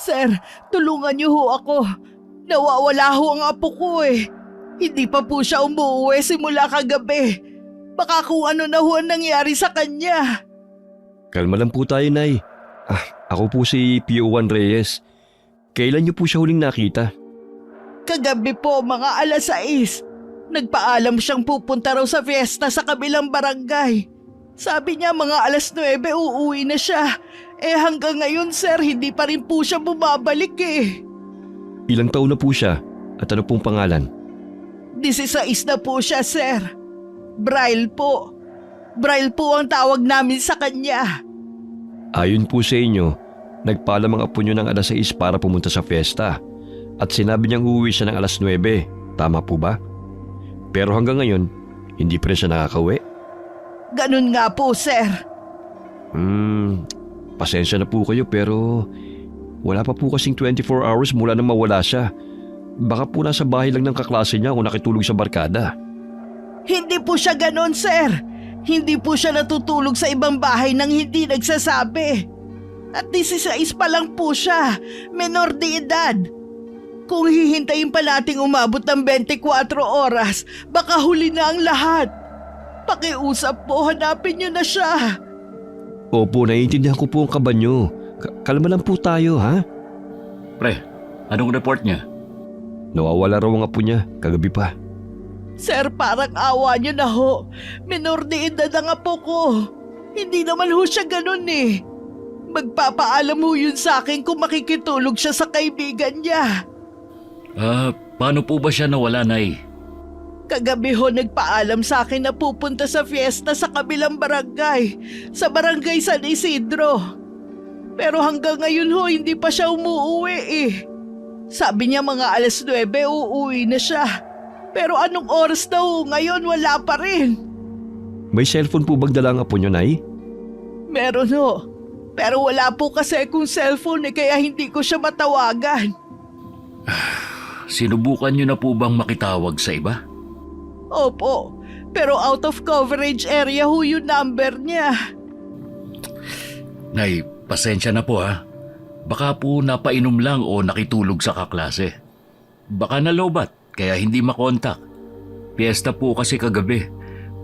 Sir, tulungan niyo ho ako. Nawawala ho ang apo ko eh. Hindi pa po siya umuwi simula kagabi. Baka kung ano na ho ang nangyari sa kanya. Kalma lang po tayo, Nay. Ako po si Pio Juan Reyes. Kailan niyo po siya huling nakita? Kagabi po mga 6:00. Nagpaalam siyang pupunta raw sa fiesta sa kabilang barangay. Sabi niya mga 9:00 uuwi na siya. Hanggang ngayon sir, hindi pa rin po siya bumabalik eh. Ilang taon na po siya at ano pong pangalan? 16 na po siya sir. Braille po. Braille po ang tawag namin sa kanya. Ayon po sa inyo, nagpaalam ang apo niyo ng 6:00 para pumunta sa fiesta at sinabi niyang uuwi siya ng 9:00. Tama po ba? Pero hanggang ngayon, hindi pa rin siya nakakauwi? Ganun nga po sir. Pasensya na po kayo pero wala pa po kasing 24 hours mula nang mawala siya. Baka po nasa bahay lang ng kaklase niya o nakitulog sa barkada. Hindi po siya ganon sir. Hindi po siya natutulog sa ibang bahay nang hindi nagsasabi. At 16 pa lang po siya, menor de edad. Kung hihintayin pa nating umabot ng 24 oras, baka huli na ang lahat. Pakiusap po, hanapin niyo na siya. Opo, naiintindihan ko po ang kaba niyo. Kalma lang po tayo, ha? Pre, anong report niya? Nawawala raw ang apo niya, kagabi pa. Sir, parang awa niyo na ho. Menor de edad ang apo ko. Hindi naman ho siya ganun eh. Magpapaalam ho yun sa akin kung makikitulog siya sa kaibigan niya. Paano po ba siya nawala, Nay? Kagabi ho nagpaalam sa akin na pupunta sa fiesta sa kabilang barangay, sa barangay San Isidro. Pero hanggang ngayon ho hindi pa siya umuwi eh. Sabi niya mga 9:00 uuwi na siya. Pero anong oras na ho ngayon wala pa rin. May cellphone po bang dala ang apo niyo, Nay? Meron ho. Pero wala po kasi akong cellphone eh kaya hindi ko siya matawagan. Sinubukan niyo na po bang makitawag sa iba? Opo, pero out of coverage area ho yung number niya. Nay, pasensya na po ha. Baka po napainom lang o nakitulog sa kaklase. Baka nalobat kaya hindi makontak. Piyesta po kasi kagabi.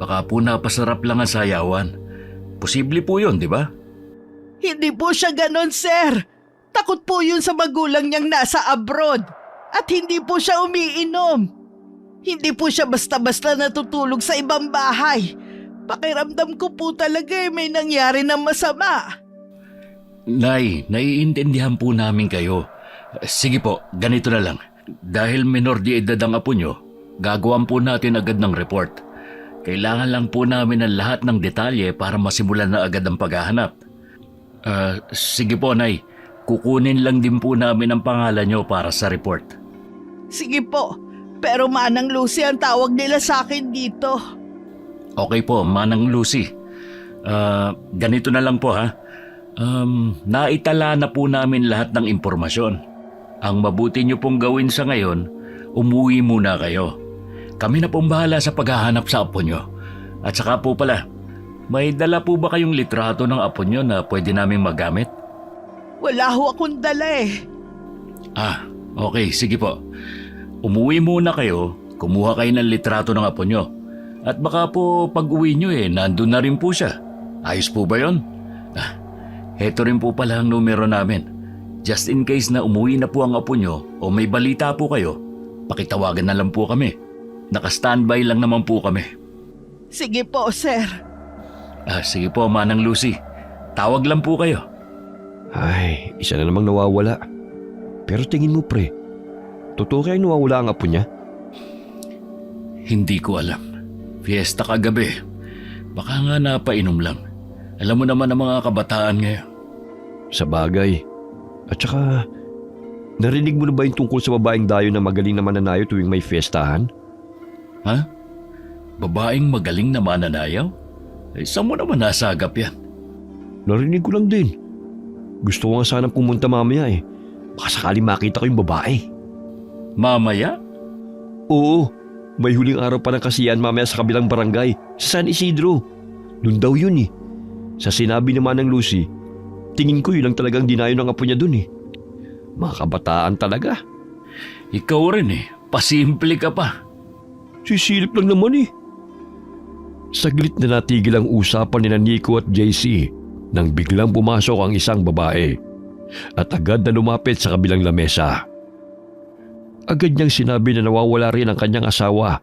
Baka po napasarap lang ang sayawan. Posible po yun, di ba? Hindi po siya ganon, sir. Takot po yun sa magulang niyang nasa abroad. At hindi po siya umiinom. Hindi po siya basta-basta natutulog sa ibang bahay. Pakiramdam ko po talaga may nangyari na masama. Nay, naiintindihan po namin kayo. Sige po, ganito na lang. Dahil menor de edad ang apo nyo, gagawan po natin agad ng report. Kailangan lang po namin ang lahat ng detalye para masimulan na agad ang paghahanap. Sige po, Nay. Kukunin lang din po namin ang pangalan nyo para sa report. Sige po, pero Manang Lucy ang tawag nila sa akin dito. Okay po, Manang Lucy. Ganito na lang po ha. Naitala na po namin lahat ng impormasyon. Ang mabuti nyo pong gawin sa ngayon, umuwi muna kayo. Kami na pong bahala sa paghahanap sa apo nyo. At saka po pala, may dala po ba kayong litrato ng apo nyo na pwede naming magamit? Wala ho akong dala eh. Okay, sige po. Umuwi muna kayo, kumuha kayo ng litrato ng apo nyo. At baka po pag-uwi nyo nandun na rin po siya. Ayos po ba yun? Heto rin po pala ang numero namin. Just in case na umuwi na po ang apo nyo o may balita po kayo, pakitawagan na lang po kami. Naka-standby lang naman po kami. Sige po, sir. Sige po, Manang Lucy. Tawag lang po kayo. Ay, isa na namang nawawala. Pero tingin mo, pre, totoo kaya nawawala ang apo niya? Hindi ko alam. Fiesta kagabi. Baka nga napainom lang. Alam mo naman ang mga kabataan ngayon. Sa bagay. At saka, narinig mo na ba yung tungkol sa babaeng dayo na magaling na mananayo tuwing may fiestahan? Ha? Babaeng magaling na mananayaw? Saan mo naman nasagap yan? Narinig ko lang din. Gusto ko nga sanang pumunta mamaya eh. Baka sakali makita ko yung babae. Mamaya? Oo, may huling araw pa ng kasiyahan mamaya sa kabilang barangay, sa San Isidro. Doon daw yun eh. Sa sinabi naman ng Lucy, tingin ko yun lang talagang dinayo ng apo niya dun eh. Mga kabataan talaga. Ikaw rin pasimple ka pa. Sisilip lang naman eh. Saglit na natigil ang usapan ni Nico at JC nang biglang pumasok ang isang babae at agad na lumapit sa kabilang lamesa. Agad niyang sinabi na nawawala rin ang kanyang asawa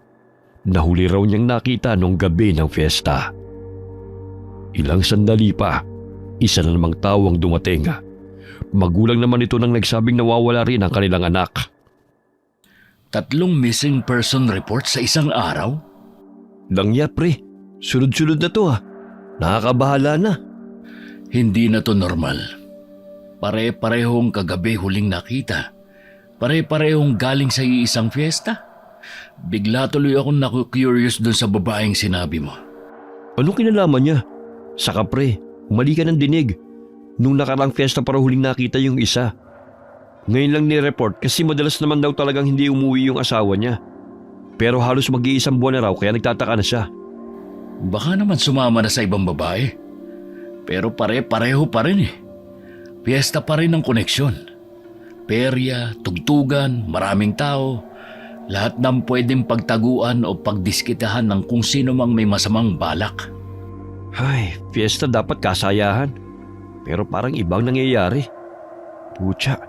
na huli raw niyang nakita nung gabi ng fiesta. Ilang sandali pa, isa na namang tao ang dumating. Magulang naman ito nang nagsabing nawawala rin ang kanilang anak. 3 missing person report sa isang araw? Langya pre, sunod-sunod na to Nakakabahala na. Hindi na to normal. Pare-parehong kagabi huling nakita. Pare-parehong galing sa iisang fiesta. Bigla tuloy akong naku-curious dun sa babaeng sinabi mo. Anong kinalaman niya? Saka pre, mali ka ng dinig. Nung nakarang fiesta para huling nakita yung isa. Ngayon lang ni-report kasi madalas naman daw talagang hindi umuwi yung asawa niya. Pero halos mag-iisang buwan na raw kaya nagtataka na siya. Baka naman sumama na sa ibang babae. Pero pare-pareho pa rin Fiesta pa rin ang koneksyon. Perya, tugtugan, maraming tao. Lahat ng pwedeng pagtaguan o pagdiskitahan ng kung sino mang may masamang balak. Ay, fiesta dapat kasayahan. Pero parang ibang nangyayari. Pucha,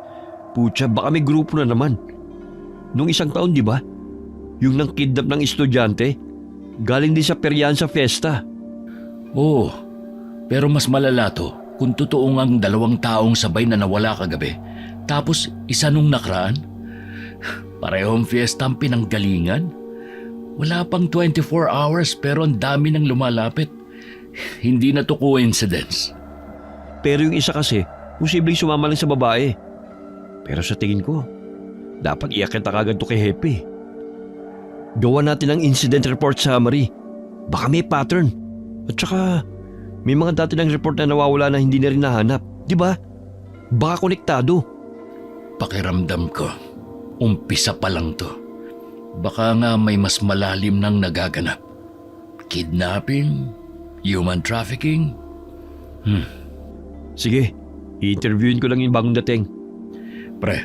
baka may grupo na naman. Nung isang taon, di ba? Yung nang kidnap ng estudyante, galing din sa peryahan sa fiesta. Oo, pero mas malala to kung totoo ngang 2 taong sabay na nawala kagabi. Tapos isa nung nakaraan. Parehong fiesta ang pinanggalingan. Wala pang 24 hours pero ang dami nang lumalapit. Hindi na to coincidence. Pero yung isa kasi, posibleng sumama lang sa babae. Pero sa tingin ko, dapat iyakin ta kagad to kay Hepe. Gawa natin ang incident report summary. Baka may pattern. At saka, may mga dati ng report na nawawala na hindi na rin nahanap. Di ba? Baka konektado. Pakiramdam ko, umpisa pa lang to. Baka nga may mas malalim nang nagaganap. Kidnapping? Human trafficking? Sige, i-interviewin ko lang yung bagong dating. Pre,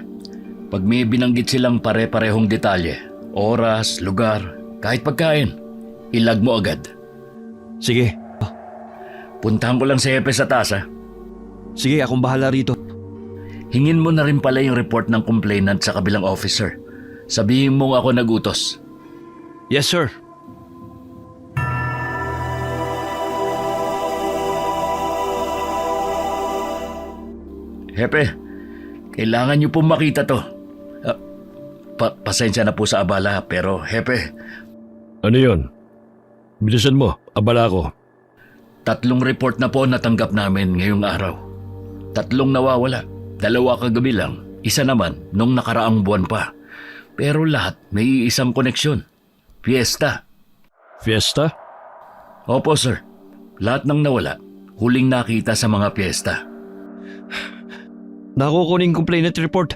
pag may binanggit silang pare-parehong detalye, oras, lugar, kahit pagkain, ilag mo agad. Sige. Puntahan ko lang si Hepe sa taas Sige, akong bahala rito. Hingin mo na rin pala yung report ng complainant sa kabilang officer. Sabihin mo ako nagutos. Yes, sir. Hepe, kailangan niyo pong makita to. Pasensya na po sa abala pero Hepe. Ano yon? Bilisan mo, abala ko. 3 report na po natanggap namin ngayong araw. 3 nawawala, 2 kagabi lang, 1 naman nung nakaraang buwan pa. Pero lahat may isang koneksyon. Fiesta. Fiesta? Opo sir, lahat ng nawala, huling nakita sa mga fiesta. Nakukunin complainant report.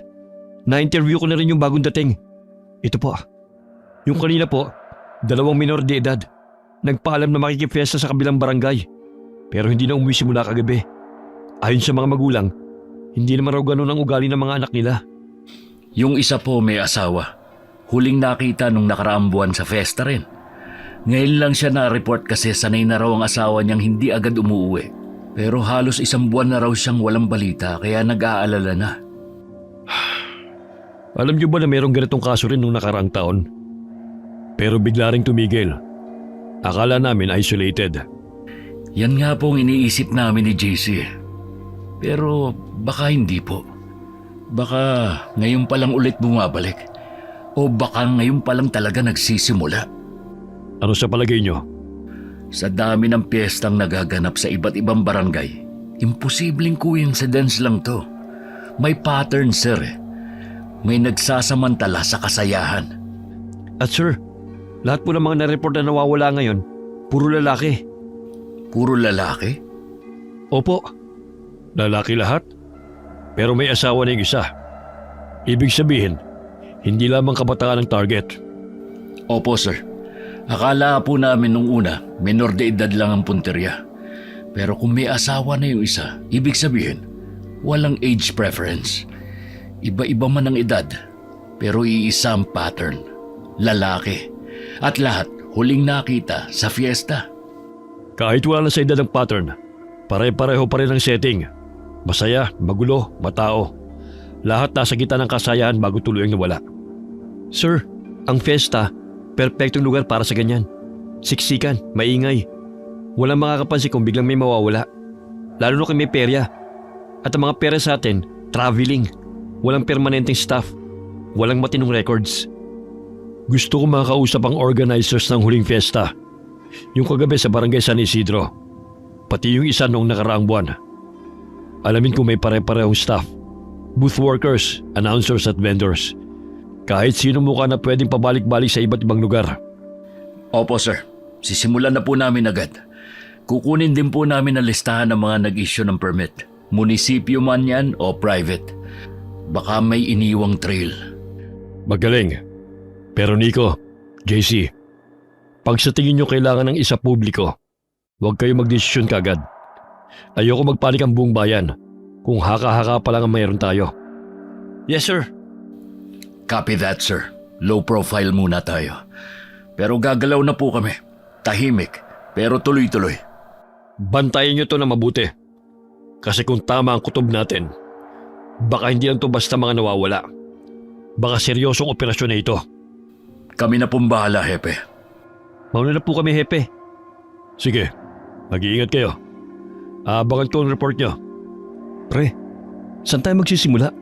Na-interview ko na rin yung bagong dating. Ito po. Yung kanina po, 2 minor de edad. Nagpaalam na makikifiesta sa kabilang barangay. Pero hindi na umuwi simula kagabi. Ayon sa mga magulang, hindi naman raw ganun ang ugali ng mga anak nila. Yung isa po may asawa. Huling nakita nung nakaraang buwan sa fiesta rin. Ngayon lang siya na-report kasi sanay na raw ang asawa niyang hindi agad umuwi. Pero halos 1 buwan na raw siyang walang balita kaya nag-aalala na. Alam niyo ba na mayroong ganitong kaso rin nung nakaraang taon? Pero bigla ring tumigil. Akala namin isolated. Yan nga pong iniisip namin ni JC. Pero baka hindi po. Baka ngayon pa lang ulit bumabalik. O baka ngayon pa lang talaga nagsisimula. Ano sa palagay niyo? Sa dami ng piyestang nagaganap sa iba't ibang barangay, imposibleng coincidence lang to. May pattern, sir. May nagsasamantala sa kasayahan. At sir, lahat po ng mga na-report na nawawala ngayon, puro lalaki. Puro lalaki? Opo, lalaki lahat. Pero may asawa na yung isa. Ibig sabihin, hindi lamang kabataan ang target. Opo, sir. Akala po namin nung una, menor de edad lang ang punterya. Pero kung may asawa na yung isa, ibig sabihin, walang age preference. Iba-iba man ang edad, pero iisa ang pattern. Lalaki. At lahat huling nakita sa fiesta. Kahit wala na sa edad ng pattern, pare-pareho pa rin ang setting. Masaya, magulo, matao. Lahat nasa gitna ng kasayahan bago tuluyang nawala. Sir, ang fiesta, perpektong lugar para sa ganyan. Siksikan, maingay. Walang makakapansin kung biglang may mawawala. Lalo na kung may perya. At ang mga pera sa atin, traveling. Walang permanenteng staff. Walang matinong records. Gusto ko makakausap ang organizers ng huling fiesta. Yung kagabi sa barangay San Isidro. Pati yung isa noong nakaraang buwan. Alamin kung may pare-parehong staff. Booth workers, announcers at vendors. Kahit sino mukha na pwedeng pabalik-balik sa iba't ibang lugar. Opo sir, sisimulan na po namin agad. Kukunin din po namin ang listahan ng mga nag-issue ng permit. Munisipyo man yan o private. Baka may iniwang trail. Magaling. Pero Nico, JC, pag sa tingin nyo kailangan ng isa publiko, huwag kayo magdesisyon kagad. Ayoko magpanik ang buong bayan kung haka-haka pa lang ang mayroon tayo. Yes sir. Copy that sir. Low profile muna tayo. Pero gagalaw na po kami. Tahimik, pero tuloy-tuloy. Bantayan nyo to na mabuti. Kasi kung tama ang kutob natin, baka hindi lang to basta mga nawawala. Baka seryosong operasyon na ito. Kami na pong bahala, Hepe. Mauna na po kami, Hepe. Sige, mag-iingat kayo. Abangan ko ang report nyo. Pre, saan tayo magsisimula?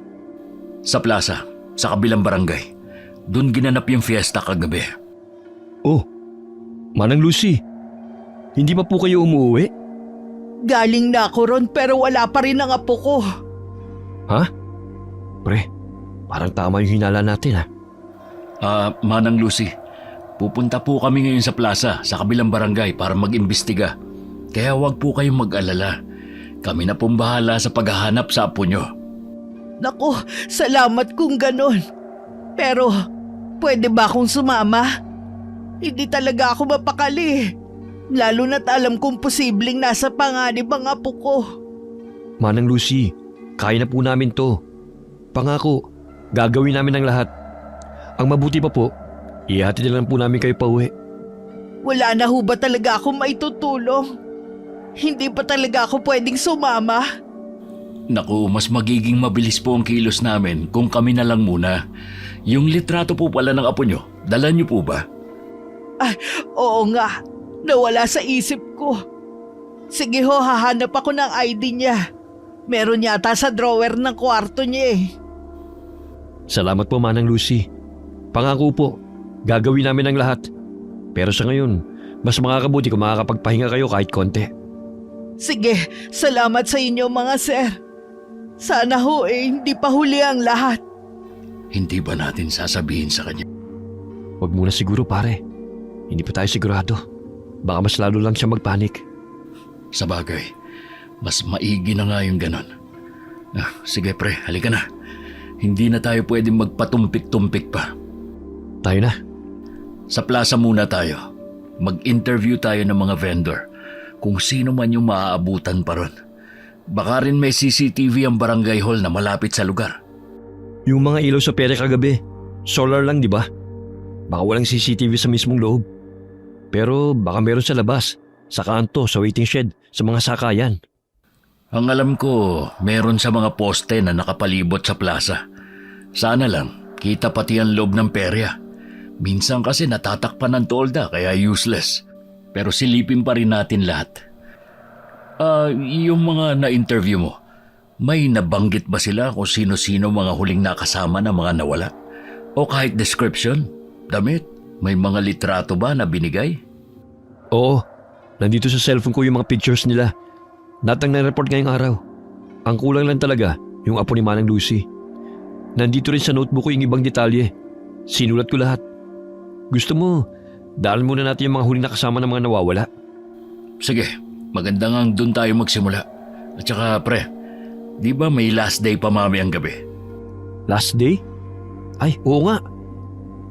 Sa plaza, sa kabilang barangay. Doon ginanap yung fiesta kagabi. Oh, Manang Lucy, hindi pa po kayo umuwi? Galing na ako ron pero wala pa rin ang apo ko. Ha? Pre, parang tama yung hinala natin ha. Manang Lucy, pupunta po kami ngayon sa plaza sa kabilang barangay para mag-imbestiga. Kaya huwag po kayong mag-alala. Kami na pong bahala sa paghahanap sa apo nyo. Naku, salamat kung ganon. Pero, pwede ba akong sumama? Hindi talaga ako mapakali. Lalo na't alam kong posibleng nasa panganib ang apo ko. Manang Lucy, kaya na po namin to. Pangako, gagawin namin ang lahat. Ang mabuti pa po, ihatid na lang po namin kayo pauwi. Wala na ho ba talaga akong maitutulong? Hindi pa talaga ako pwedeng sumama? Naku, mas magiging mabilis po ang kilos namin kung kami na lang muna. Yung litrato po pala ng apo nyo, dala nyo po ba? Ay, oo nga. Nawala sa isip ko. Sige ho, hahanap ako ng ID niya. Meron yata sa drawer ng kwarto niya eh. Salamat po Manang Lucy. Pangako po, gagawin namin ang lahat. Pero sa ngayon, mas makakabuti kung makakapagpahinga kayo kahit konti. Sige, salamat sa inyo mga sir. Sana ho hindi pa huli ang lahat. Hindi ba natin sasabihin sa kanya? Huwag muna siguro pare. Hindi pa tayo sigurado. Baka mas lalo lang siya magpanik. Sa bagay, mas maigi na nga yung ganon. Sige pre, halika na. Hindi na tayo pwedeng magpatumpik-tumpik pa. Tayo na. Sa plaza muna tayo. Mag-interview tayo ng mga vendor. Kung sino man yung maaabutan pa ron. Baka rin may CCTV ang barangay hall na malapit sa lugar. Yung mga ilaw sa pere kagabi, solar lang di ba? Baka walang CCTV sa mismong loob. Pero baka meron sa labas, sa kanto, sa waiting shed, sa mga sakayan. Ang alam ko, meron sa mga poste na nakapalibot sa plaza. Sana lang, kita pati ang loob ng perya. Minsan kasi natatakpan ng tolda kaya useless. Pero silipin pa rin natin lahat. Yung mga na-interview mo, may nabanggit ba sila kung sino-sino mga huling nakasama na mga nawala? O kahit description, damit, may mga litrato ba na binigay? Oo, nandito sa cellphone ko yung mga pictures nila. Natang na-report ngayong araw. Ang kulang lang talaga, yung apo ni Manang Lucy. Nandito rin sa notebook ko yung ibang detalye. Sinulat ko lahat. Gusto mo, dahil muna natin yung mga huling nakasama ng mga nawawala. Sige, maganda nga doon tayo magsimula. At saka pre, di ba may last day pa mamayang gabi? Last day? Ay, oo nga.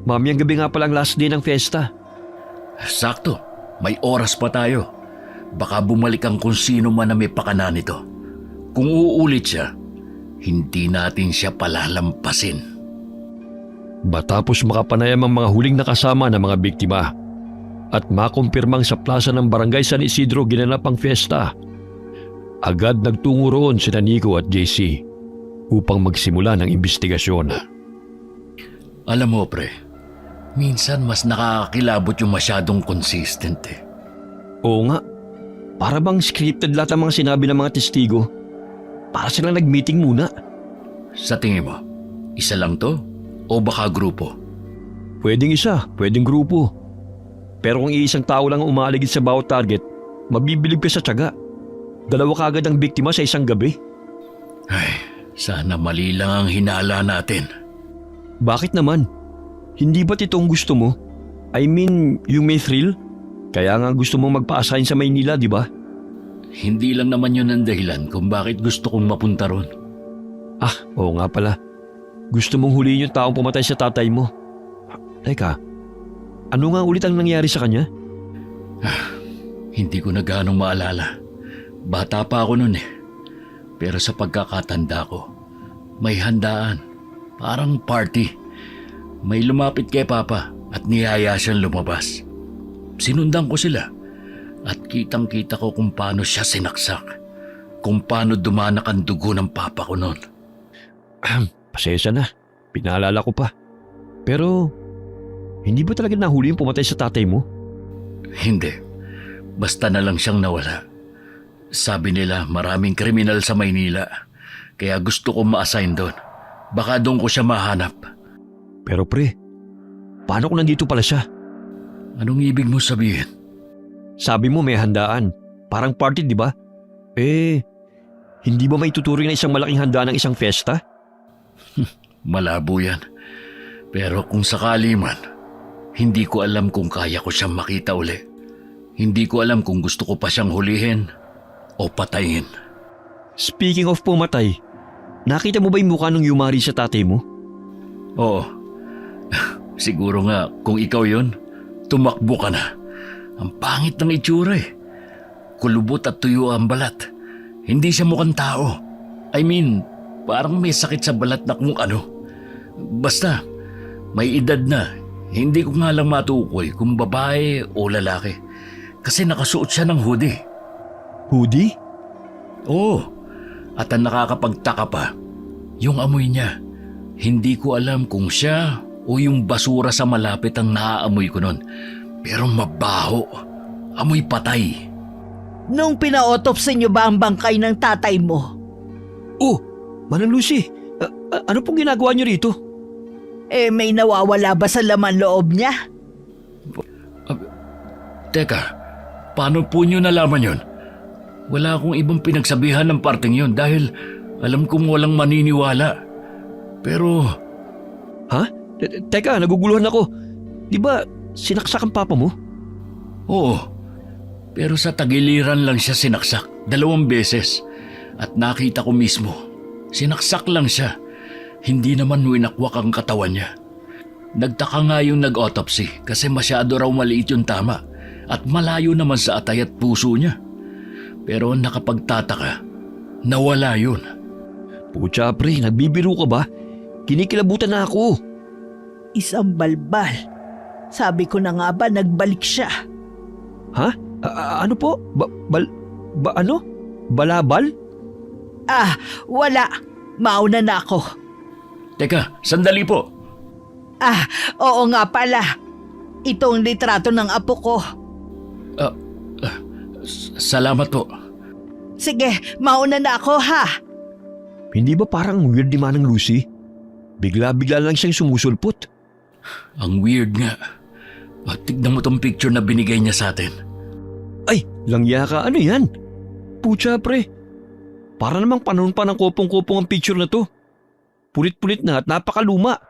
Mamayang gabi nga pala ang last day ng fiesta. Sakto, may oras pa tayo. Baka bumalik ang kung sino man na may pakana nito. Kung uulit siya, hindi natin siya palalampasin. Matapos makapanayam ang mga huling nakasama ng mga biktima at makumpirmang sa plaza ng barangay San Isidro ginanap ang fiesta, agad nagtungo roon sina Nico at JC upang magsimula ng investigasyon. Alam mo, pre, minsan mas nakakakilabot yung masyadong consistent eh. Oo nga, para bang scripted lahat ang mga sinabi ng mga testigo? Para silang nag-meeting muna. Sa tingin mo, isa lang to o baka grupo? Pwedeng isa, pwedeng grupo. Pero kung iisang tao lang ang umaligid sa bawat target, mabibilib ka sa tiyaga. Dalawa kagad ang biktima sa isang gabi. Ay, sana mali lang ang hinala natin. Bakit naman? Hindi ba't ito ang gusto mo? I mean, yung may thrill? Kaya nga gusto mong magpa-assign sa Maynila, di ba? Hindi lang naman yun ang dahilan kung bakit gusto kong mapunta ron. Ah, oo nga pala. Gusto mong huliin yung taong pumatay sa tatay mo. Teka, ano nga ulit ang nangyari sa kanya? Hindi ko na gaanong maalala. Bata pa ako nun eh. Pero sa pagkakatanda ko, may handaan. Parang party. May lumapit kay Papa at niyaya siyang lumabas. Sinundan ko sila at kitang-kita ko kung paano siya sinaksak. Kung paano dumanak ang dugo ng Papa ko nun. Pasensya na, pinaalala ko pa. Pero, hindi ba talaga nahuli yung pumatay sa tatay mo? Hindi. Basta na lang siyang nawala. Sabi nila maraming kriminal sa Maynila. Kaya gusto ko ma-assign doon. Baka doon ko siya mahanap. Pero pre, paano kung nandito pala siya? Anong ibig mo sabihin? Sabi mo may handaan. Parang party, di ba? Hindi ba may tuturing na isang malaking handaan ng isang fiesta? Malabo yan. Pero kung sakali man, hindi ko alam kung kaya ko siyang makita uli. Hindi ko alam kung gusto ko pa siyang hulihin o patayin. Speaking of pumatay, nakita mo ba yung mukha ng yumari sa tatay mo? Oo. Siguro nga kung ikaw yun, tumakbo ka na. Ang pangit ng itsura eh. Kulubot at tuyo ang balat. Hindi siya mukhang tao. I mean, parang may sakit sa balat na kung ano. Basta, may edad na. Hindi ko nga lang matukoy kung babae o lalaki. Kasi nakasuot siya ng hoodie. Hoodie? Oo. At ang nakakapagtaka pa, yung amoy niya. Hindi ko alam kung siya o yung basura sa malapit ang naaamoy ko nun. Pero mabaho. Amoy patay. Nung pina-autopsy niyo ba ang bangkay ng tatay mo? Oh, Manang Lucy, ano pong ginagawa niyo rito? May nawawala ba sa laman loob niya? Teka, paano po niyo nalaman yun? Wala akong ibang pinagsabihan ng parteng yun dahil alam kong walang maniniwala. Pero... Ha? Teka, naguguluhan ako. Di ba sinaksak ang papa mo? Oo, pero sa tagiliran lang siya sinaksak 2 beses. At nakita ko mismo, sinaksak lang siya. Hindi naman winakwak ang katawan niya. Nagtaka nga yung nag-autopsy kasi masyado raw maliit yung tama at malayo naman sa atay at puso niya. Pero nakapagtataka, nawala yun. Pucha pre, nagbibiro ka ba? Kinikilabutan na ako. Isang balbal. Sabi ko na nga ba nagbalik siya. Ha? Ano po? Ano? Balabal? Wala. Mauna na ako. Teka, sandali po. Oo nga pala. Itong litrato ng apo ko. Salamat po. Sige, mauna na ako ha. Hindi ba parang weird ni Manang Lucy? Bigla-bigla lang siyang sumusulpot. Ang weird nga. Tignan mo tong picture na binigay niya sa atin. Ay, langya ka. Ano yan? Pucha pre. Para namang panahon pa ng kopong-kopong ang picture na to. Pulit-pulit na at napakaluma.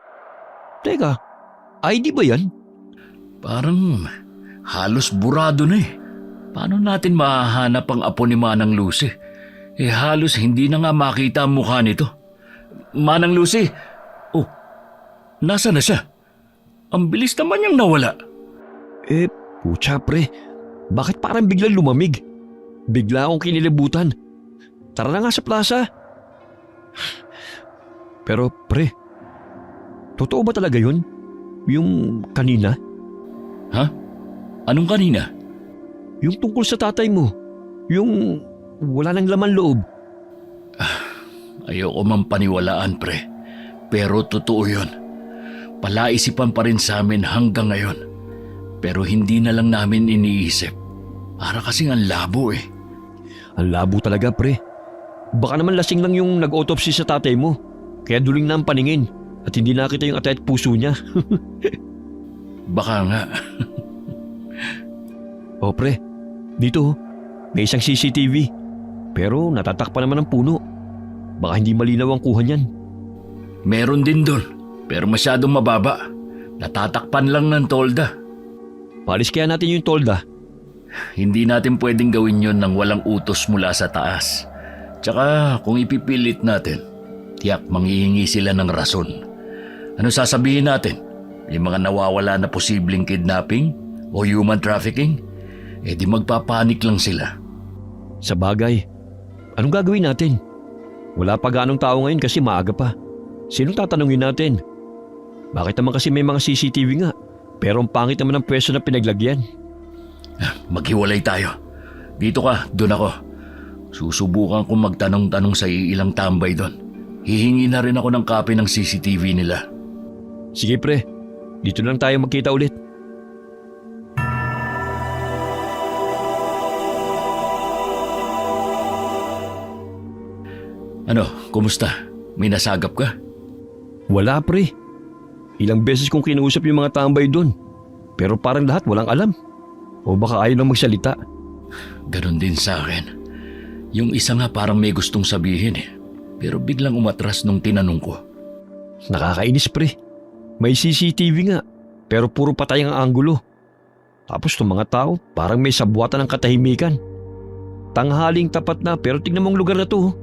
Teka, ID ba yan? Parang halos burado na eh. Paano natin mahahanap ang apo ni Manang Lucy? Halos hindi na nga makita ang mukha nito. Manang Lucy! Oh, nasa na siya? Ang bilis naman niyang nawala. Pucha pre. Bakit parang biglang lumamig? Bigla akong kinilibutan. Tara na nga sa plaza. Pero pre, totoo ba talaga yun? Yung kanina? Ha? Anong kanina? Yung tungkol sa tatay mo? Yung wala nang laman loob? Ayoko man paniwalaan, pre. Pero totoo yun. Palaisipan pa rin sa amin hanggang ngayon. Pero hindi na lang namin iniisip. Para kasing ang labo eh. Ang labo talaga pre. Baka naman lasing lang yung nag-autopsy sa tatay mo. Kaya duling na ang paningin at hindi nakita yung atay at puso niya. Baka nga. O pre, dito may isang CCTV. Pero natatakpan naman ng puno. Baka hindi malinaw ang kuha niyan. Meron din doon. Pero masyadong mababa. Natatakpan lang ng tolda. Palis kaya natin yung tolda. Hindi natin pwedeng gawin yon nang walang utos mula sa taas. Tsaka kung ipipilit natin, tiyak manghihingi sila ng rason. Ano sasabihin natin? Yung mga nawawala na posibleng kidnapping o human trafficking? Eh di magpapanik lang sila. Sa bagay, anong gagawin natin? Wala pa ganong tao ngayon kasi maaga pa. Sinong tatanungin natin? Bakit naman kasi may mga CCTV nga? Pero ang pangit naman ng pwesto na pinaglagyan. Maghiwalay tayo. Dito ka, doon ako. Susubukan kong magtanong-tanong sa ilang tambay doon. Hihingi na rin ako ng copy ng CCTV nila. Sige pre, dito lang tayo magkita ulit. Ano, kumusta? May nasagap ka? Wala pre. Ilang beses kong kinuusap yung mga tambay doon. Pero parang lahat walang alam. O baka ayaw nang magsalita. Ganon din sa akin. Yung isa nga parang may gustong sabihin eh. Pero biglang umatras nung tinanong ko. Nakakainis pre. May CCTV nga. Pero puro patay ang anggulo. Tapos itong mga tao parang may sabwatan ng katahimikan. Tanghaling tapat na pero tignan mo ang lugar na to.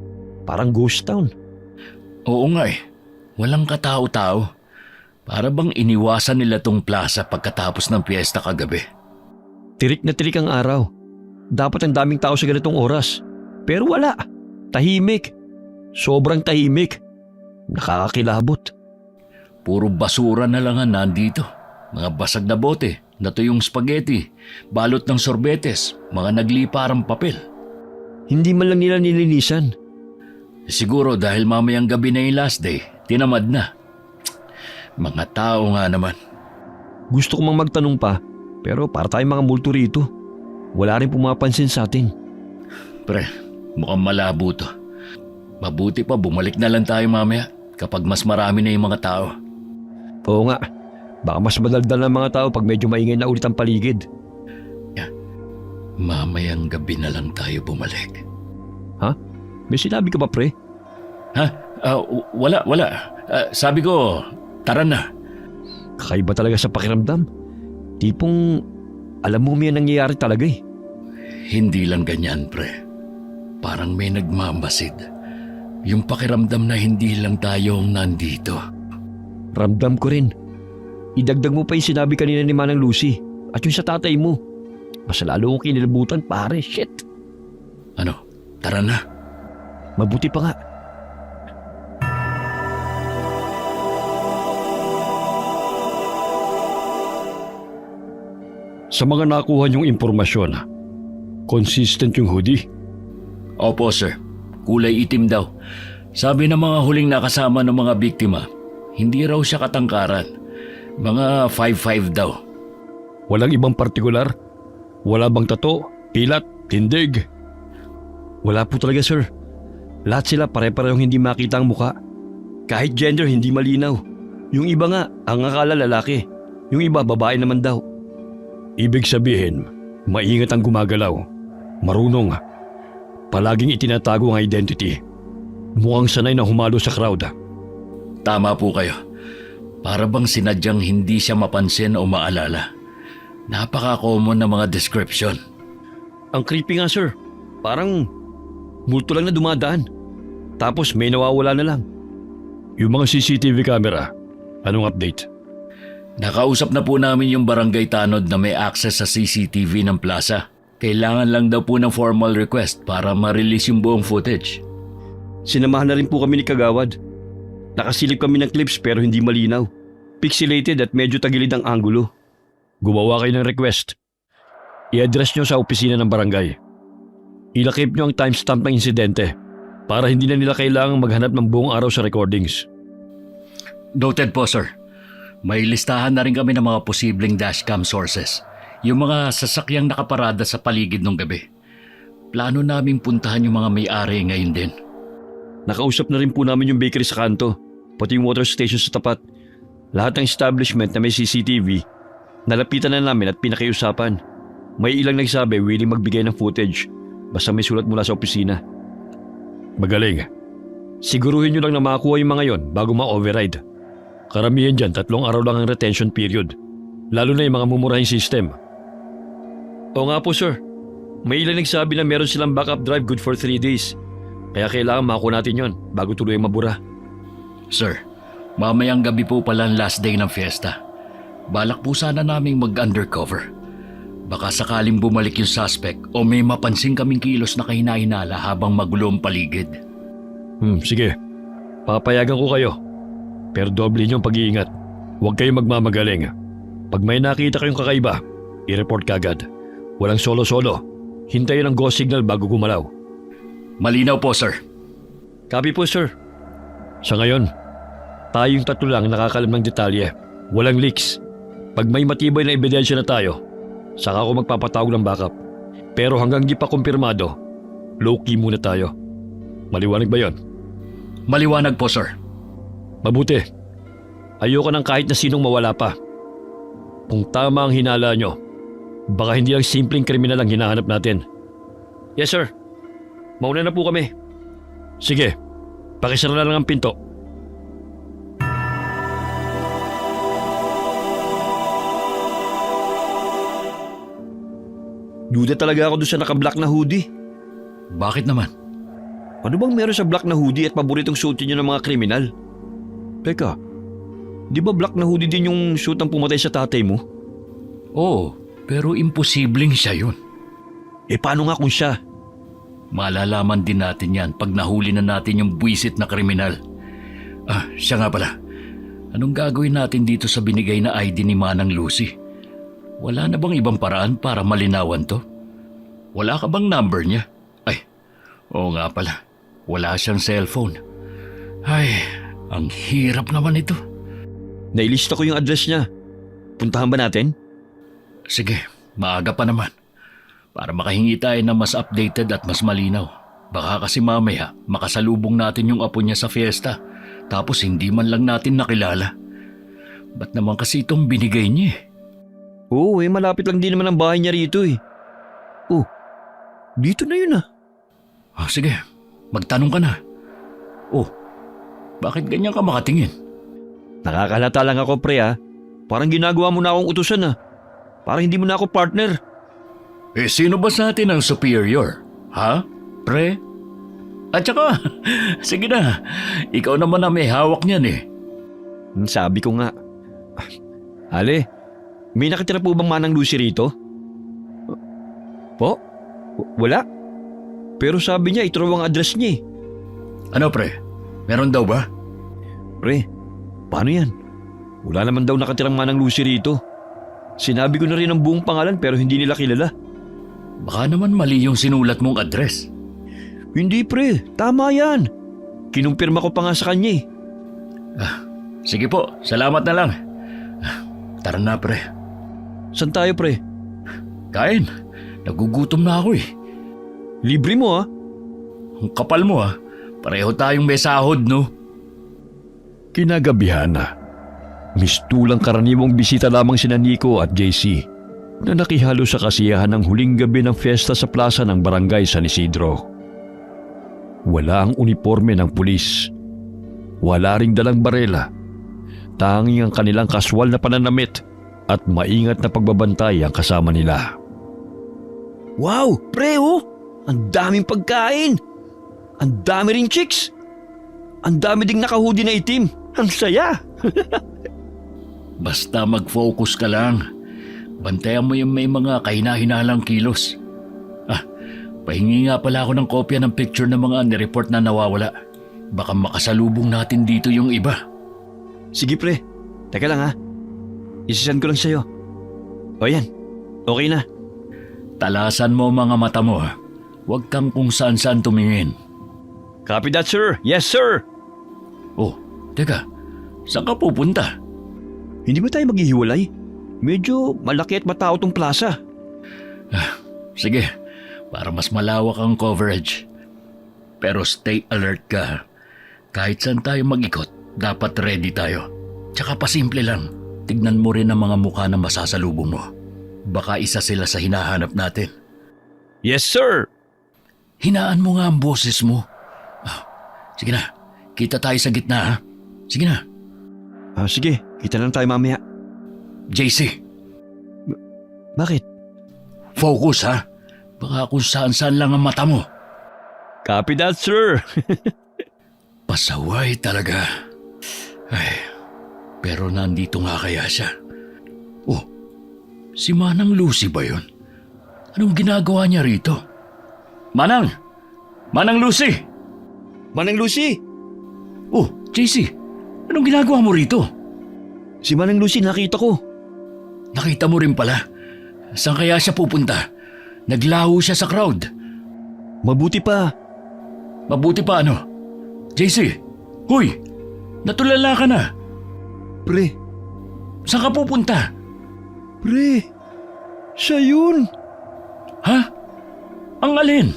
Parang ghost town. Oo nga eh. Walang katao-tao. Para bang iniwasan nila tong plaza pagkatapos ng piyesta kagabi. Tirik na tirik ang araw. Dapat ang daming tao sa ganitong oras. Pero wala. Tahimik. Sobrang tahimik. Nakakakilabot. Puro basura na lang ang nandito. Mga basag na bote, natuyong spaghetti, balot ng sorbetes, mga nagliparang papel. Hindi man lang nila nilinisan. Siguro dahil mamayang gabi na yung last day, tinamad na. Mga tao nga naman. Gusto ko mang magtanong pa, pero para tayong mga multo rito. Wala rin pumapansin sa atin. Pre, mukhang malabo to. Mabuti pa bumalik na lang tayo mamaya kapag mas marami na yung mga tao. Oo nga, baka mas madaldal ang mga tao pag medyo maingay na ulit ang paligid. Mamayang gabi na lang tayo bumalik. Ha? May sinabi ka ba pre? Ha? Wala. Sabi ko, tara na. Kakaiba talaga sa pakiramdam. Tipong alam mo may nangyayari talaga eh. Hindi lang ganyan, pre. Parang may nagmamasid. Yung pakiramdam na hindi lang tayo ang nandito. Ramdam ko rin. Idagdag mo pa yung sinabi kanina ni Manang Lucy at yung sa tatay mo. Mas lalo kong kinilabutan pare, shit. Ano? Tara na. Mabuti pa nga. Sa mga nakuha niyong impormasyon, consistent yung hoodie? Opo, sir. Kulay itim daw. Sabi ng mga huling nakasama ng mga biktima, hindi raw siya katangkaran. Mga 5'5" daw. Walang ibang partikular? Wala bang tato, pilat, tindig? Wala po talaga, sir. Lahat sila pare-parehong hindi makita ang muka. Kahit gender hindi malinaw. Yung iba nga, ang akala lalaki. Yung iba babae naman daw. Ibig sabihin, maingat ang gumagalaw. Marunong. Palaging itinatago ang identity. Mukhang sanay na humalo sa crowd. Tama po kayo. Para bang sinadyang hindi siya mapansin o maalala. Napaka-common na mga description. Ang creepy nga, sir. Parang multo lang na dumadaan. Tapos may nawawala na lang. Yung mga CCTV camera, anong update? Nakausap na po namin yung barangay tanod na may access sa CCTV ng plaza. Kailangan lang daw po ng formal request para ma-release yung buong footage. Sinamahan na rin po kami ni Kagawad. Nakasilip kami ng clips pero hindi malinaw. Pixelated at medyo tagilid ang anggulo. Gumawa kayo ng request. I-address nyo sa opisina ng barangay. Ilakip nyo ang timestamp ng insidente para hindi na nila kailangang maghanap ng buong araw sa recordings. Noted po, sir. May listahan na rin kami ng mga posibleng dashcam sources. Yung mga sasakyang nakaparada sa paligid ng gabi. Plano naming puntahan yung mga may-ari ngayon din. Nakausap na rin po namin yung bakery sa kanto, pati yung water station sa tapat. Lahat ng establishment na may CCTV, nalapitan na namin at pinakiusapan. May ilang nagsabi willing magbigay ng footage, basta may sulat mula sa opisina. Magaling. Siguruhin nyo lang na makakuha yung mga yon bago ma-override. Karamihan dyan 3 araw lang ang retention period, lalo na yung mga mumurahing system. Oo nga po sir, may ilang nagsabi na meron silang backup drive good for 3 days. Kaya kailangan makuha natin yon bago tuloy mabura. Sir, mamayang gabi po pala ang last day ng fiesta. Balak po sana naming mag-undercover. Baka sakaling bumalik yung suspect o may mapansin kaming kilos na kahina-hinala habang magulo ang paligid. Sige. Papayagan ko kayo. Pero doble niyong pag-iingat. Huwag kayong magmamagaling. Pag may nakita kayong kakaiba, i-report kagad. Walang solo-solo. Hintayin ang go signal bago gumalaw. Malinaw po, sir. Copy po, sir. Sa ngayon, tayong 3 lang nakakalam ng detalye. Walang leaks. Pag may matibay na ebidensya na tayo, saka ako magpapatawag ng backup. Pero hanggang di pa kumpirmado, low-key muna tayo. Maliwanag ba yon? Maliwanag po, sir. Mabuti. Ayoko ng kahit na sinong mawala pa. Kung tama ang hinala nyo, baka hindi lang simpleng kriminal ang hinahanap natin. Yes, sir. Mauna na po kami. Sige, pakisara na lang ang pinto. Duda talaga ako doon sa naka-black na hoodie. Bakit naman? Ano bang meron sa black na hoodie at paboritong suit niyo ng mga kriminal? Teka, di ba black na hoodie din yung suit ang pumatay sa tatay mo? Oo, pero imposibleng siya yun. Paano nga kung siya? Malalaman din natin yan pag nahuli na natin yung buwisit na kriminal. Siya nga pala. Anong gagawin natin dito sa binigay na ID ni Manang Lucy? Wala na bang ibang paraan para malinawan to? Wala ka bang number niya? Oo nga pala. Wala siyang cellphone. Ang hirap naman ito. Nailista ko yung address niya. Puntahan ba natin? Sige, maaga pa naman. Para makahingi tayo ng mas updated at mas malinaw. Baka kasi mamaya makasalubong natin yung apo niya sa fiesta. Tapos hindi man lang natin nakilala. Ba't naman kasi itong binigay niya? Oo, malapit lang din naman ang bahay niya rito . Oh, dito na yun . Sige, magtanong ka na. Bakit ganyan ka makatingin? Nakakalata lang ako pre . Parang ginagawa mo na akong utusan . Parang hindi mo na ako partner. Sino ba sa atin ang superior? Ha? Pre? At saka, sige na, ikaw naman ang may hawak niyan . Sabi ko nga. Ale, may nakitira po bang Manang Lucy rito? Po? Wala. Pero sabi niya ito raw ang address niya . Ano pre? Meron daw ba? Pre, paano yan? Wala naman daw nakatirang Manang Lucy rito. Sinabi ko na rin ang buong pangalan pero hindi nila kilala. Baka naman mali yung sinulat mong address. Hindi pre, tama yan. Kinumpirma ko pa nga sa kanya . Sige po, salamat na lang. Tara na pre. Saan tayo pre? Kain, nagugutom na ako . Libre mo . Ang kapal mo . Pareho tayong may sahod no. Kinagabihan na. Mistulang karaniwang bisita lamang sina Nico at JC na nakihalo sa kasiyahan ng huling gabi ng fiesta sa plaza ng barangay San Isidro. Wala ang uniforme ng pulis. Wala ring dalang barela. Tanging ang kanilang kaswal na pananamit at maingat na pagbabantay ang kasama nila. Wow, pre Ang daming pagkain! Ang dami ring chicks! Ang dami ding nakahudi na itim! Ang saya! Basta mag-focus ka lang. Bantayan mo yung may mga kahina-hinalang kilos. Pahingi nga pala ako ng kopya ng picture ng mga nireport na nawawala. Baka makasalubong natin dito yung iba. Sige pre, teka lang ha. Isisend ko lang sa'yo. O yan, okay na. Talasan mo mga mata mo. Huwag kang kung saan-saan tumingin. Copy that sir, yes sir. Oh, teka. Saan ka pupunta? Hindi ba tayo maghihiwalay? Medyo malaki at matao tong plaza. Sige, para mas malawak ang coverage. Pero stay alert ka. Kahit saan tayo mag-ikot, dapat ready tayo. Tsaka pasimple lang. Tignan mo rin ang mga mukha na masasalubong mo. Baka isa sila sa hinahanap natin. Yes sir. Hinaan mo nga ang boses mo. Sige na, kita tayo sa gitna ha. Sige na. Sige, kita lang tayo mamaya. JC, Bakit? focus ha. Baka kung saan-saan lang ang mata mo. Copy that sir. Pasaway talaga. Ay, pero nandito nga kaya siya. Oh, si Manang Lucy ba yun? Anong ginagawa niya rito? Manang! Manang Lucy! Manang Lucy! Oh, JC, anong ginagawa mo rito? Si Manang Lucy nakita ko. Nakita mo rin pala. Saan kaya siya pupunta? Naglaho siya sa crowd. Mabuti pa. Mabuti pa ano? JC, huy! Natulala ka na. Pre, Saan ka pupunta? pre. Siya yun. Ha? Ang alin?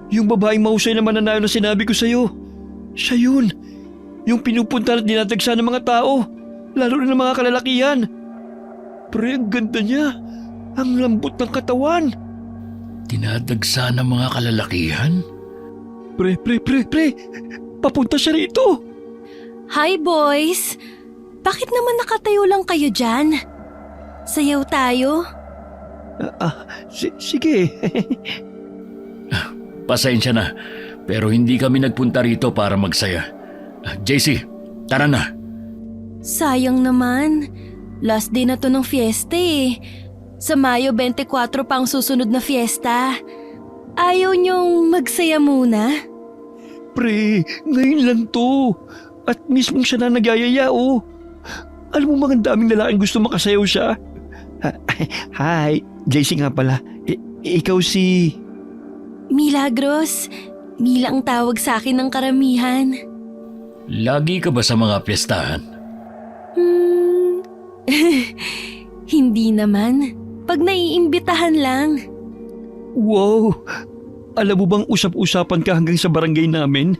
Yung babaeng mahusay na mananayo na sinabi ko sa'yo. Siya yun. Yung pinupunta at dinadagsa ng mga tao. Lalo na ng mga kalalakihan. Pre, ang ganda niya. Ang lambot ng katawan. Dinadagsa ng mga kalalakihan? Pre. Papunta siya rito. Hi boys! Bakit naman nakatayo lang kayo dyan? Sayaw tayo? Sige. Pasensya na, pero hindi kami nagpunta rito para magsaya. JC, tara na. Sayang naman. Last day na to ng fiesta eh. Sa Mayo 24 pa ang susunod na fiesta. Ayaw niyong magsaya muna? Pre, ngayon lang to. At mismong siya na nagyayaya, oh. Alam mo mga daming lalaking gusto makasayaw siya. Hi, JC nga pala. Ikaw si... Milagros. Mila ang tawag sa akin ng karamihan. Lagi ka ba sa mga piyestahan? Hindi naman. Pag naiimbitahan lang. Wow! Alam mo bang usap-usapan ka hanggang sa barangay namin?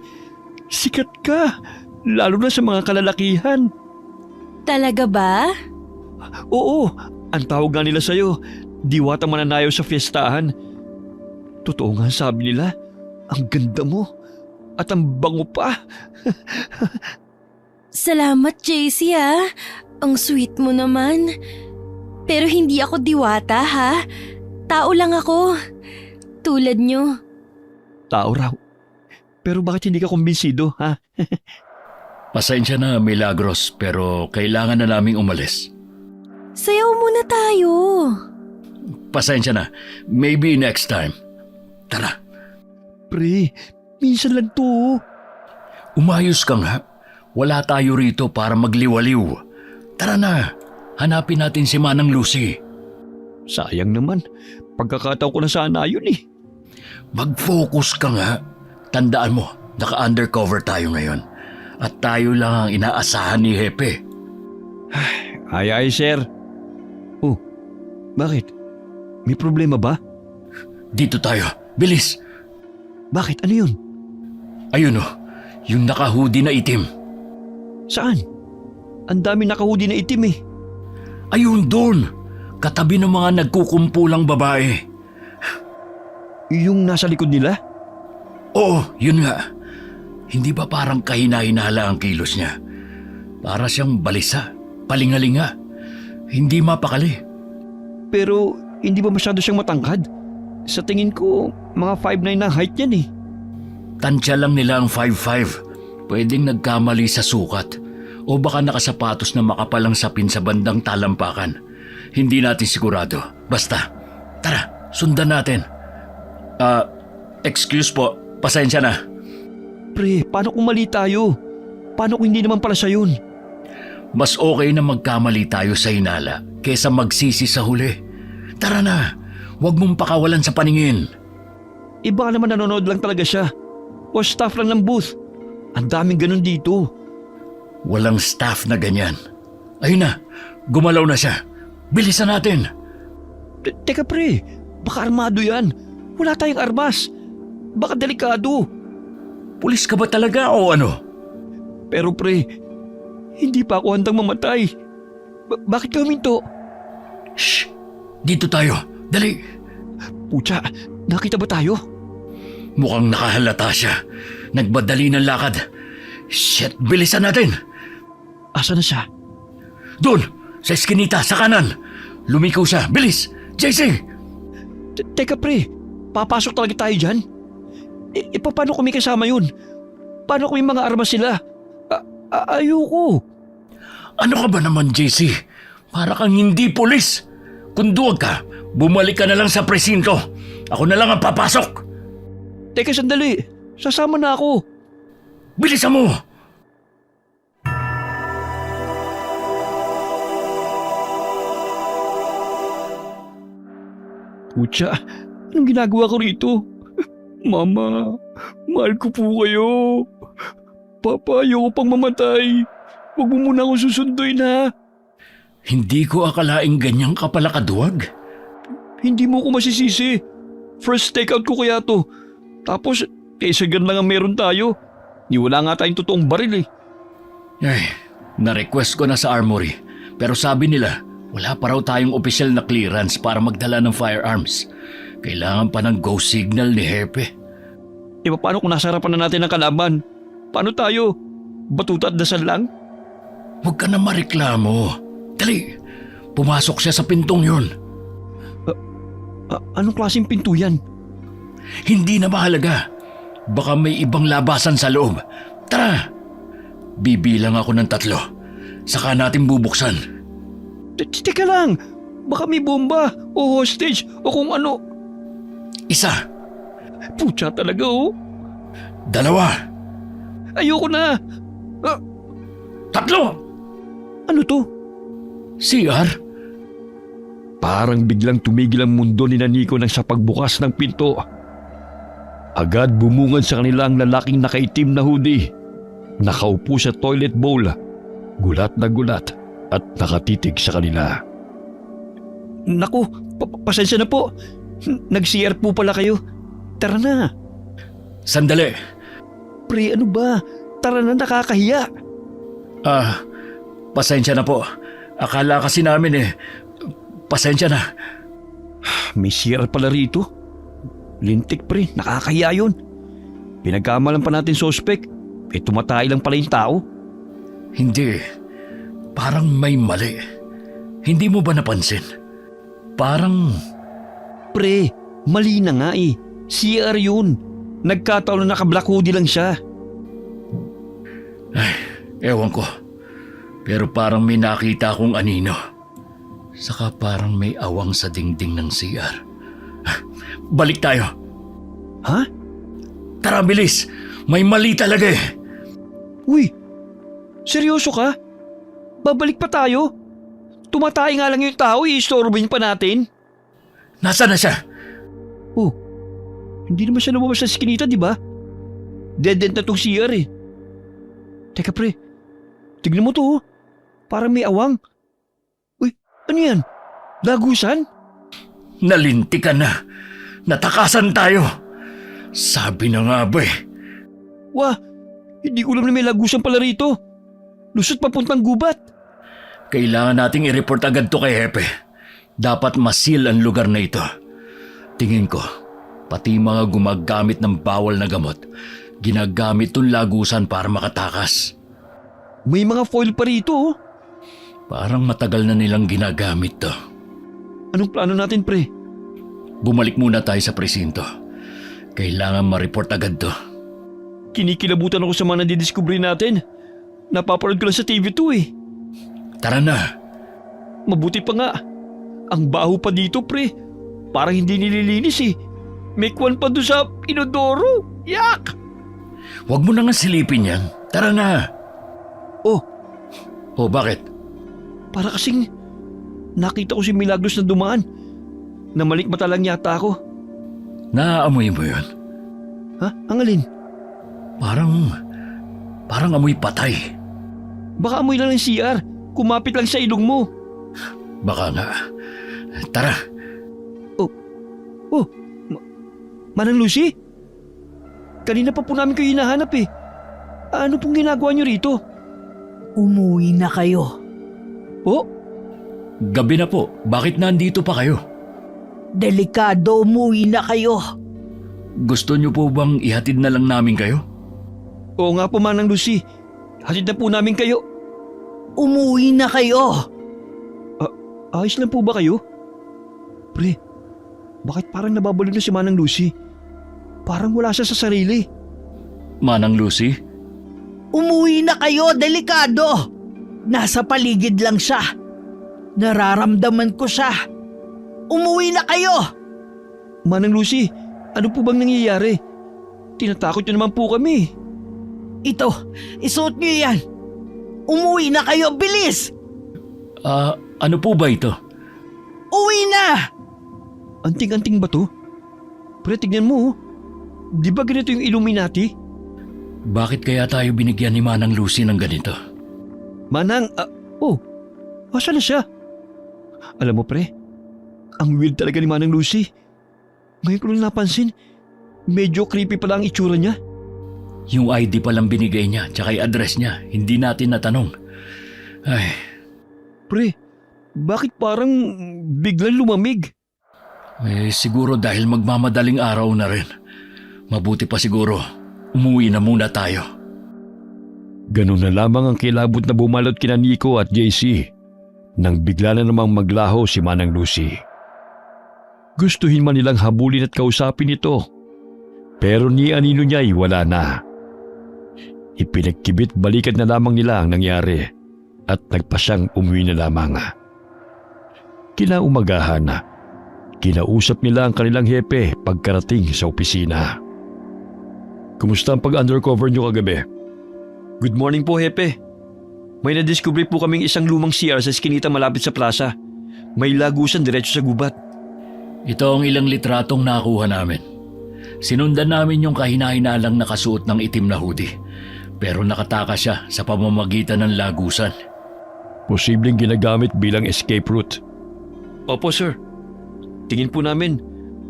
Sikat ka, lalo na sa mga kalalakihan. Talaga ba? Oo, ang tawag nga nila sa'yo, diwatang mananayaw sa fiestahan. Totoo nga sabi nila, ang ganda mo at ang bango pa. Salamat, JC ah. Ang sweet mo naman. Pero hindi ako diwata ha. Tao lang ako. Tulad nyo. Tao raw. Pero bakit hindi ka kumbinsido, ha? Pasensya na, Milagros, pero kailangan na naming umalis. Sayaw muna tayo. Pasensya na, maybe next time. Tara, Pre, minsan lang to. Oh. umayos ka nga. Wala tayo rito para magliwaliw. Tara na, hanapin natin si Manang Lucy. Sayang naman, pagkakataon ko na sana yun eh. Mag-focus ka nga. Tandaan mo, naka-undercover tayo ngayon. At tayo lang ang inaasahan ni Hepe. Ay, sir. Oh, bakit? May problema ba? Dito tayo, bilis. Bakit? Ano yun? Ayun oh, yung naka-hoodie na itim. Saan? Ang dami nakahudi na itim eh. Ayun doon, katabi ng mga nagkukumpulang babae. Yung nasa likod nila? Oo, yun nga. Hindi ba parang kahina-hinala ang kilos niya? Para siyang balisa, palingalinga. Hindi mapakali. Pero hindi ba masyado siyang matangkad? Sa tingin ko, mga 5'9" na height yan eh. Tansya lang nila ang 5'5". Pwedeng nagkamali sa sukat. O baka nakasapatos na makapalang sapin sa bandang talampakan. Hindi natin sigurado. Basta, tara, sundan natin. Excuse po, pasensya na. Pre, paano kung mali tayo? Paano kung hindi naman pala siya yun? Mas okay na magkamali tayo sa hinala kesa magsisi sa huli. Tara na, huwag mong pakawalan sa paningin. Baka naman nanonood lang talaga siya. O staff lang ng booth. Ang daming ganun dito. Walang staff na ganyan. Ayun na, gumalaw na siya. Bilisan natin. Teka pre, baka armado yan. Wala tayong armas. Baka delikado. Pulis ka ba talaga o ano? Pero pre, hindi pa ako handang mamatay. Bakit ka huminto? Shh! Dito tayo. Dali. Pucha, nakita ba tayo? Mukhang nakahalata siya. Nagbadali ng lakad. Shit, bilisan natin. Asa na siya? Doon, sa eskinita, sa kanan. Lumikaw siya. Bilis! JC! Teka pre, papasok talaga tayo dyan? Paano kung may kasama yun? Paano kung may mga armas sila? Ayoko. Ano ka ba naman, JC? Para kang hindi pulis. Kung duwag ka, bumalik ka na lang sa presinto. Ako na lang ang papasok. Teka sandali, sasama na ako. Bilisan mo! Pucha, anong ginagawa ko rito? Mama, mahal ko po kayo. Papa, ayoko pang mamatay. Huwag mo muna akong susunduin ha. Hindi ko akalaing ganyang ka pala kaduwag. Hindi mo ko masisisi. First takeout ko kaya to. Tapos, isagan lang ang meron tayo. Ni wala nga tayong totoong baril eh. Ay, na-request ko na sa armory. Pero sabi nila, wala pa raw tayong opisyal na clearance para magdala ng firearms. Kailangan pa ng go signal ni Hepe. Paano kung nasa harapan na natin ang kalaban? Paano tayo? Batuta at dasal lang? Huwag ka na mareklamo. Dali, pumasok siya sa pintong yun. Anong klaseng pinto yan? Hindi na mahalaga. Baka may ibang labasan sa loob. Tara! Bibilang ako ng 3. Saka natin bubuksan. Teka lang! Baka may bomba o hostage o kung ano. 1. Pucha talaga oh. 2. Ayoko na. 3. Ano to? CR? Parang biglang tumigil ang mundo ni Nico nang sa pagbukas ng pinto. Agad bumungad sa kanila ang lalaking nakaitim na hoodie. Nakaupo sa toilet bowl, gulat na gulat at nakatitig sa kanila. Naku, pasensya na po. Nag-CR po pala kayo. Tara na. Sandali. Pre, ano ba? Tara na, nakakahiya. Pasensya na po. Akala kasi namin pasensya na. May CR pala rito. Lintik pre, nakakahiya yun. Pinagkamalan pa natin suspect. Tumatay lang pala yung tao. Hindi. Parang may mali. Hindi mo ba napansin? Parang... Pre, mali na nga eh. CR yun. Nagkataon na naka-black hoodie lang siya. Ay, ewan ko. Pero parang may nakita akong anino. Saka parang may awang sa dingding ng CR. Balik tayo. Ha? Tara, bilis. May mali talaga eh. Uy, seryoso ka? Babalik pa tayo? Tumatay nga lang yung tao, i-storbin pa natin. Nasaan na siya? Oh, hindi naman siya lumabas sa skinita, di ba? Dead end na tong CR eh. Teka pre, tignan mo to oh. Parang may awang. Uy, ano yan? Lagusan? Nalintikan na. Natakasan tayo. Sabi na nga ba eh. Wah, hindi ko alam na may lagusan pala rito. Lusot papuntang gubat. Kailangan nating i-report agad to kay Hepe. Dapat masil ang lugar na ito. Tingin ko, pati mga gumagamit ng bawal na gamot, ginagamit tong lagusan para makatakas. May mga foil pa rito oh. Parang matagal na nilang ginagamit to. Anong plano natin pre? Bumalik muna tayo sa presinto. Kailangan ma-report agad to. Kinikilabutan ako sa mga nadidiscovery natin. Napapanood ko lang sa TV2 eh. Tara na. Mabuti pa nga. Ang baho pa dito pre. Parang hindi nililinis eh. May kwan pa doon sa inodoro. Yak! Huwag mo na nga silipin yan. Tara na. Oh, O bakit? para kasing nakita ko si Milagros na dumaan. Namalikmata lang yata ako. Naaamoy mo yun? Ha? Ang alin? Parang amoy patay. Baka amoy lang ng CR. Kumapit lang sa ilong mo. Baka nga. Tara. Oh, Manang Lucy? Kanina pa po namin kayo hinahanap eh. Ano pong ginagawa niyo rito? Umuwi na kayo. Oh, Gabi na po. Bakit nandito pa kayo? Delikado, umuwi na kayo. Gusto niyo po bang ihatid na lang namin kayo? oo nga po Manang Lucy. Hatid na po namin kayo. Umuwi na kayo. Ayos lang po ba kayo? Pre, bakit parang nababalo na si Manang Lucy? Parang wala siya sa sarili. Manang Lucy? Umuwi na kayo, delikado. Nasa paligid lang siya. Nararamdaman ko siya. Umuwi na kayo. Manang Lucy, ano po bang nangyayari? Tinatakot niyo naman po kami. Ito, isuot niyo yan. Umuwi na kayo, bilis! Ano po ba ito? Uwi na! Anting-anting ba to? Pre, tignan mo. Di ba ganito yung Illuminati? Bakit kaya tayo binigyan ni Manang Lucy ng ganito? Manang, asa na siya? Alam mo pre, ang weird talaga ni Manang Lucy. Ngayon ko lang napansin, medyo creepy pala ang itsura niya. Yung ID palang binigay niya, tsaka yung address niya, hindi natin natanong. Ay, Pre, bakit parang biglang lumamig? siguro dahil magmamadaling araw na rin. Mabuti pa siguro, umuwi na muna tayo. Ganun na lamang ang kilabot na bumalot kina Nico at JC nang bigla na namang maglaho si Manang Lucy. Gustuhin man nilang habulin at kausapin ito, pero ni anino niya'y wala na. Ipinagkibit balikat na lamang nila ang nangyari at nagpasyang umuwi na lamang. Kinaumagahan na, kinausap nila ang kanilang hepe pagkarating sa opisina. Kumusta ang pag-undercover niyo kagabi? Good morning po, hepe. May nadiskubre po kaming isang lumang CR sa eskinita malapit sa plaza. May lagusan diretso sa gubat. Ito ang ilang litratong nakuha namin. Sinundan namin yung kahina-hinalang nakasuot ng itim na hoodie. Pero nakatakas siya sa pamamagitan ng lagusan. Posibleng ginagamit bilang escape route. Opo, sir. Tingin po namin,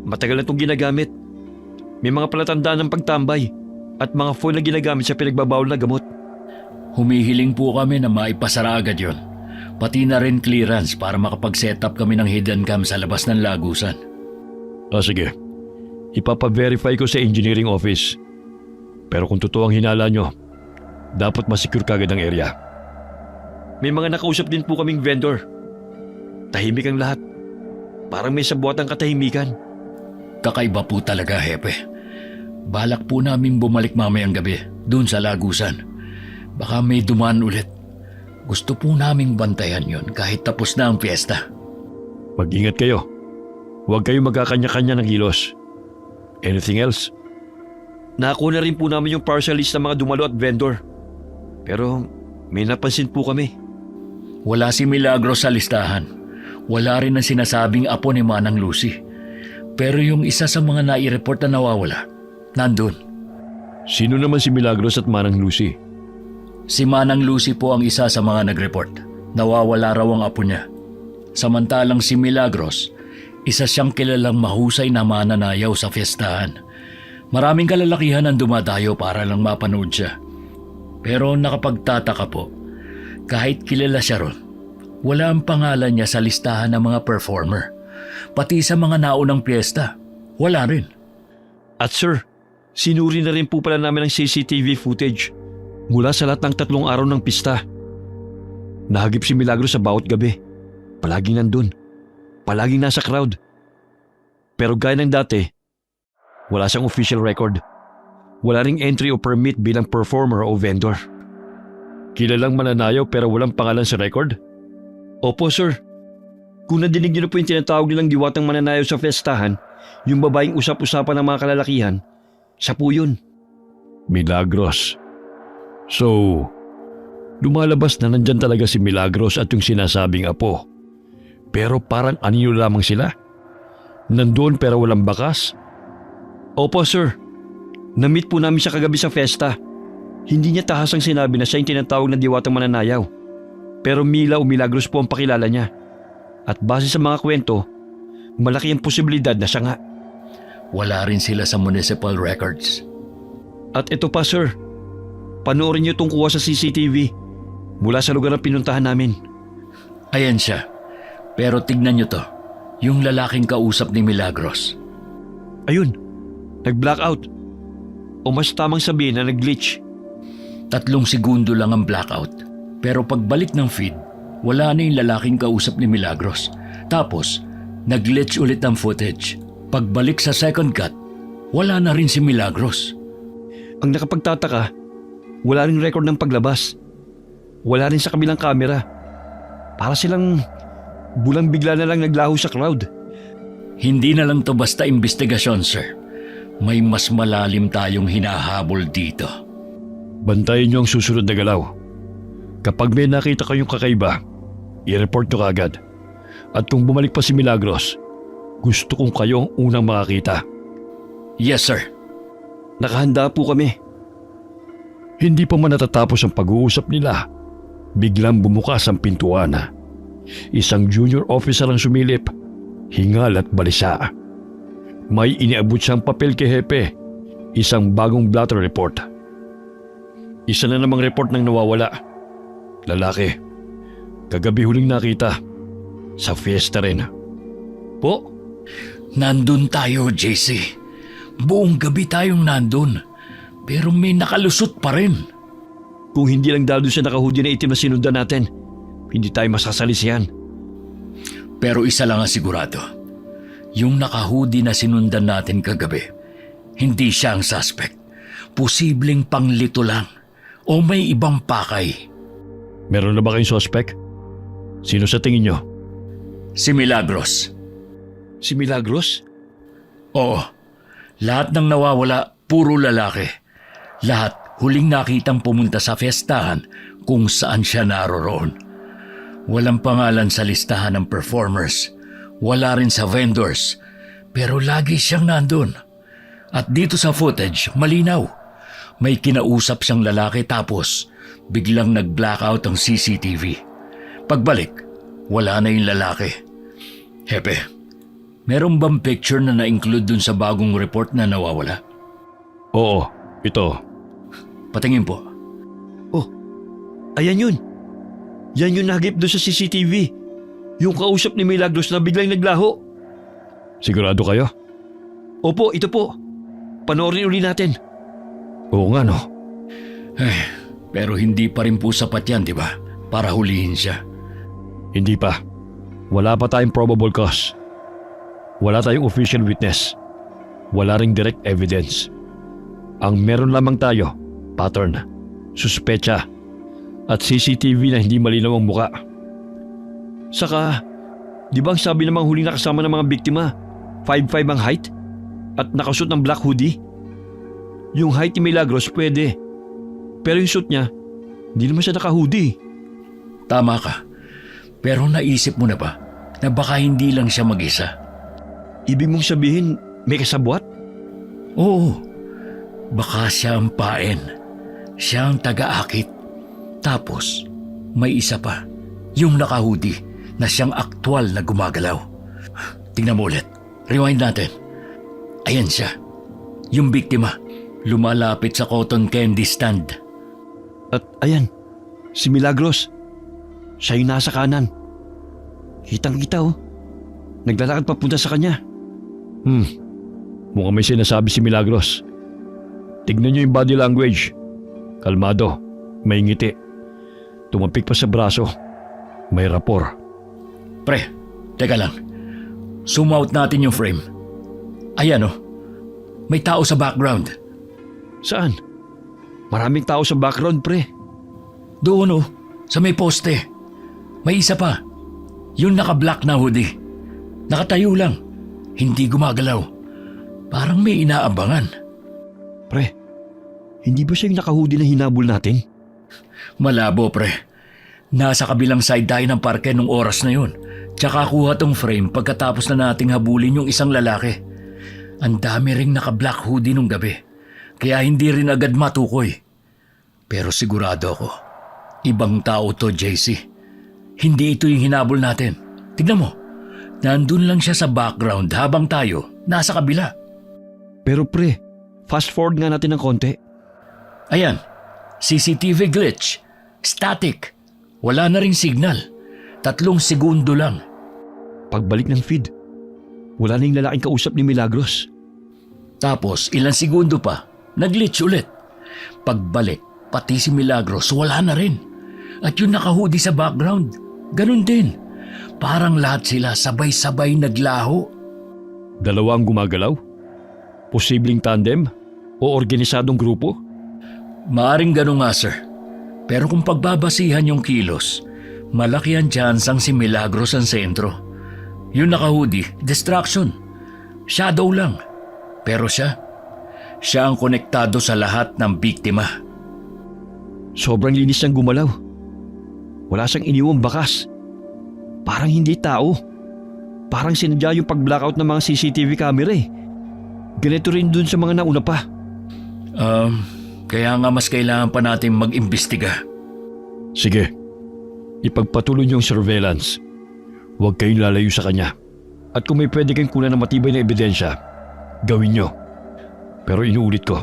matagal na itong ginagamit. May mga palatandaan ng pagtambay at mga foil na ginagamit sa pinagbabawal na gamot. Humihiling po kami na maipasara agad yun. Pati na rin clearance para makapag-set up kami ng hidden cam sa labas ng lagusan. Sige. Ipapa-verify ko sa engineering office. Pero kung totoo ang hinala nyo, dapat masecure kagad ang area. May mga nakausap din po kaming vendor. Tahimik ang lahat. Parang may sabuat ang katahimikan. Kakaiba po talaga, hepe. Balak po namin bumalik mamayang gabi dun sa lagusan. Baka may dumaan ulit. Gusto po naming bantayan yon kahit tapos na ang fiesta. Mag-ingat kayo. Huwag kayo magkakanya-kanya ng kilos. Anything else? Nakuha na rin po namin yung partial list ng mga dumalo at vendor. Pero may napansin po kami. Wala si Milagros sa listahan. Wala rin ang sinasabing apo ni Manang Lucy. Pero yung isa sa mga nai-report na nawawala, nandun. Sino naman si Milagros at Manang Lucy? Si Manang Lucy po ang isa sa mga nag-report. Nawawala raw ang apo niya. Samantalang si Milagros, isa siyang kilalang mahusay na mananayaw sa fiestahan. Maraming kalalakihan ang dumadayo para lang mapanood siya. Pero nakapagtataka po, kahit kilala siya ron, wala ang pangalan niya sa listahan ng mga performer. Pati sa mga naunang piyesta, wala rin. At sir, sinuri na rin po pala namin ang CCTV footage mula sa lahat ng 3 araw ng pista. Nahagip si Milagros sa bawat gabi. Palaging nandun. Palaging nasa crowd. Pero gaya ng dati, wala siyang official record. Wala ring entry o permit bilang performer o vendor. Kilalang mananayaw pero walang pangalan sa record? Opo sir. Kung nadinig niyo na po yung tinatawag nilang diwatang mananayaw sa festahan, yung babaeng usap-usapan ng mga kalalakihan, siya po yun. Milagros. So, lumalabas na nandyan talaga si Milagros at yung sinasabing apo. Pero parang anino lamang sila. Nandoon pero walang bakas. Opo sir, na-meet po namin siya kagabi sa fiesta. Hindi niya tahasang sinabi na siya yung tinatawag na diwatang mananayaw. Pero Mila o Milagros po ang pakilala niya. At base sa mga kwento, malaki ang posibilidad na siya nga. Wala rin sila sa municipal records. At ito pa sir, panoorin niyo itong kuha sa CCTV mula sa lugar na pinuntahan namin. Ayan siya. Pero tignan nyo to. Yung lalaking kausap ni Milagros. Ayun, nag-blackout. O mas tamang sabihin na nag-glitch. 3 segundo lang ang blackout. Pero pagbalik ng feed, wala na yung lalaking kausap ni Milagros. Tapos, nag-glitch ulit ang footage. Pagbalik sa second cut, wala na rin si Milagros. Ang nakapagtataka, wala rin record ng paglabas. Wala rin sa kabilang kamera. Para silang bulang bigla na lang naglaho sa crowd. Hindi na lang to basta investigasyon, sir. May mas malalim tayong hinahabol dito. Bantayan niyo ang susunod na galaw. Kapag may nakita kayong kakaiba, i-report niyo kaagad. At kung bumalik pa si Milagros, gusto kong kayo ang unang makakita. Yes, sir. Nakahanda po kami. Hindi pa man natatapos ang pag-uusap nila, biglang bumukas ang pintuan. Isang junior officer ang sumilip, hingal at balisa. May iniabot siyang papel kay Hepe, isang bagong blotter report. Isa na namang report ng nawawala. Lalaki, kagabi huling nakita, sa fiesta rin. Po? Nandun tayo, JC. Buong gabi tayong nandun. Pero may nakalusot pa rin. Kung hindi lang dahil sa nakahoodie na itim na sinundan natin, hindi tayo masasalisihan. Pero isa lang ang sigurado. Yung nakahoodie na sinundan natin kagabi, hindi siya ang suspect. Posibleng panglito lang. O may ibang pakay. Meron na ba kayong suspect? Sino sa tingin nyo? Si Milagros. Si Milagros? Oo. Lahat ng nawawala, puro lalaki. Lahat huling nakitang pumunta sa fiestahan kung saan siya naroroon. Walang pangalan sa listahan ng performers. Wala rin sa vendors. Pero lagi siyang nandun. At dito sa footage, malinaw. May kinausap siyang lalaki tapos biglang nag-blackout ang CCTV. Pagbalik, wala na yung lalaki. Hepe, meron bang picture na na-include dun sa bagong report na nawawala? Oo, ito. Patingin po. Oh, ayan yun. Yan yung nagip doon sa CCTV. Yung kausap ni Milagros na biglang naglaho. Sigurado kayo? Opo, ito po. Panoorin uli natin. Oo nga no. Pero hindi pa rin po sapat yan, di ba? Para hulihin siya. Hindi pa. Wala pa tayong probable cause. Wala tayong official witness. Wala ring direct evidence. Ang meron lamang tayo, pattern, suspecha, at CCTV na hindi malinaw ang muka. Saka, di ba ang sabi namang huling nakasama ng mga biktima, 5'5" ang height at nakasuot ng black hoodie? Yung height ni Milagros pwede. Pero yung suit niya, hindi naman siya naka-hoodie. Tama ka. Pero naisip mo na ba na baka hindi lang siya mag-isa? Ibig mong sabihin, may kasabwat? Oo. Baka siya ang paen. Siya ang taga-akit. Tapos, may isa pa. Yung naka-hoodie na siyang aktwal na gumagalaw. Tingnan mo ulit. Rewind natin. Ayan siya. Yung biktima. Lumalapit sa cotton candy stand. At ayan, si Milagros. Siya yung nasa kanan. Kitang-kita oh. Naglalakad papunta sa kanya. Mukhang may sinasabi si Milagros. Tignan niyo yung body language. Kalmado, may ngiti. Tumapik pa sa braso. May rapor. Pre, teka lang. Zoom out natin yung frame. Ayan oh. May tao sa background. Saan? Maraming tao sa background, pre. Doon oh, sa may poste. May isa pa. Yung naka-black na hoodie. Nakatayo lang. Hindi gumagalaw. Parang may inaabangan. Pre, Hindi ba siya yung nakahudi na hinabol natin? Malabo, pre. Nasa kabilang side tayo ng parke nung oras na yun. Tsaka kuha tong frame pagkatapos na nating habulin yung isang lalaki. Ang dami ring naka-black hoodie nung gabi. Kaya hindi rin agad matukoy. Pero sigurado ako, ibang tao to, JC. Hindi ito yung hinabol natin. Tignan mo, nandun lang siya sa background habang tayo nasa kabila. Pero pre, fast forward nga natin ng konti. Ayan, CCTV glitch, static, wala na ring signal. 3 segundo lang. Pagbalik ng feed, wala na yung lalaking kausap ni Milagros. Tapos ilang segundo pa, nag-glitch ulit. Pagbalik, pati si Milagros wala na rin. At yung nakahudi sa background, ganun din. Parang lahat sila sabay-sabay naglaho. Dalawang gumagalaw? Posibleng tandem? O organisadong grupo? Maaring ganun nga, sir. Pero kung pagbabasihan yung kilos, malaki ang tsansang si Milagros ang sentro. Yung nakahudi, distraction. Shadow lang. Pero siya ang konektado sa lahat ng biktima. Sobrang linis niyang gumalaw. Wala siyang iniwang bakas. Parang hindi tao. Parang sinadya yung pag-blackout ng mga CCTV camera eh. Ganito rin dun sa mga nauna pa. Kaya nga mas kailangan pa natin mag-imbestiga. Sige, ipagpatuloy niyo ang surveillance. Huwag kayong lalayo sa kanya. At kung may pwede kayong kunan ng matibay na ebidensya, gawin niyo. Pero inuulit ko,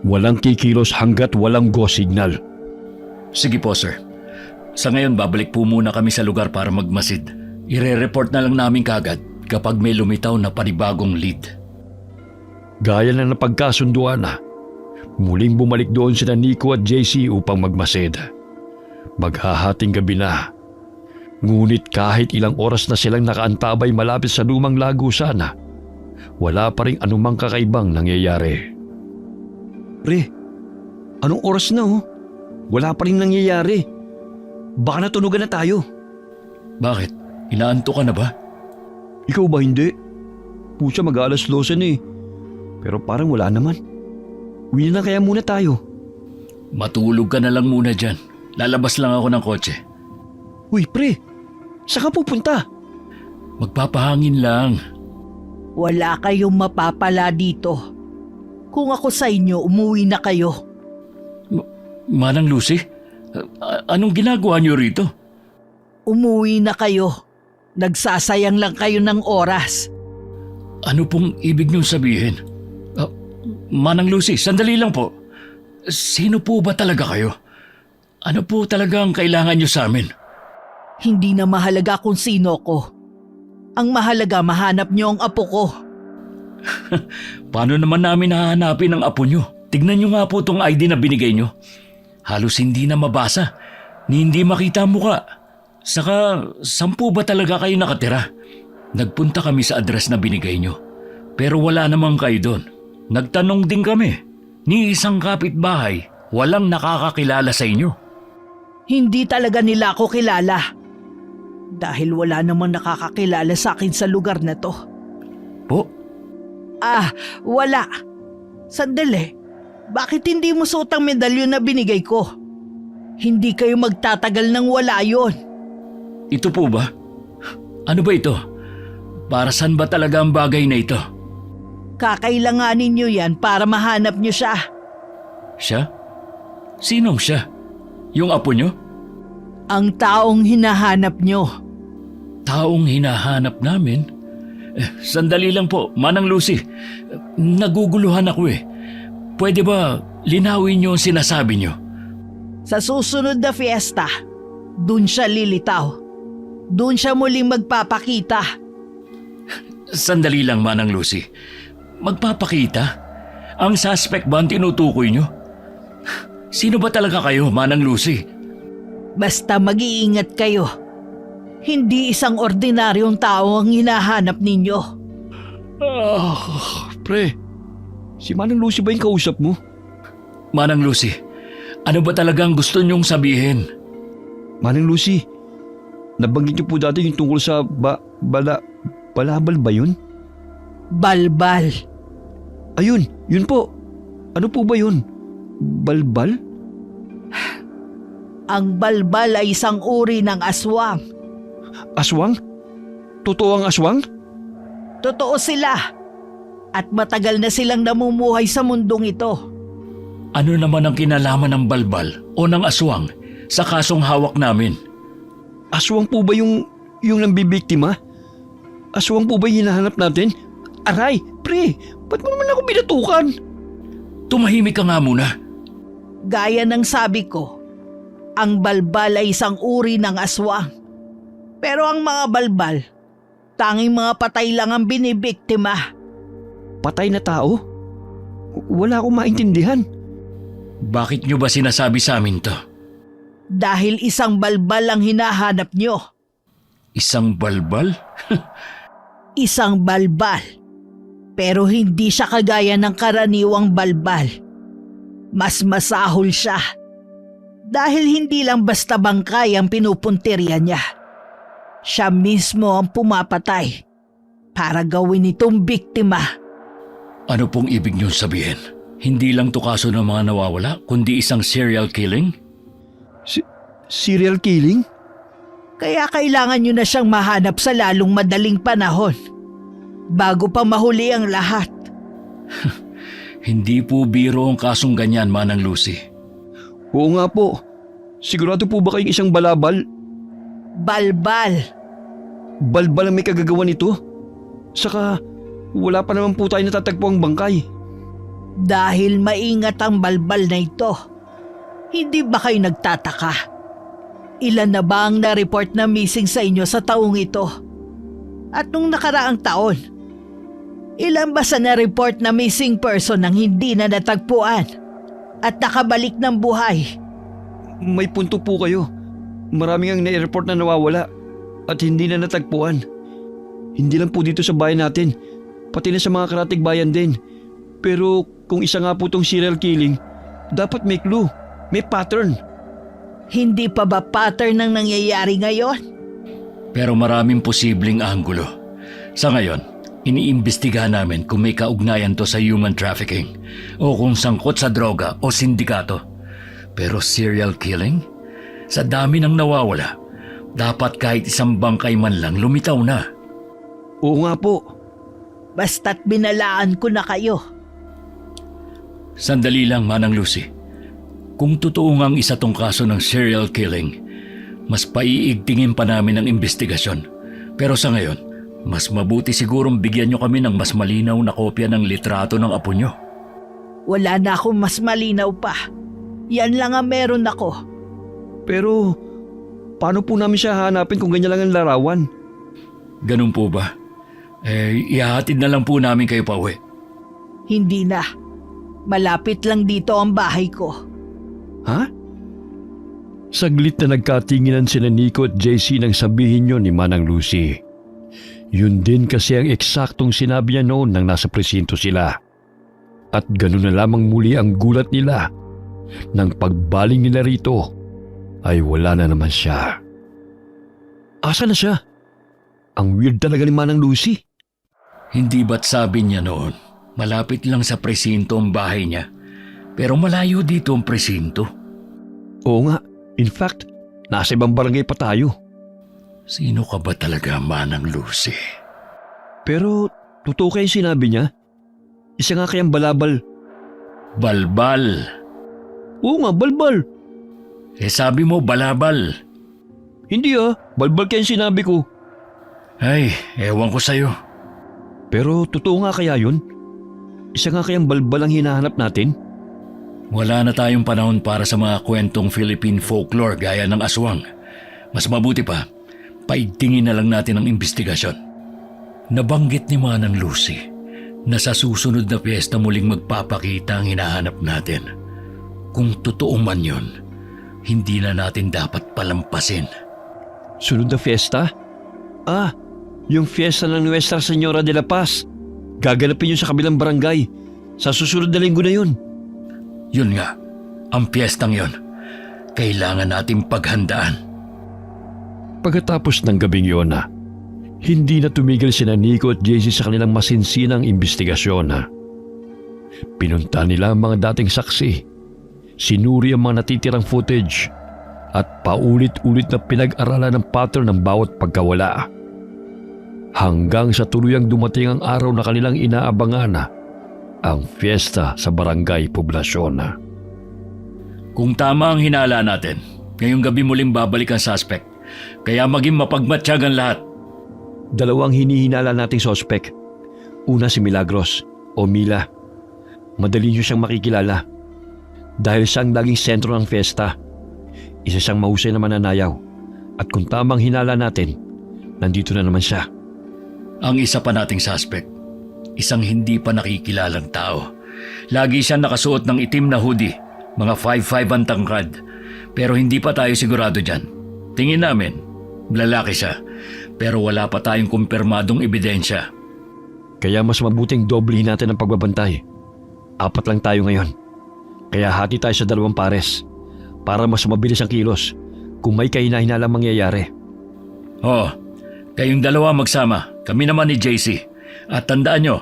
walang kikilos hanggat walang go signal. Sige po, sir. Sa ngayon, babalik po muna kami sa lugar para magmasid. Ire-report na lang namin kagad kapag may lumitaw na panibagong lead. Gaya na napagkasunduan na, muling bumalik doon sina Nico at JC upang magmasid. Maghahating gabi na. Ngunit kahit ilang oras na silang nakaantabay malapit sa lumang lagusan, wala pa rin anumang kakaibang nangyayari. Pre, anong oras na oh? Wala pa rin nangyayari. Baka natunugan na tayo. Bakit? Inaanto ka na ba? Ikaw ba hindi? Pusa mag-alas 12 na eh. Pero parang wala naman. Uwi na kaya muna tayo. Matulog ka na lang muna dyan. Lalabas lang ako ng kotse. Uy pre, saan ka pupunta? Magpapahangin lang. Wala kayong mapapala dito. Kung ako sa inyo, umuwi na kayo. Manang Lucy, anong ginagawa niyo rito? Umuwi na kayo. Nagsasayang lang kayo ng oras. Ano pong ibig niyong sabihin? Manang Lucy, sandali lang po. Sino po ba talaga kayo? Ano po talaga ang kailangan niyo sa amin? Hindi na mahalaga kung sino ko. Ang mahalaga, mahanap niyo ang apo ko. Paano naman namin hahanapin ang apo niyo? Tignan niyo nga po itong ID na binigay niyo. Halos hindi na mabasa, ni hindi makita ang mukha. Saka, saan po ba talaga kayo nakatira? Nagpunta kami sa address na binigay niyo. Pero wala namang kayo doon. Nagtanong din kami. Ni isang kapitbahay, walang nakakakilala sa inyo. Hindi talaga nila ako kilala. Dahil wala namang nakakakilala sa akin sa lugar na to. Po? Wala. Sandali. Bakit hindi mo suot ang medalyon na binigay ko? Hindi kayo magtatagal nang wala yon. Ito po ba? Ano ba ito? Para saan ba talaga ang bagay na ito? Kakailanganin niyo yan para mahanap niyo siya. Siya? Sinong siya? Yung apo niyo? Ang taong hinahanap niyo. Taong hinahanap namin? Sandali lang po, Manang Lucy. Naguguluhan ako eh. Pwede ba linawin niyo ang sinasabi niyo? Sa susunod na fiesta, dun siya lilitaw. Dun siya muling magpapakita. Sandali lang, Manang Lucy. Magpapakita? Ang suspect ba ang tinutukoy niyo? Sino ba talaga kayo, Manang Lucy? Basta mag-iingat kayo. Hindi isang ordinaryong tao ang hinahanap ninyo. Pre, si Manang Lucy ba yung kausap mo? Manang Lucy, ano ba talagang gusto niyong sabihin? Manang Lucy, nabanggit niyo po dati yung tungkol sa balabal ba yun? Balbal. Ayun, yun po. Ano po ba yun? Balbal? Ang balbal ay isang uri ng aswang. Aswang? Totoo ang aswang? Totoo sila. At matagal na silang namumuhay sa mundong ito. Ano naman ang kinalaman ng balbal o ng aswang sa kasong hawak namin? Aswang po ba yung nambibiktima? Aswang po ba yung hinahanap natin? Aray, pre, ba't mo naman ako binatukan? Tumahimik ka nga muna. Gaya ng sabi ko, ang balbal ay isang uri ng aswang. Pero ang mga balbal, tanging mga patay lang ang binibiktima. Patay na tao? Wala akong maintindihan. Bakit nyo ba sinasabi sa amin to? Dahil isang balbal ang hinahanap nyo. Isang balbal? Isang balbal. Pero hindi siya kagaya ng karaniwang balbal. Mas masahol siya. Dahil hindi lang basta bangkay ang pinupuntirya niya. Siya mismo ang pumapatay para gawin itong biktima. Ano pong ibig nyo sabihin? Hindi lang to kaso ng mga nawawala, kundi isang serial killing? Serial killing? Kaya kailangan nyo na siyang mahanap sa lalong madaling panahon. Bago pa mahuli ang lahat. Hindi po biro ang kasong ganyan, Manang Lucy. Oo nga po. Sigurado po ba kayong isang balabal? Balbal. Balbal ang may kagagawa nito? Saka wala pa naman po tayo natatagpo ang bangkay. Dahil maingat ang balbal na ito. Hindi ba kayo nagtataka? Ilan na ba ang na-report na missing sa inyo sa taong ito? At nung nakaraang taon, ilan ba sa na-report na missing person ang hindi na natagpuan at nakabalik ng buhay? May punto po kayo. Maraming ang na-report na nawawala at hindi na natagpuan. Hindi lang po dito sa bayan natin, pati na sa mga karatig bayan din. Pero kung isa nga po tong serial killing, dapat may clue, may pattern. Hindi pa ba pattern ang nangyayari ngayon? Pero maraming posibleng anggulo. Sa ngayon, iniimbestigahan namin kung may kaugnayan to sa human trafficking o kung sangkot sa droga o sindikato. Pero serial killing? Sa dami ng nawawala, dapat kahit isang bangkay man lang lumitaw na. Oo nga po. Basta't binalaan ko na kayo. Sandali lang, Manang Lucy. Kung totoo ngang isa tong kaso ng serial killing, mas paiigtingin pa namin ang investigasyon. Pero sa ngayon, mas mabuti sigurong bigyan nyo kami ng mas malinaw na kopya ng litrato ng apo nyo. Wala na akong mas malinaw pa. Yan lang ang meron ako. Pero paano po namin siya hanapin kung ganyan lang ang larawan? Ganun po ba? Ihahatid na lang po namin kayo pa uwi. Hindi na. Malapit lang dito ang bahay ko. Ha? Saglit na nagkatinginan sina Nico at JC nang sabihin yun ni Manang Lucy. Yun din kasi ang eksaktong sinabi niya noon nang nasa presinto sila. At ganun na lamang muli ang gulat nila. Nang pagbaling nila rito, ay wala na naman siya. Asa na siya? Ang weird talaga ni Manang Lucy. Hindi ba't sabi niya noon, malapit lang sa presinto ang bahay niya, pero malayo dito ang presinto? Oo nga, in fact, nasa ibang barangay pa tayo. Sino ka ba talaga, Manang Lucy? Pero totoo kayo sinabi niya? Isa nga kayang balabal. Balbal. Oo nga, balbal. Sabi mo balabal. Hindi balbal kayang sinabi ko. Ay, ewan ko sa'yo. Pero totoo nga kaya yun? Isa nga kayang balbal ang hinahanap natin? Wala na tayong panahon para sa mga kwentong Philippine folklore gaya ng aswang. Mas mabuti pa, paigtingin na lang natin ang investigasyon. Nabanggit ni Manang Lucy na sa susunod na piyesta muling magpapakita ang hinahanap natin. Kung totoo man yun, hindi na natin dapat palampasin. Sunod na fiesta? Yung fiesta ng Nuestra Señora de la Paz. Gaganapin yun sa kabilang barangay. Sa susunod na linggo na yun. Yun nga, ang piyestang yun. Kailangan nating paghandaan. Pagkatapos ng gabing yun hindi na tumigil sina Nico at JC sa kanilang masinsinang investigasyon. Pinunta nila ang mga dating saksi Sinuri ang mga natitirang footage at paulit-ulit na pinag-aralan ng pattern ng bawat pagkawala. Hanggang sa tuluyang dumating ang araw na kanilang inaabangan, ang fiesta sa barangay poblasyon. Kung tama ang hinala natin, ngayong gabi muling babalik ang suspect. Kaya maging mapagmatsyag ang lahat. Dalawang hinihinala nating sospek. Una si Milagros o Mila. Madali niyo siyang makikilala dahil siyang laging sentro ng fiesta. Isa siyang mahusay na mananayaw at kung tamang hinala natin, nandito na naman siya. Ang isa pa nating suspect, isang hindi pa nakikilalang tao. Lagi siyang nakasuot ng itim na hoodie, mga 5'5" ang tangkad. Pero hindi pa tayo sigurado dyan. Tingin namin, lalaki siya, pero wala pa tayong kumpirmadong ebidensya. Kaya mas mabuting doblehin natin ang pagbabantay. 4 lang tayo ngayon. Kaya hati tayo sa 2 pares para mas mabilis ang kilos kung may kahina-hinalang mangyayari. Kayong dalawa magsama, kami naman ni JC. At tandaan nyo,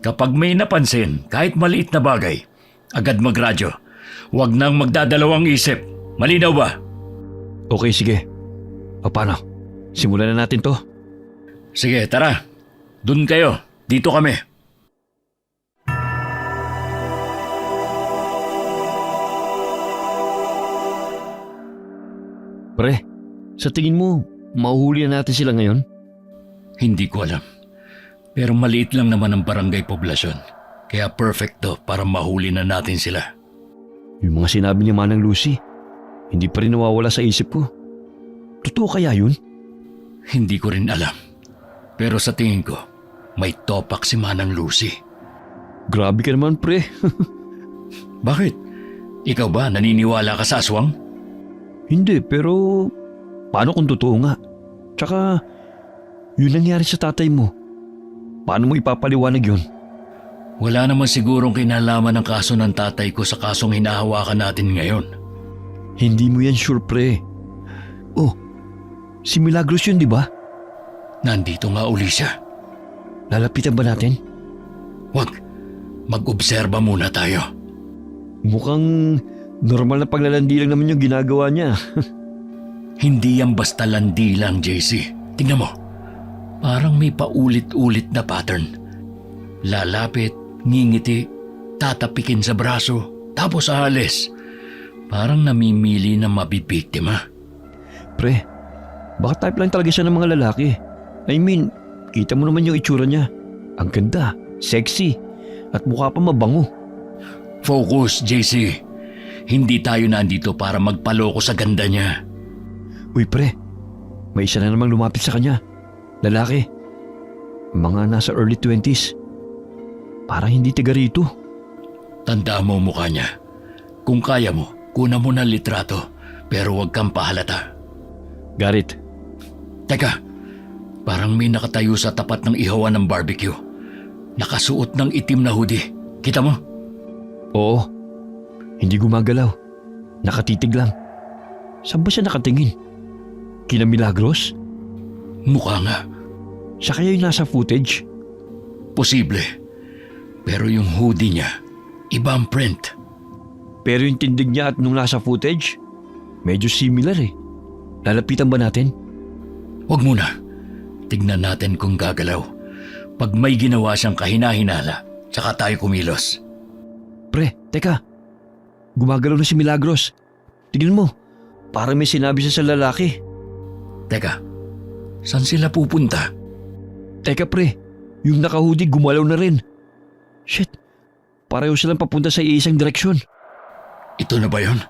kapag may napansin kahit maliit na bagay, agad magradyo. Huwag nang magdadalawang isip. Malinaw ba? Okay, sige. O paano? Simulan na natin to. Sige, tara. Dun kayo. Dito kami. Pre, sa tingin mo, mahuhuli na natin sila ngayon? Hindi ko alam. Pero maliit lang naman ang barangay poblasyon. Kaya perfect to para mahuli na natin sila. Yung mga sinabi ni Manang Lucy, hindi pa rin nawawala sa isip ko. Totoo kaya yun? Hindi ko rin alam. Pero sa tingin ko, may topak si Manang Lucy. Grabe ka naman, pre. Bakit? Ikaw ba naniniwala ka sa aswang? Hindi, pero paano kung totoo nga? Tsaka, yun nangyari sa tatay mo. Paano mo ipapaliwanag yun? Wala naman sigurong kinalaman ng kaso ng tatay ko sa kasong hinahawakan natin ngayon. Hindi mo yan sure, pre. Oh, si Milagros yun, di ba? Nandito nga uli siya. Lalapitan ba natin? Wag, mag-obserba muna tayo. Mukhang normal na paglalandi lang naman yung ginagawa niya. Hindi yan basta landi lang, JC. Tingnan mo, parang may paulit-ulit na pattern. Lalapit, ngingiti, tatapikin sa braso, tapos aalis. Parang namimili na mabibiktima. Pre, baka type lang talaga siya ng mga lalaki. I mean, kita mo naman yung itsura niya. Ang ganda, sexy, at mukha pa mabango. Focus, JC. Hindi tayo nandito para magpaloko sa ganda niya. Uy pre, may isa na namang lumapit sa kanya. Lalaki. Mga nasa early 20s. Parang hindi tiga rito. Tandaan mo mukha niya. Kung kaya mo, kunan mo ng litrato, pero huwag kang pahalata. Garit. Teka, parang may nakatayo sa tapat ng ihawan ng barbecue. Nakasuot ng itim na hoodie. Kita mo? Oo. Hindi gumagalaw. Nakatitig lang. Saan ba siya nakatingin? Kina Milagros? Mukha nga. Siya kaya yung nasa footage? Posible. Pero yung hoodie niya, iba ang print. Pero yung tindig niya at nung nasa footage, medyo similar eh. Lalapitan ba natin? Huwag muna. Tignan natin kung gagalaw. Pag may ginawa siyang kahina-hinala, tsaka tayo kumilos. Pre, teka. Gumagalaw na si Milagros. Tignan mo, parang may sinabi siya sa lalaki. Teka, saan sila pupunta? Teka pre, yung nakahudi gumalaw na rin. Shit, pareho silang papunta sa iisang direksyon. Ito na ba yun?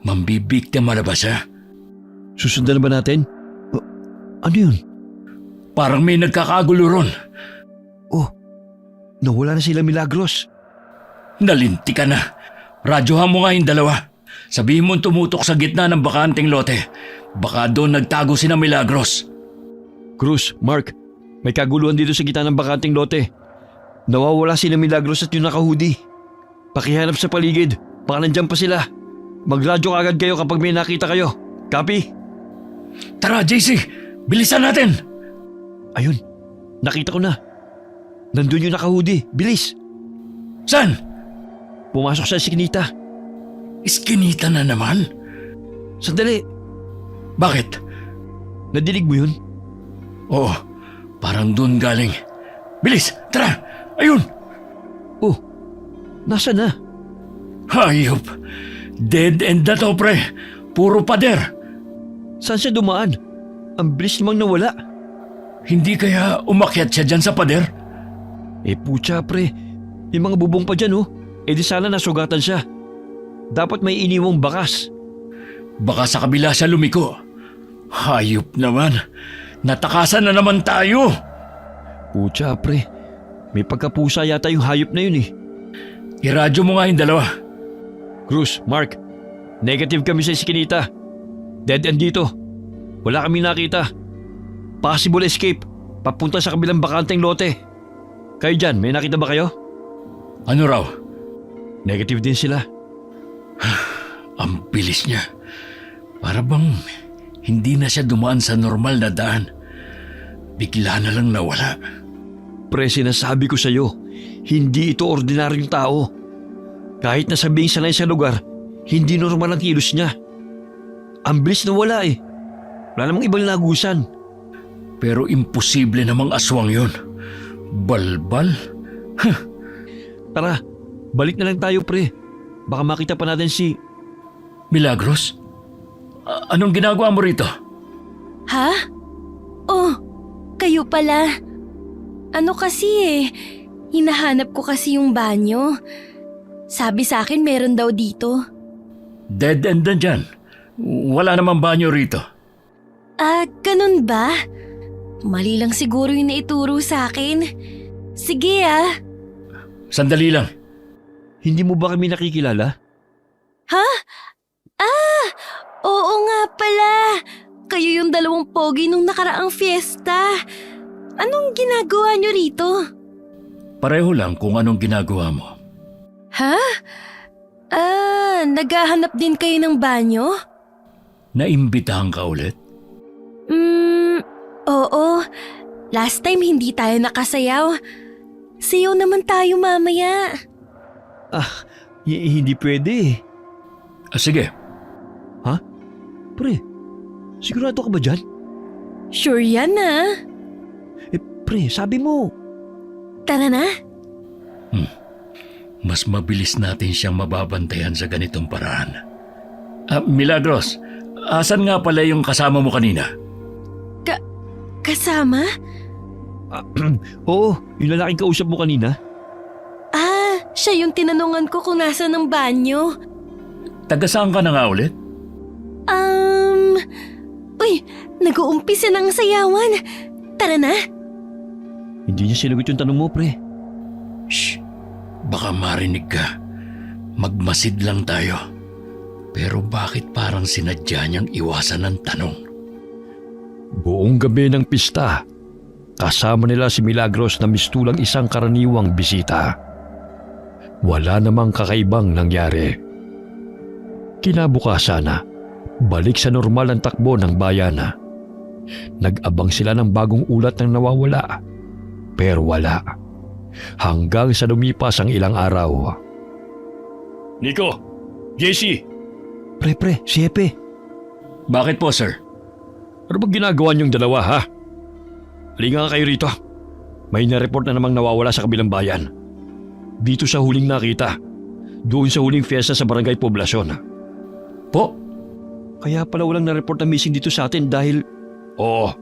Mambibiktima na ba siya? Susundan na ba natin? Ano yun? Parang may nagkakagulo ron. Oh, nawala na sila Milagros. Nalinti ka na. Radyohan mo nga yung dalawa. Sabihin mo tumutok sa gitna ng bakanting lote. Baka doon nagtago si na Milagros. Cruz, Mark, may kaguluhan dito sa gitna ng bakanting lote. Nawawala sila Milagros at yung nakahudi. Pakihanap sa paligid. Baka nandyan pa sila. Magradyo agad kayo kapag may nakita kayo. Copy? Tara, JC! Bilisan natin! Ayun, nakita ko na. Nandun yung nakahudi. Bilis! Saan? Pumasok sa eskinita. Iskinita na naman? Sandali, Bakit? nadinig mo yun? Oo, parang doon galing. Bilis, tara! Ayun! Oh, nasa na? Hayop! Dead end na to, pre! Puro pader! Saan siya dumaan? Ang bilis namang nawala. Hindi kaya umakyat siya dyan sa pader? Putya pre, may mga bubong pa dyan oh. Di sana nasugatan siya. Dapat may iniwang bakas. Baka sa kabila siya lumiko. Hayop naman! Natakasan na naman tayo! Putya pre, may pagkapusa yata yung hayop na yun eh. Iradyo mo nga yung dalawa. Cruz, Mark, negative kami sa Eskinita. Dead end dito. Wala kami nakita. Possible escape, papunta sa kabilang bakanteng lote. Kayo dyan, may nakita ba kayo? Ano raw? Negative din sila. Ang bilis niya. Para bang hindi na siya dumaan sa normal na daan. Bigla na lang nawala. Pre, sinasabi ko sa'yo, hindi ito ordinaryong tao. Kahit na sabing sanay sa lugar, hindi normal ang kilos niya. Ang bilis na wala eh. Wala namang ibang lagusan. Pero imposible namang aswang yon. Balbal? Tara, balik na lang tayo pre. Baka makita pa natin si... Milagros? Anong ginagawa mo rito? Ha? Oh, kayo pala. Ano kasi hinahanap ko kasi yung banyo. Sabi sa akin meron daw dito. Dead end na dyan. Wala namang banyo rito. Ganun ba? Mali lang siguro yung naituro sa akin. Sige Sandali lang. Hindi mo ba kami nakikilala? Ha? Oo nga pala. Kayo yung dalawang pogi nung nakaraang fiesta. Anong ginagawa nyo rito? Pareho lang kung anong ginagawa mo. Ha? Naghahanap din kayo ng banyo? Naimbitahan ka ulit? Oo. Last time hindi tayo nakasayaw. Sayaw naman tayo mamaya. Hindi pwede eh. Sige. Pre, sigurado ka ba dyan? Sure yan Pre, sabi mo. Tara na. Mas mabilis natin siyang mababantayan sa ganitong paraan. Milagros, asan nga pala yung kasama mo kanina? Kasama? Oo, yung lalaking kausap mo kanina. Siya yung tinanungan ko kung nasa ng banyo. Taga saan ka na nga ulit? Uy, nag-uumpisa ng sayawan. Tara na. Hindi niya sinagot yung tanong mo, pre. Shh! Baka marinig ka. Magmasid lang tayo. Pero bakit parang sinadya niyang iwasan ng tanong? Buong gabi ng pista, kasama nila si Milagros na mistulang isang karaniwang bisita. Wala namang kakaibang nangyari. Kinabukasan na, balik sa normal ang takbo ng bayana. Nag-abang sila ng bagong ulat ng nawawala. Pero wala. Hanggang sa lumipas ang ilang araw. Nico! JC! Pre, si Epe. Bakit po, sir? Ano bang ginagawa niyong dalawa, ha? Halika nga kayo rito. May na-report na namang nawawala sa kabilang bayan. Dito sa huling nakita. Doon sa huling fiesta sa Barangay Poblasyon. Po? Kaya pala walang na-report na missing dito sa atin dahil... Oo,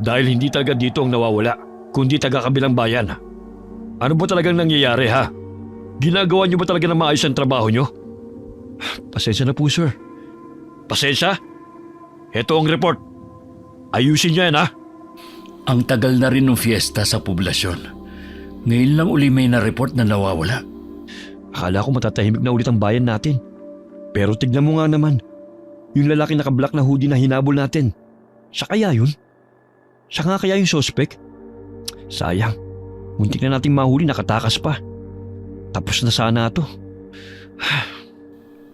dahil hindi talaga dito ang nawawala, kundi taga kabilang bayan. Ano ba talagang nangyayari, ha? Ginagawa niyo ba talaga na maayos ang trabaho niyo? Pasensya na po, sir. Pasensya? Ito ang report. Ayusin niyo yan, ha? Ang tagal na rin ng fiesta sa poblasyon. Ngayon lang uli may na-report na nawawala. Akala ko matatahimik na ulit ang bayan natin. Pero tignan mo nga naman. Yung lalaki naka-black na hoodie na hinabol natin. Siya kaya yun? Siya nga kaya yung suspect? Sayang. Muntik na nating mahuli, nakatakas pa. Tapos na sana to.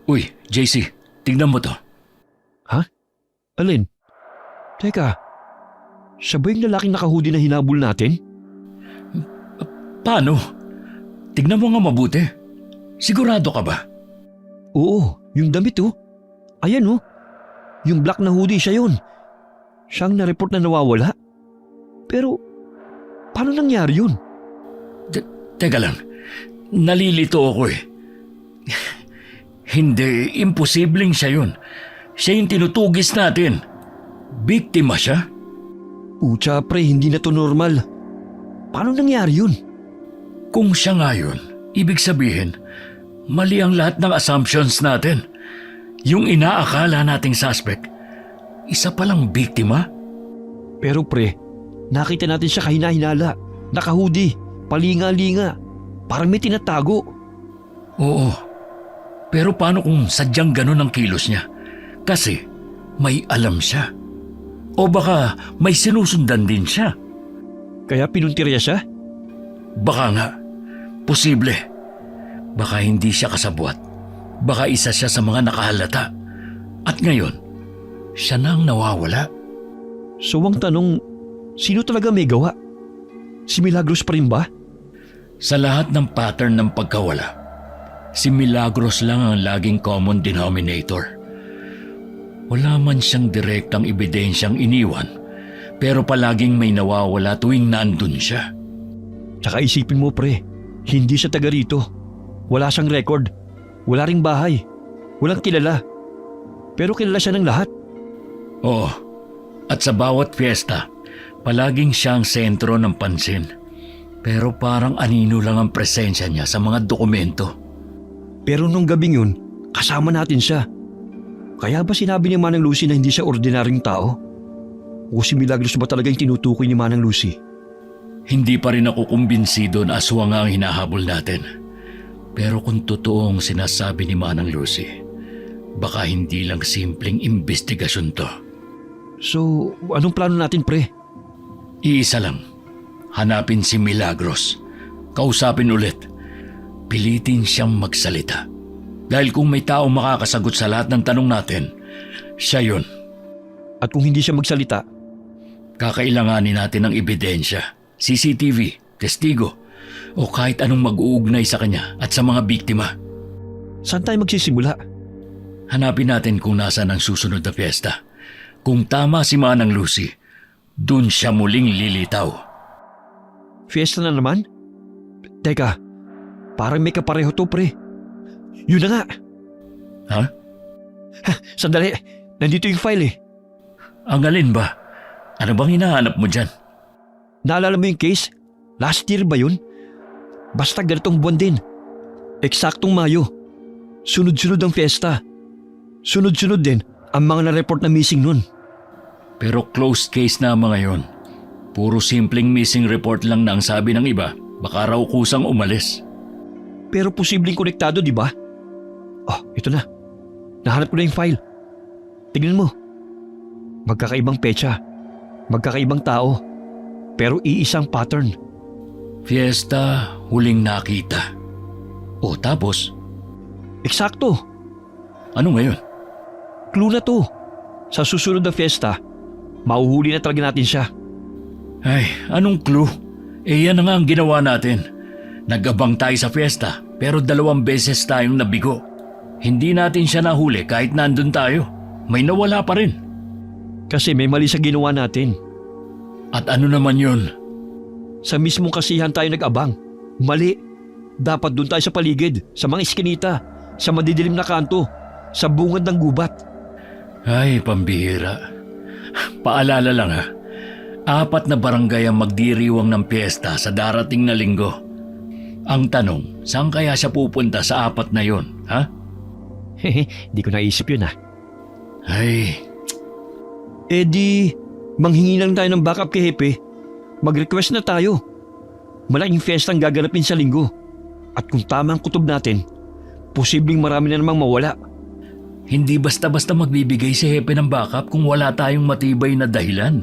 Uy, JC, tignan mo to. Ha? Alin? Teka, siya ba yung lalaking naka-hoodie na hinabol natin? Paano? Tignan mo nga mabuti. Sigurado ka ba? Oo, Yung damit oh. Ayan oh. Yung black na hoodie, siya yun. Siyang na-report na nawawala. Pero, paano nangyari yun? Teka lang, nalilito ako eh. Hindi, imposibleng siya yun. Siya yung tinutugis natin. Biktima siya? Pucha pre, hindi na to normal. Paano nangyari yun? Kung siya nga yun, ibig sabihin, mali ang lahat ng assumptions natin. Yung inaakala nating suspect, isa palang biktima? Pero pre, nakita natin siya kahina-hinala. Naka-hoodie, palinga-linga. Parang may tinatago. Oo. Pero paano kung sadyang ganun ang kilos niya? Kasi may alam siya. O baka may sinusundan din siya. Kaya pinuntirya siya? Baka nga. Posible. Baka hindi siya kasabwat. Baka isa siya sa mga nakahalata. At ngayon, siya na ang nawawala. So ang tanong, sino talaga may gawa? Si Milagros pa rin ba? Sa lahat ng pattern ng pagkawala, si Milagros lang ang laging common denominator. Wala man siyang direktang ebidensyang iniwan, pero palaging may nawawala tuwing nandun siya. Tsaka isipin mo pre, hindi siya taga rito. Wala siyang record. Wala ring bahay. Walang kilala. Pero kilala siya ng lahat. Oo. At sa bawat fiesta, palaging siya ang sentro ng pansin. Pero parang anino lang ang presensya niya sa mga dokumento. Pero nung gabing yun, kasama natin siya. Kaya ba sinabi ni Manang Lucy na hindi siya ordinaryong tao? O si Milagros ba talaga yung tinutukoy ni Manang Lucy? Hindi pa rin ako kumbinsido na aswang ang hinahabol natin. Pero kung totoong sinasabi ni Manang Lucy, baka hindi lang simpleng investigasyon to. So, anong plano natin pre? Iisa lang. Hanapin si Milagros. Kausapin ulit. Pilitin siyang magsalita. Dahil kung may tao makakasagot sa lahat ng tanong natin, siya yun. At kung hindi siya magsalita? Kakailanganin natin ng ebidensya, CCTV, testigo, o kahit anong mag-uugnay sa kanya at sa mga biktima. Saan tayo magsisimula? Hanapin natin kung nasaan ang susunod na fiesta. Kung tama si Manang Lucy, dun siya muling lilitaw. Fiesta na naman? Teka, parang may kapareho to pre. Yun na nga. Ha? Sandali, nandito yung file eh. Ang alin ba? Ano bang hinahanap mo dyan? Naalala mo yung case? Last year ba yun? Basta ganitong buwan din. Eksaktong Mayo. Sunod-sunod ang fiesta. Sunod-sunod din ang mga na-report na missing nun. Pero closed case na mga yon. Puro simpleng missing report lang na ang sabi ng iba, baka raw kusang umalis. Pero posibleng konektado, di ba? Oh, ito na. Nahanap ko na yung file. Tignan mo. Magkakaibang petsa. Magkakaibang tao. Pero iisang pattern. Fiesta, huling nakita. O tapos? Eksakto. Ano ngayon? Clue na to. Sa susunod na fiesta, mauhuli na talaga natin siya. Ay, anong clue? Yan na nga ang ginawa natin. Nagabang tayo sa fiesta, pero 2 beses tayong nabigo. Hindi natin siya nahuli kahit nandun tayo. May nawala pa rin. Kasi may mali sa ginawa natin. At ano naman yun? Sa mismong kasihan tayo nag-abang. Mali. Dapat doon tayo sa paligid, sa mga iskinita, sa madidilim na kanto, sa bungad ng gubat. Ay, pambihira. Paalala lang ha. 4 na barangay ang magdiriwang ng piyesta sa darating na linggo. Ang tanong, saan kaya siya pupunta sa 4 na yon, ha? Hehe, di ko naisip yun ah. Ay, Eh di, manghingi lang tayo ng backup kay Hepe. Mag-request na tayo. Malaking fiesta ang gaganapin sa linggo. At kung tama ang kutob natin, posibleng marami na namang mawala. hindi basta-basta magbibigay si Hepe ng backup kung wala tayong matibay na dahilan.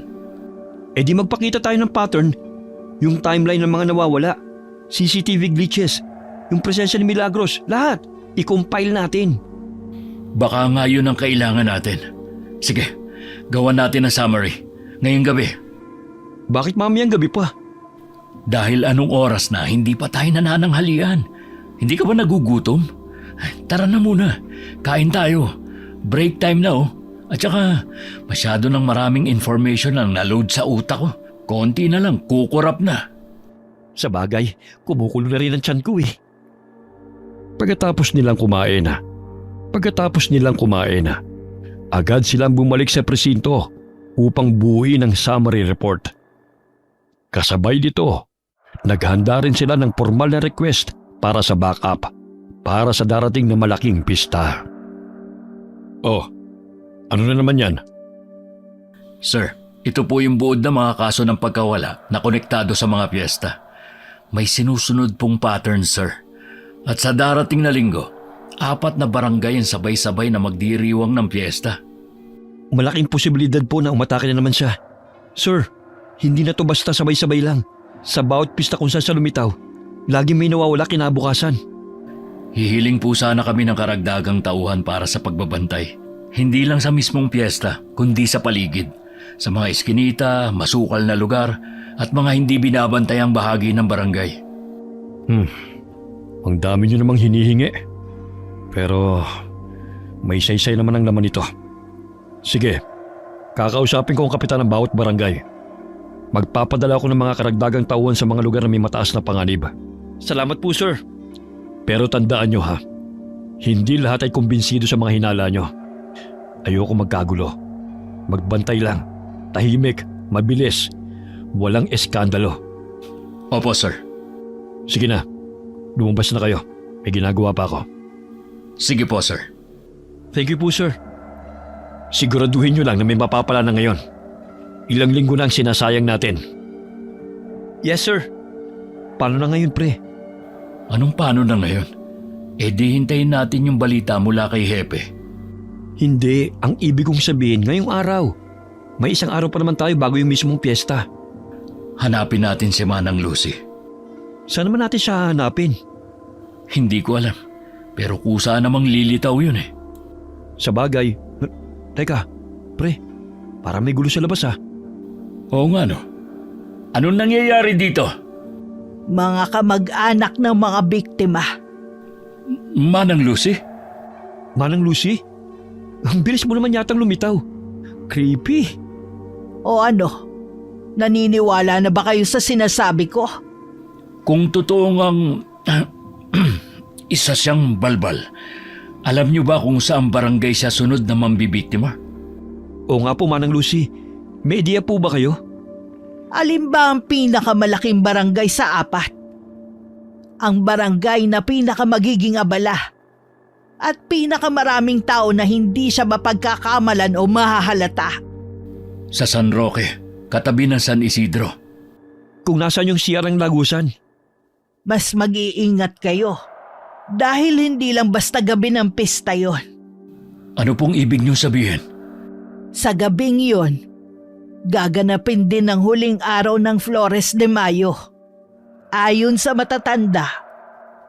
Eh di magpakita tayo ng pattern. Yung timeline ng mga nawawala. CCTV glitches. Yung presensya ni Milagros. Lahat. I-compile natin. Baka nga yun ang kailangan natin. Sige, gawan natin ang summary. Ngayong gabi. Bakit mamayang gabi pa? Dahil anong oras na hindi pa tayo nanananghalian. Hindi ka ba nagugutom? Tara na muna. Kain tayo. Break time na oh. At saka masyado ng maraming information ang naload sa utak ko. Konti na lang, kukurap na. Sa bagay, kumukulo na rin ang tiyan ko eh. Pagkatapos nilang kumain na, agad silang bumalik sa presinto upang buuin ang summary report. Kasabay dito, naghanda rin sila ng formal na request para sa backup para sa darating na malaking pista. Oh, ano na naman yan? Sir, ito po yung buod na mga kaso ng pagkawala na konektado sa mga piyesta. May sinusunod pong pattern, sir. At sa darating na linggo, 4 na barangay ang sabay-sabay na magdiriwang ng piyesta. Malaking posibilidad po na umatake na naman siya. Sir, hindi na to basta sabay-sabay lang. Sa bawat pista kung saan siya lumitaw, lagi may nawawala kinabukasan. Hihiling po sana kami ng karagdagang tauhan para sa pagbabantay. Hindi lang sa mismong piyesta, kundi sa paligid. Sa mga eskinita, masukal na lugar, at mga hindi binabantayang bahagi ng barangay. Ang dami niyo namang hinihingi. Pero may saysay naman ang laman nito. Sige, kakausapin ko ang kapitan ng bawat barangay. Magpapadala ako ng mga karagdagang tauhan sa mga lugar na may mataas na panganib. Salamat po, sir. Pero tandaan nyo ha, hindi lahat ay kumbinsido sa mga hinala nyo. Ayoko magkagulo. Magbantay lang, tahimik, mabilis, walang eskandalo. Opo, sir. Sige na, lumabas na kayo. May ginagawa pa ako. Sige po, sir. Thank you po, sir. Siguraduhin nyo lang na may mapapala na ngayon. Ilang linggo na ang sinasayang natin. Yes, sir. Paano na ngayon, pre? Anong paano na ngayon? Eh di hintayin natin yung balita mula kay Hepe. Hindi, ang ibig kong sabihin ngayong araw. May isang araw pa naman tayo bago yung mismong piyesta. Hanapin natin si Manang Lucy. Saan naman natin siya hanapin? Hindi ko alam. Pero kusa namang lilitaw yun eh. Sa bagay. Teka, pre, parang may gulo sa labas ah. Oo nga no. Anong nangyayari dito? Mga kamag-anak ng mga biktima. Manang Lucy? Manang Lucy? Ang bilis mo naman yatang lumitaw. Creepy. O ano? Naniniwala na ba kayo sa sinasabi ko? Kung totoo ngang isa siyang balbal, alam niyo ba kung saan barangay siya sunod na mambibiktima? Oo nga po, Manang Lucy. May idea po ba kayo? Alin ba ang pinakamalaking barangay sa 4? Ang barangay na pinakamagiging abala at pinakamaraming tao na hindi siya mapagkakamalan o mahahalata. Sa San Roque, katabi ng San Isidro. Kung nasaan yung siyar ng lagusan? Mas mag-iingat kayo dahil hindi lang basta gabi ng pista yon. Ano pong ibig niyo sabihin? Sa gabing yon, gaganapin din ang huling araw ng Flores de Mayo. Ayon sa matatanda,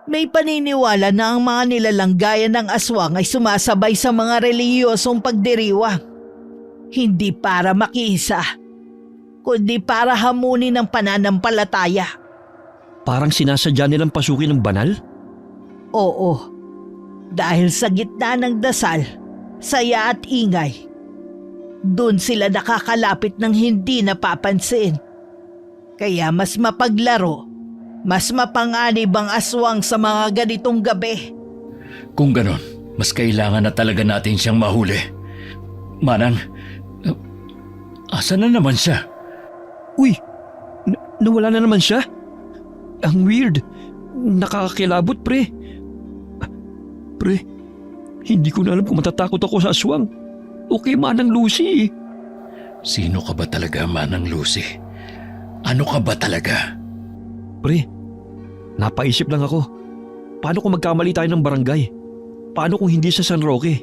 may paniniwala na ang mga nilalang gaya ng aswang ay sumasabay sa mga relihiyosong pagdiriwang. Hindi para makiisa, kundi para hamunin ang pananampalataya. Parang sinasadya nilang pasukin ng banal? Oo, dahil sa gitna ng dasal, saya at ingay, doon sila nakakalapit ng hindi napapansin. Kaya mas mapaglaro, mas mapanganib ang aswang sa mga ganitong gabi. Kung ganon, mas kailangan na talaga natin siyang mahuli. Manang, asan na naman siya? Uy, nawala na naman siya? Ang weird. Nakakakilabot, pre. Pre, hindi ko na alam kung matatakot ako sa aswang. Okay, Manang Lucy. Sino ka ba talaga, Manang Lucy? Ano ka ba talaga? Pre, napaisip lang ako. Paano kung magkamali tayo ng barangay? Paano kung hindi sa San Roque?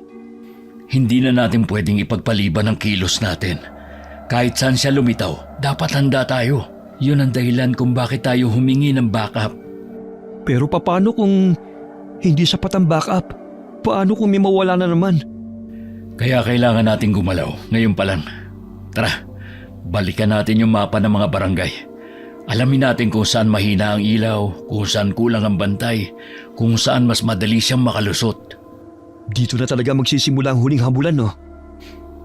Hindi na natin pwedeng ipagpaliban ang kilos natin. Kahit saan siya lumitaw, dapat handa tayo. Yun ang dahilan kung bakit tayo humingi ng backup. Pero paano kung hindi sapat ang backup? Paano kung may mawala na naman? Kaya kailangan nating gumalaw, ngayon pa lang. Tara, balikan natin yung mapa ng mga barangay. Alamin natin kung saan mahina ang ilaw, kung saan kulang ang bantay, kung saan mas madali siyang makalusot. Dito na talaga magsisimula ang huling habulan, no?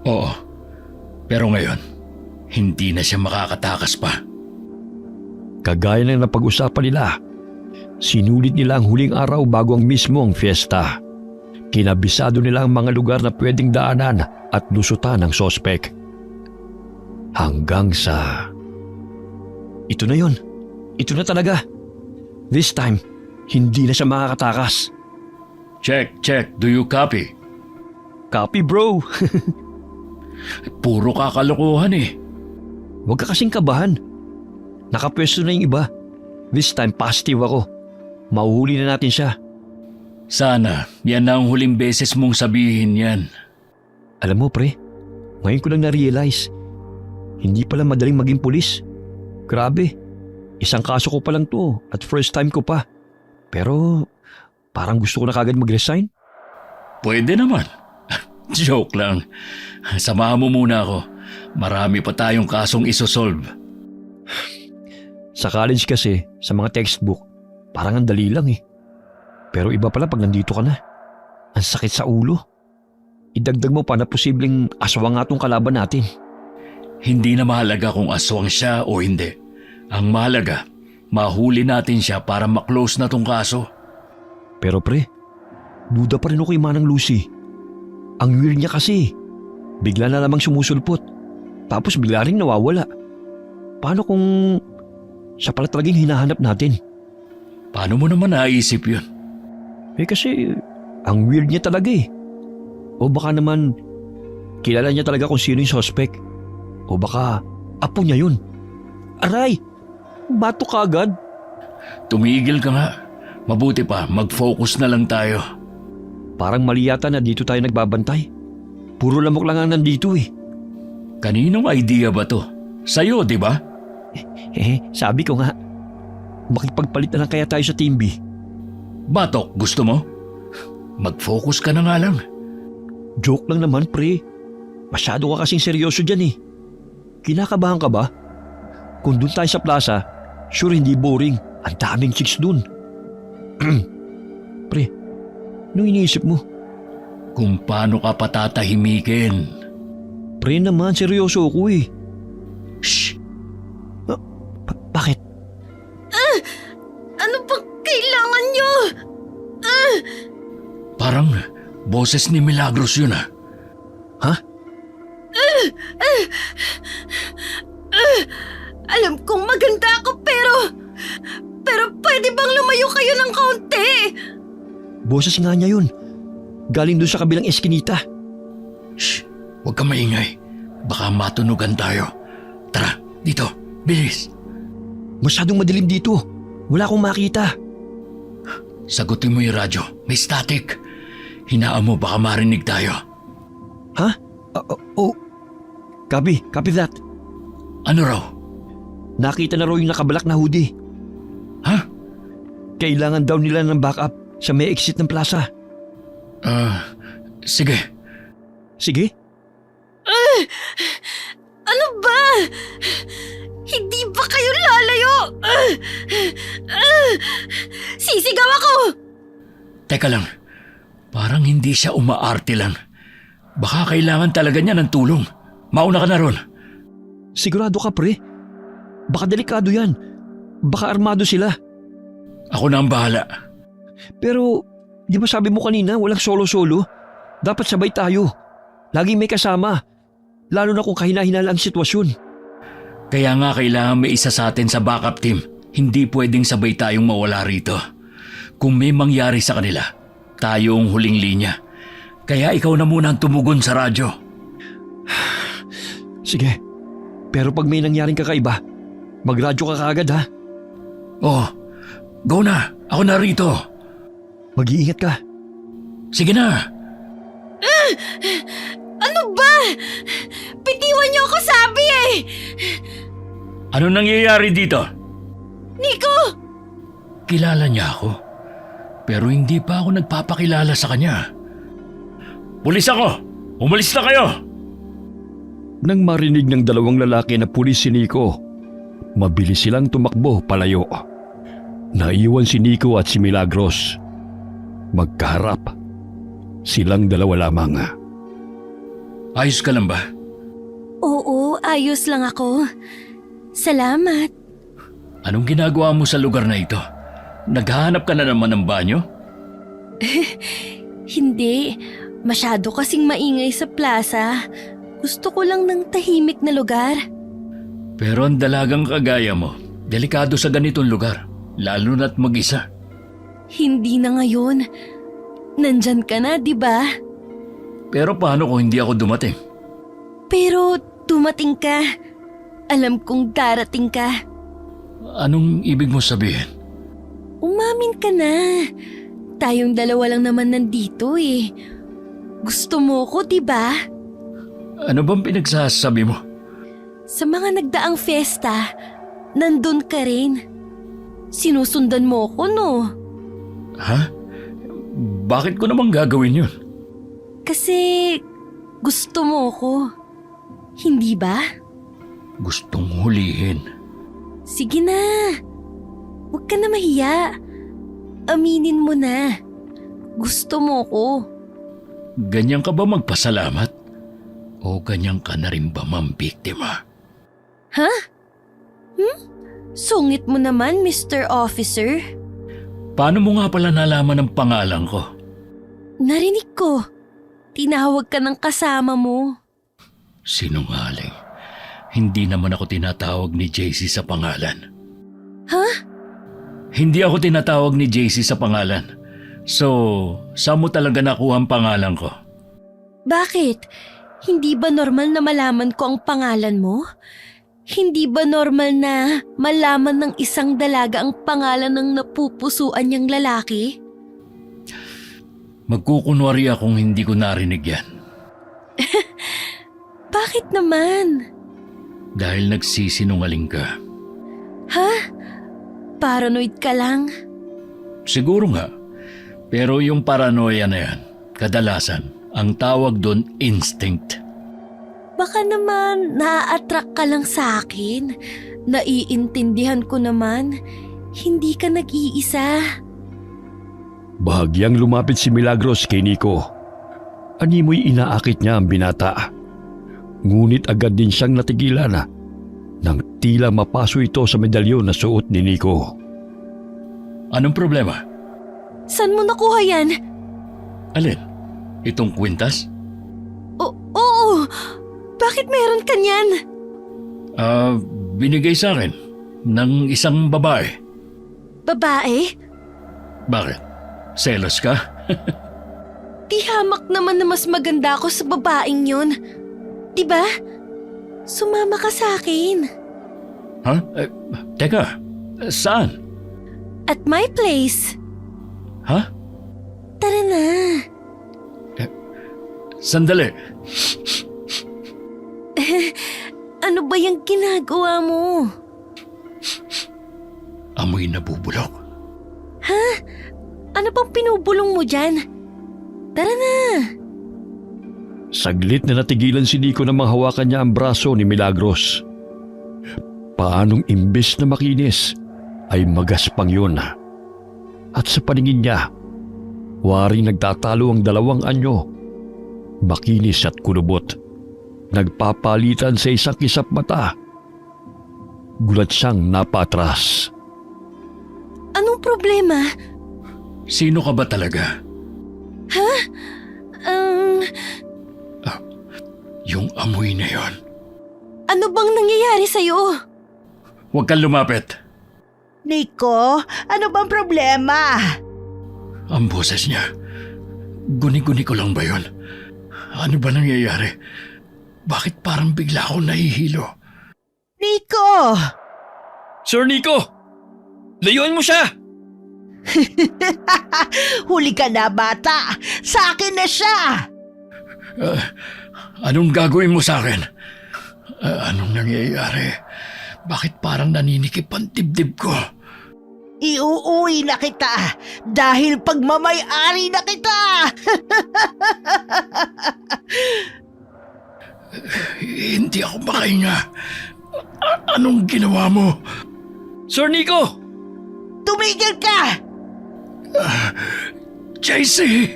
Oo, pero ngayon, hindi na siya makakatakas pa. Kagaya ng napag-usapan nila, sinulit nila ang huling araw bago ang mismong fiesta. Kinabisado nila ang mga lugar na pwedeng daanan at lusutan ng sospek. Hanggang sa... Ito na yon. Ito na talaga. This time, hindi na siya makakatakas. Check. Do you copy? Copy, bro. Puro kakalokohan eh. Huwag ka kasing kabahan. Nakapwesto na yung iba. This time, positive ako. Mauhuli na natin siya. Sana, yan na ang huling beses mong sabihin yan. Alam mo, pre, ngayon ko lang na-realize, hindi pala madaling maging pulis. Grabe, isang kaso ko pa lang to at first time ko pa. Pero parang gusto ko na kagad mag-resign. Pwede naman. Joke lang. Samahan mo muna ako. Marami pa tayong kasong isosolve. Sa college kasi, sa mga textbook, parang ang dali lang eh. Pero iba pala pag nandito ka na. Ang sakit sa ulo. Idagdag mo pa na posibleng aswang nga tong kalaban natin. Hindi na mahalaga kung aswang siya o hindi. Ang mahalaga, mahuli natin siya para maklose na tong kaso. Pero pre, duda pa rin ako kay Manang Lucy. Ang weird niya kasi. Bigla na lamang sumusulpot. Tapos bigla rin nawawala. Paano kung siya pala talagang hinahanap natin? Paano mo naman naisip yun? Eh kasi, ang weird niya talaga eh. O baka naman, kilala niya talaga kung sino yung suspect. O baka, apo niya yun. Aray! Bato ka agad? Tumigil ka nga. Mabuti pa, mag-focus na lang tayo. Parang mali yata na dito tayo nagbabantay. Puro lamok lang ang nandito eh. Kaninong idea ba to? Sa'yo, di ba? Sabi ko nga, makipagpalit na lang kaya tayo sa Team B. Batok, gusto mo? Mag-focus ka na nga lang. Joke lang naman, pre. Masyado ka kasing seryoso dyan eh. Kinakabahan ka ba? Kung dun tayo sa plaza, sure hindi boring. Ang daming chicks dun. Pre, anong iniisip mo? Kung paano ka patatahimikin. Pre naman, seryoso ako eh. Shh! Bakit? Ano bang kailangan nyo? Parang boses ni Milagros yun ah. Ha? Alam kong maganda ako pero pwede bang lumayo kayo ng kaunti? Boses nga niya yun. Galing doon sa kabilang eskinita. Shh! Huwag ka maingay. Baka matunugan tayo. Tara, dito. Bilis. Masyadong madilim dito. Wala akong makita. Sagutin mo yung radyo. May static. Hinaan mo baka marinig tayo. Ha? Oh. Copy that. Ano raw? Nakita na raw yung nakabalak na hoodie. Ha? Kailangan daw nila ng backup sa may exit ng plaza. Sige. Sige? Ano ba? Hindi ba kayo lalayo? Sisigaw ako! Teka lang. Parang hindi siya umaarte lang. Baka kailangan talaga niya ng tulong. Mauna ka na ron. Sigurado ka, pre? Baka delikado yan. Baka armado sila. Ako na ang bahala. Pero, di ba sabi mo kanina walang solo-solo? Dapat sabay tayo. Laging may kasama. Lalo na kung kahina-hinala ang sitwasyon. Kaya nga kailangan may isa sa atin sa backup team. Hindi pwedeng sabay tayong mawala rito. Kung may mangyari sa kanila, tayo ang huling linya. Kaya ikaw na muna ang tumugon sa radyo. Sige. Pero pag may nangyaring kakaiba, magradyo ka kaagad ha. Oh, go na. Ako na rito. Mag-iingat ka. Sige na. Ano ba? Bitiwan niyo ako sabi eh! Ano nangyayari dito? Nico! Kilala niya ako. Pero hindi pa ako nagpapakilala sa kanya. Pulis ako! Umalis na kayo! Nang marinig ng dalawang lalaki na pulis si Nico, Mabilis silang tumakbo palayo. Naiwan si Nico at si Milagros. Magkaharap. Silang dalawa lamang. Ayos ka lang ba? Oo, ayos lang ako. Salamat. Anong ginagawa mo sa lugar na ito? Naghahanap ka na naman ng banyo? Hindi, masyado kasing maingay sa plaza. Gusto ko lang ng tahimik na lugar. Pero ang dalagang kagaya mo, delikado sa ganitong lugar, lalo na't mag-isa. Hindi na ngayon. Nandyan ka na, di ba? Pero paano kung hindi ako dumating? Pero dumating ka. Alam kong darating ka. Anong ibig mo sabihin? Umamin ka na. Tayong dalawa lang naman nandito eh. Gusto mo ko, di ba? Ano bang pinagsasabi mo? Sa mga nagdaang fiesta, nandun ka rin. Sinusundan mo ko, no? Ha? Bakit ko naman gagawin yun? Kasi gusto mo ko. Hindi ba? Gustong hulihin. Sige na. Huwag ka na mahiya. Aminin mo na. Gusto mo ko. Ganyan ka ba magpasalamat? O ganyan ka na rin ba mambiktima? Ha? Sungit mo naman, Mr. Officer. Paano mo nga pala nalaman ang pangalan ko? Narinig ko. Tinawag ka ng kasama mo. Sinungaling. Hindi naman ako tinatawag ni JC sa pangalan. Ha? Hindi ako tinatawag ni JC sa pangalan. So, saan mo talaga nakuha ang pangalan ko? Bakit? Hindi ba normal na malaman ko ang pangalan mo? Hindi ba normal na malaman ng isang dalaga ang pangalan ng napupusuan niyang lalaki? Magkukunwari akong hindi ko narinig yan. Bakit naman? Dahil nagsisinungaling ka. Ha? Paranoid ka lang? Siguro nga. Pero yung paranoia na yan, kadalasan, ang tawag doon instinct. Baka naman na-attract ka lang sa akin. Naiintindihan ko naman. Hindi ka nag-iisa. Bahagyang lumapit si Milagros kay Nico. Animoy inaakit niya ang binata. Ngunit agad din siyang natigilan nang tila mapaso ito sa medalyon na suot ni Nico. Anong problema? Saan mo nakuha yan? Alin? Itong kwintas? Oo! Bakit meron ka niyan? Binigay sa akin ng isang babae. Babae? Bakit? Selos ka? Di hamak naman na mas maganda ako sa babaeng yun. Diba? Sumama ka sa akin. Ha? Teka, saan? At my place. Ha? Tara na. Sandali. Ano ba yung ginagawa mo? Amoy nabubulok. Ha? Ano bang pinubulong mo dyan? Tara na. Saglit na natigilan si Nico na manghawakan niya ang braso ni Milagros. Paanong imbes na makinis ay magaspang yun. At sa paningin niya, waring nagtatalo ang dalawang anyo. Makinis at kulubot. Nagpapalitan sa isang kisap mata. Gulat siyang napatras. Anong problema? Sino ka ba talaga? Yung amoy na yon. Ano bang nangyayari sa'yo? Huwag kang lumapit. Nico, ano bang problema? Ang boses niya. Guni-guni ko lang ba yon? Ano ba nangyayari? Bakit parang bigla akong nahihilo? Nico! Sir Nico! Layuan mo siya! Huli ka na, bata! Sa akin na siya! Anong gagawin mo sa akin? Anong nangyayari? Bakit parang naninikip ang dibdib ko? Iuuwi na kita dahil pagmamay-ari na kita! Hindi ako makahinga. Anong ginawa mo? Sir Nico! Tumigil ka! JC!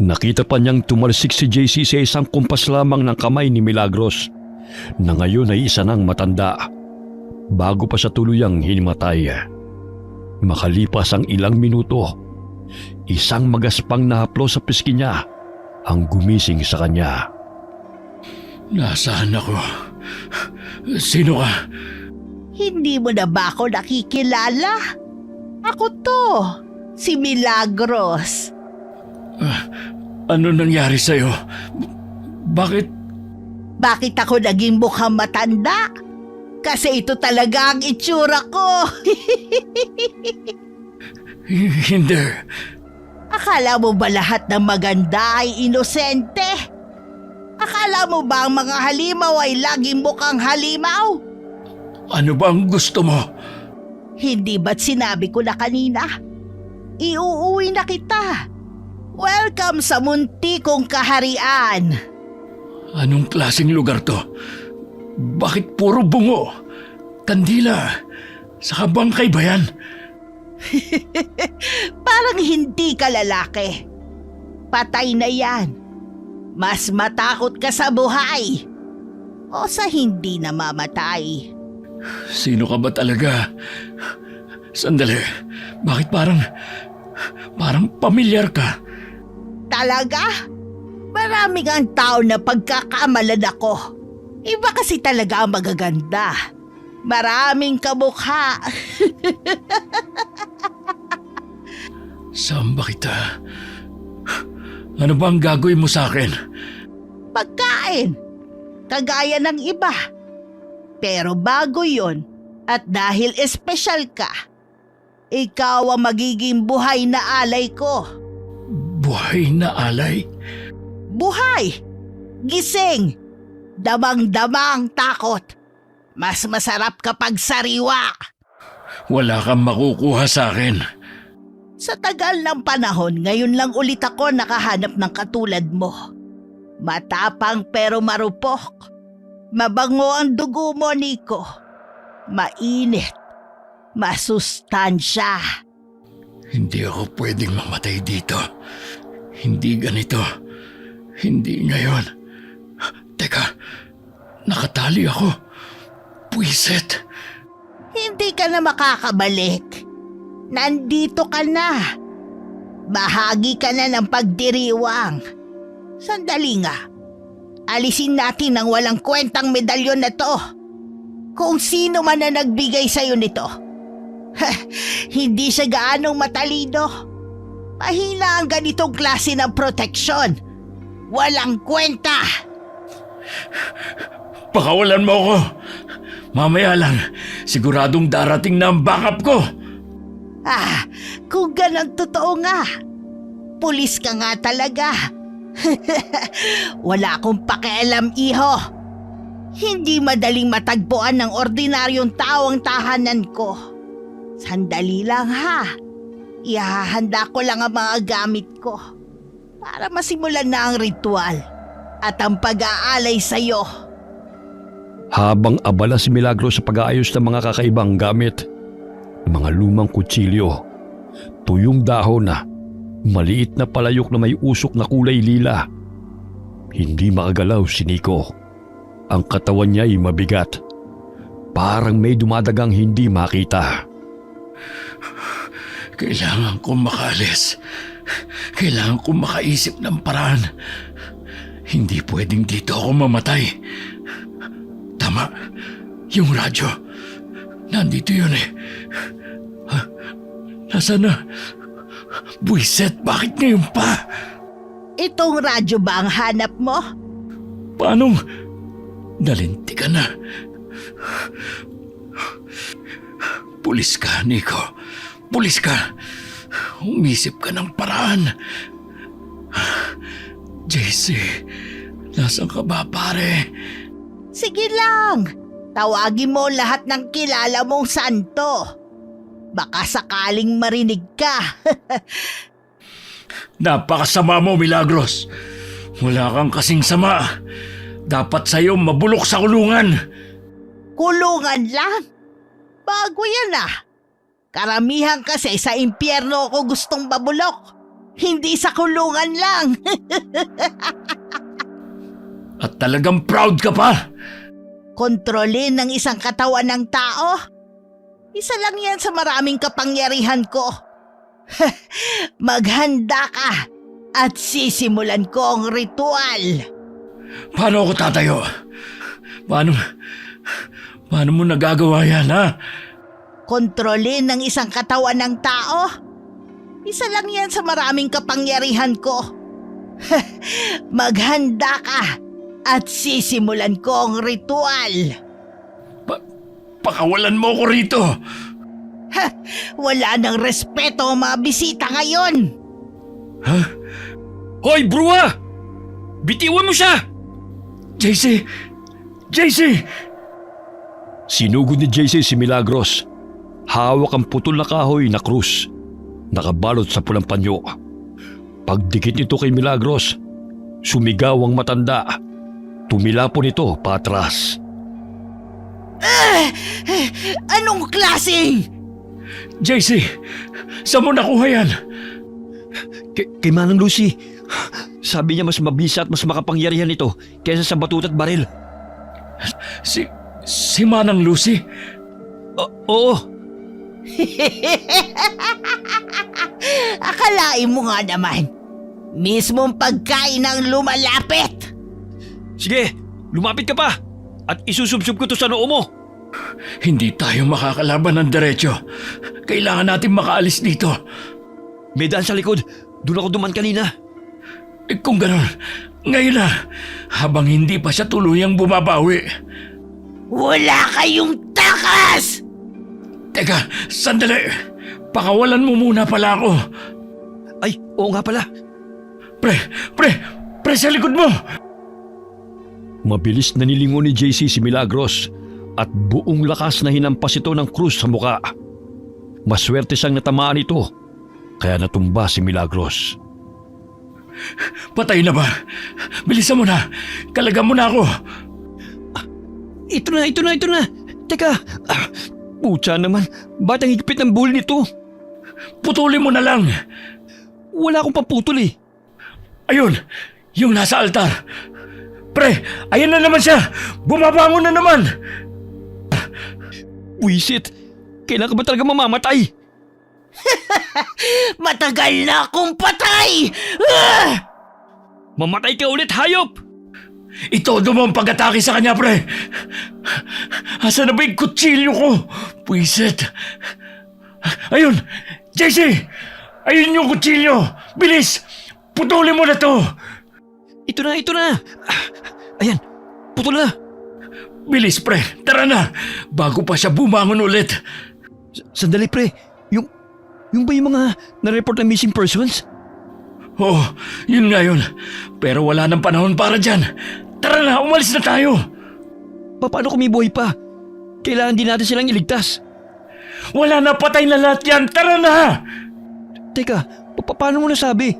Nakita pa niyang tumalsik si JC sa isang kumpas lamang ng kamay ni Milagros na ngayon ay isa ng matanda bago pa sa tuluyang hinimatay. Makalipas ang ilang minuto, isang magaspang na haplo sa pisngi niya ang gumising sa kanya. Nasaan ako? Sino ka? Hindi mo na ba ako nakikilala? Ako to, si Milagros. Ano nangyari sa'yo? Bakit? Bakit ako naging mukhang matanda? Kasi ito talaga ang itsura ko. Hindi. Akala mo ba lahat ng maganda ay inosente? Akala mo ba ang mga halimaw ay laging mukhang halimaw? Ano ba ang gusto mo? Hindi ba't sinabi ko na kanina? Iuuwi na kita. Welcome sa munti kong kaharian. Anong klaseng lugar to? Bakit puro bungo? Kandila? Sa bangkay ba yan? Parang hindi ka lalaki. Patay na yan. Mas matakot ka sa buhay o sa hindi namamatay. Sino ka ba talaga? Sandali. Bakit parang pamilyar ka? Talaga? Maraming ang tao na pagkakamalan ako. Iba kasi talaga ang magaganda. Maraming kamukha. Saan ba kita? Ano ba ang gagawin mo sa akin? Pagkain. Kagaya ng iba. Pero bago yon, at dahil espesyal ka, ikaw ang magiging buhay na alay ko. Buhay na alay? Buhay! Gising! Damang-dama ang takot. Mas masarap kapag sariwa. Wala kang makukuha sa akin. Sa tagal ng panahon, ngayon lang ulit ako nakahanap ng katulad mo. Matapang pero marupok. Mabango ang dugo mo, Nico. Mainit. Masustansya. Hindi ako pwedeng mamatay dito. Hindi ganito. Hindi ngayon. Teka, nakatali ako. Puwiset. Hindi ka na makakabalik. Nandito ka na. Bahagi ka na ng pagdiriwang. Sandali nga. Alisin natin ang walang kwentang medalyon na to. Kung sino man na nagbigay sa'yo nito. Hindi siya gaanong matalino. Mahina ang ganitong klase ng proteksyon. Walang kwenta. Pakawalan mo ako. Mamaya lang, siguradong darating na ang backup ko. Kung ganang totoo nga. Pulis ka nga talaga. Wala akong pakialam, iho. Hindi madaling matagpuan ng ordinaryong tao ang tahanan ko. Sandali lang ha. Ihahanda ko lang ang mga gamit ko para masimulan na ang ritual at ang pag-aalay sa'yo. Habang abala si Milagros sa pag-aayos ng mga kakaibang gamit, mga lumang kutsilyo, tuyong dahon na, maliit na palayok na may usok na kulay lila. Hindi makagalaw si Nico. Ang katawan niya ay mabigat. Parang may dumadagang hindi makita. Kailangan kong makaalis. Kailangan kong makaisip ng paraan. Hindi pwedeng dito ako mamatay. Tama. Yung radyo. Nandito yun eh. Nasaan na? Buiset, bakit ngayon pa? Itong radyo ba ang hanap mo? Paanong nalinti ka na? Pulis ka, Nico. Pulis ka. Umisip ka ng paraan. JC, nasaan ka ba, pare? Sige lang. Tawagin mo lahat ng kilala mong santo. Baka sakaling marinig ka. Napakasama mo, Milagros. Wala kang kasing sama. Dapat sa'yo mabulok sa kulungan. Kulungan lang? Bago yan ah. Karamihan kasi sa impyerno ako gustong babulok. Hindi sa kulungan lang. At talagang proud ka pa. Kontrolin ng isang katawan ng tao? Isa lang yan sa maraming kapangyarihan ko. Maghanda ka at sisimulan ko ang ritual. Paano ako tatayo? Paano mo nagagawa yan, ha? Kontrolin ng isang katawan ng tao? Isa lang yan sa maraming kapangyarihan ko. Maghanda ka at sisimulan ko ang ritual. Pakawalan mo ko rito. Wala nang respeto ang mga bisita ngayon. Ha? Hoy, Brua! Bitiwan mo siya! JC! JC! Sinugod ni JC si Milagros. Hawak ang putol na kahoy na krus. Nakabalot sa pulang panyo. Pagdikit nito kay Milagros, sumigaw ang matanda. Tumilapon ito patras. Anong klaseng? JC! Saan mo nakuha yan? Kay Manang Lucy. Sabi niya mas mabisa at mas makapangyarihan ito kaysa sa batut at baril. Si Manang Lucy? Oo. Akalain mo nga naman, mismong pagkain ang lumalapit. Sige, lumapit ka pa at isusubsub ko to sa noo mo. Hindi tayo makakalaban ng diretsyo. Kailangan natin makaalis dito. May daan sa likod. Doon ako duman kanina. Kung gano'n, ngayon na, habang hindi pa siya tuluyang bumabawi. Wala kayong takas! Teka, sandali. Pakawalan mo muna pala ako. Ay, oo nga pala. Pre, sa likod mo! Mabilis na nilingon ni JC si Milagros at buong lakas na hinampas ito ng krus sa muka. Maswerte siyang natamaan ito, kaya natumba si Milagros. Patay na ba? Bilisan mo na. Kalagan mo na ako. Ito na. Teka, putya naman, ba't ang higpit ng bull nito? Putulin mo na lang. Wala akong paputol eh. Ayun, yung nasa altar. Pre, ayan na naman siya. Bumabangon na naman. Wisit, kailan ka ba talaga mamamatay? Matagal na akong patay! Mamatay ka ulit, hayop! Itodo mo ang pag-atake sa kanya, pre. Asa na ba yung kutsilyo ko? Puisit. Ayun, JC! Ayun yung kutsilyo! Bilis! Putulin mo na to! Ito na. Ayan, putol na. Bilis, pre. Tara na. Bago pa siya bumangon ulit. Sandali, pre. Yung ba yung mga na-report na missing persons? Oo, yun nga yun. Pero wala nang panahon para dyan. Tara na, umalis na tayo. Paano kung may buhay pa? Kailangan din natin silang iligtas. Wala na, patay na lahat yan. Tara na! Teka, paano mo nasabi?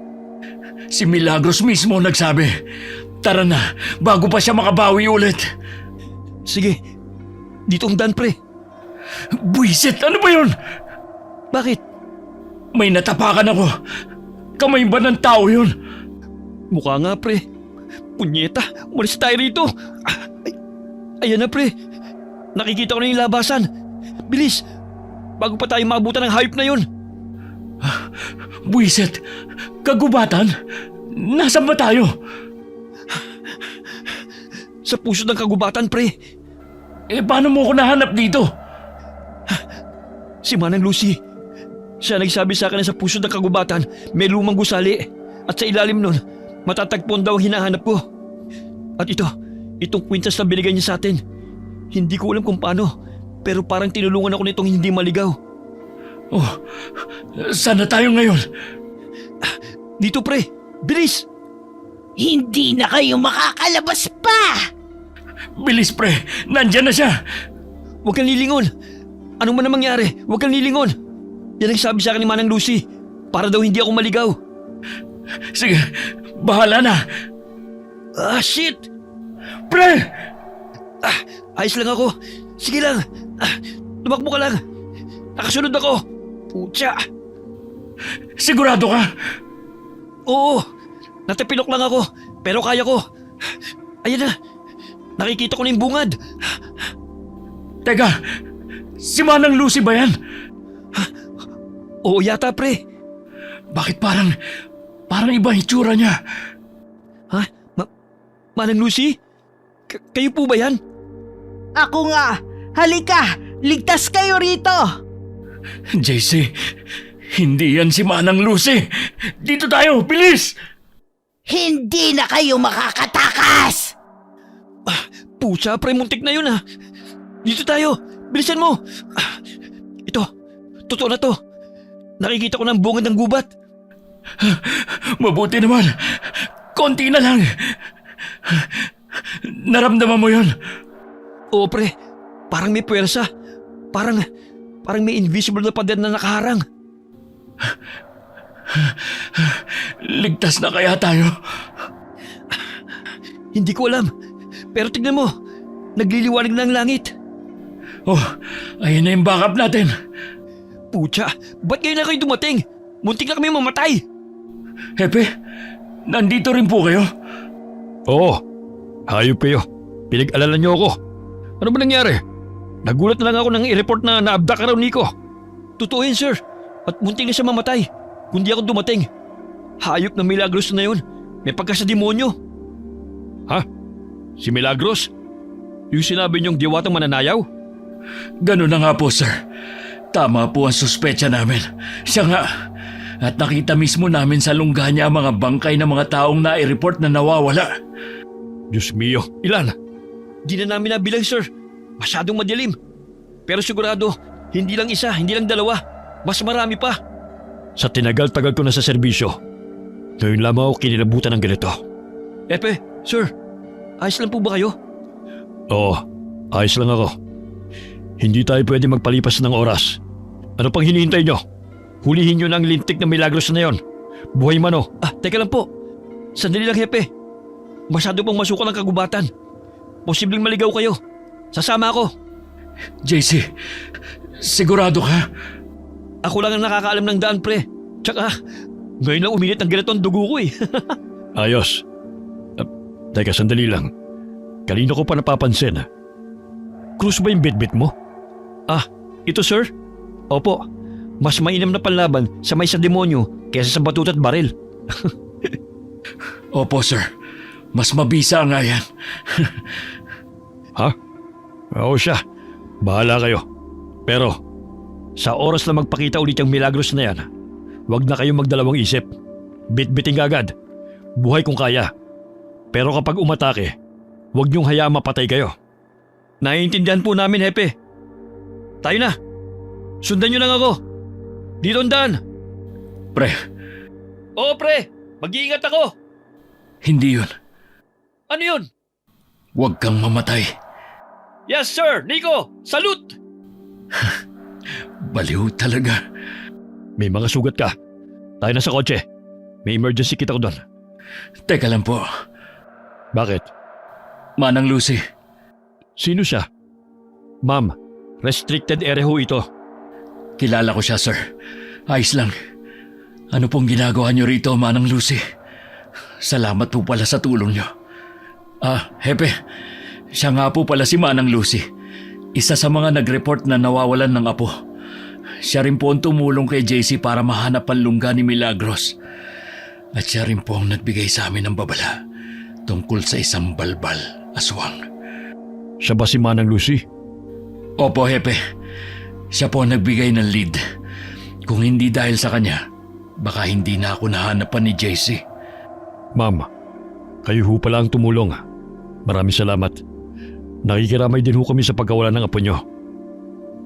Si Milagros mismo nagsabi. Tara na, bago pa siya makabawi ulit. Sige, dito ang daan, pre. Buisit, ano ba yun? Bakit? May natapakan ako. Kamay ba ng tao yun? Mukha nga, pre. Punyeta, umalis tayo rito. Ayan na, pre. Nakikita ko na yung labasan. Bilis, bago pa tayo maabutan ng hayop na yun. Buisit, kagubatan? Nasaan ba tayo? Sa puso ng kagubatan, pre. Paano mo ako nahanap dito? Si Manang Lucy. Siya nagsabi sa akin na sa puso ng kagubatan may lumang gusali at sa ilalim nun, matatagpon daw ang hinahanap ko. At itong kwintas na binigay niya sa atin. Hindi ko alam kung paano, pero parang tinulungan ako nitong hindi maligaw. Oh, saan na tayo ngayon? Dito, pre. Bilis! Hindi na kayo makakalabas pa! Bilis, pre. Nandyan na siya. Huwag kang lilingon. Anong man ang mangyari, huwag kang lilingon. Yan ang sabi sa akin ni Manang Lucy. Para daw hindi ako maligaw. Sige, bahala na. Shit! Pre! Ayos lang ako. Sige lang. Tumakbo ka lang. Nakasunod ako. Putya. Sigurado ka? Oo. Natipilok lang ako. Pero kaya ko. Ayan na. Nakikita ko na yung bungad. Teka, si Manang Lucy ba yan? Oo yata pre. Bakit parang iba ang itsura niya? Ha? Manang Lucy? Kayo po ba yan? Ako nga! Halika! Ligtas kayo rito! JC, hindi yan si Manang Lucy. Dito tayo, bilis! Hindi na kayo makakatakas! Pucha, pre, muntik na yun ah. Dito tayo. Bilisan mo. Ito, totoo na to. Nakikita ko ng bungad ng gubat. Mabuti naman. Konti na lang. Naramdaman mo yun? Oo pre, parang may puwersa. Parang may invisible na pader na nakaharang. Ligtas na kaya tayo? Hindi ko alam. Pero tignan mo, nagliliwanag na ang langit. Oh, ayun na yung backup natin. Pucha, ba't ngayon na kayo dumating? Muntik na kami mamatay. Hepe, nandito rin po kayo? Oo, hayop kayo. Pinag-alala niyo ako. Ano ba nangyari? Nagulat na lang ako nang i-report na naabdak ka raw, Nico. Totoo yun, sir. At muntik na siya mamatay. Kung di ako dumating. Hayop na Milagros na yun. May pagka sa demonyo. Ha? Si Milagros? Yung sinabi niyong diwatang mananayaw? Ganun na nga po, sir. Tama po ang suspecha namin. Siya nga. At nakita mismo namin sa lungga niya ang mga bangkay ng mga taong nai-report na nawawala. Diyos mio, ilan? Di na namin nabilang, sir. Masyadong madilim. Pero sigurado, hindi lang isa, hindi lang dalawa. Mas marami pa. Sa tinagal-tagal ko na sa serbisyo, ngayon lamang ako kinilabutan ng ganito. Epe, sir, ayos lang po ba kayo? Oo, ayos lang ako. Hindi tayo pwede magpalipas ng oras. Ano pang hinihintay nyo? Hulihin nyo na ang lintik na Milagros na yon. Buhay man o. Teka lang po. Sandali lang, Hepe. Masyado pong masukal ang kagubatan. Posibleng maligaw kayo. Sasama ako. JC, sigurado ka? Ako lang ang nakakaalam ng daan, pre. Tsaka, ngayon lang uminit ang ganito ang dugo ko eh. Ayos. Teka, sandali lang. Kanina ko pa napapansin. Krus ba yung bitbit mo? Ito sir? Opo. Mas mainam na panlaban sa may sa demonyo kaysa sa batut at baril. Opo, sir. Mas mabisa nga yan. Ha? Oo siya. Bahala kayo. Pero, sa oras na magpakita ulit yung Milagros na yan, huwag na kayong magdalawang isip. Bitbiting agad. Buhay kung kaya. Pero kapag umatake, huwag niyong hayaang mapatay kayo. Naiintindihan po namin, Hepe. Tayo na. Sundan niyo lang ako. Dito ang daan. Pre, Oo, pre. Mag-iingat ako. hindi yun. Ano yun? Huwag kang mamatay. Yes, sir. Nico, salute! Baliw talaga. May mga sugat ka. Tayo na sa kotse. May emergency kit ako doon. Teka lang po. Bakit? Manang Lucy, Sino siya? Ma'am, restricted area ho ito. kilala ko siya, sir. Ayos lang. Ano pong ginagawa niyo rito, Manang Lucy? Salamat po pala sa tulong niyo. Hepe, siya nga po pala si Manang Lucy. Isa sa mga nag-report na nawawalan ng apo. Siya rin po ang tumulong kay JC para mahanap ang lungga ni Milagros. At siya rin po ang nagbigay sa amin ng babala tungkol sa isang balbal, aswang. Siya ba si Manang Lucy? Opo, Hepe. Siya po ang nagbigay ng lead. Kung hindi dahil sa kanya, baka hindi na ako nahanapan ni JC. Ma'am, kayo ho pala ang tumulong. Maraming salamat. Nakikiramay din ho kami sa pagkawala ng apo nyo.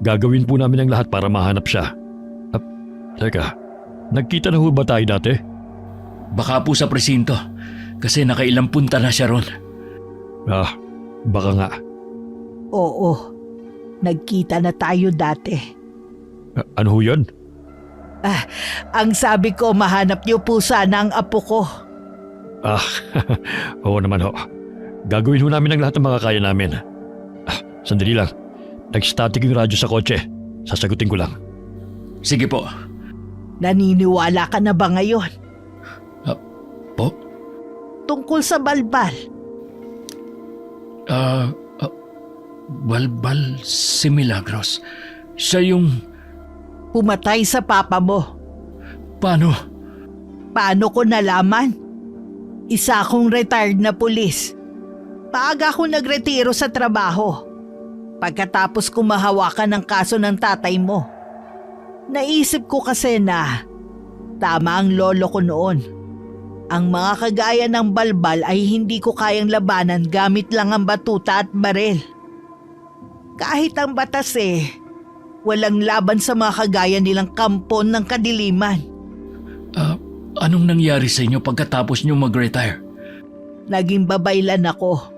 Gagawin po namin ang lahat para mahanap siya. Teka, nagkita na ho ba tayo dati? Baka po sa presinto, kasi nakailang punta na siya ron. Baka nga. Oo, nagkita na tayo dati. Ano ho yun? Ang sabi ko, mahanap niyo po sana ang apo ko. Oo naman ho. Gagawin ho namin ang lahat ng mga kaya namin. Sandali lang. Nag-static yung radyo sa kotse. Sasagutin ko lang. Sige po. Naniniwala ka na ba ngayon? Po? Tungkol sa balbal. Balbal si Milagros. Siya yung... Pumatay sa papa mo. Paano? Paano ko nalaman? Isa akong retired na pulis. Maaga akong nagretiro sa trabaho. Pagkatapos ko mahawakan ng kaso ng tatay mo. Naisip ko kasi na tama ang lolo ko noon. Ang mga kagaya ng balbal ay hindi ko kayang labanan gamit lang ang batuta at baril. Kahit ang batas walang laban sa mga kagaya nilang kampon ng kadiliman. Anong nangyari sa inyo pagkatapos nyo mag-retire? Naging babaylan ako.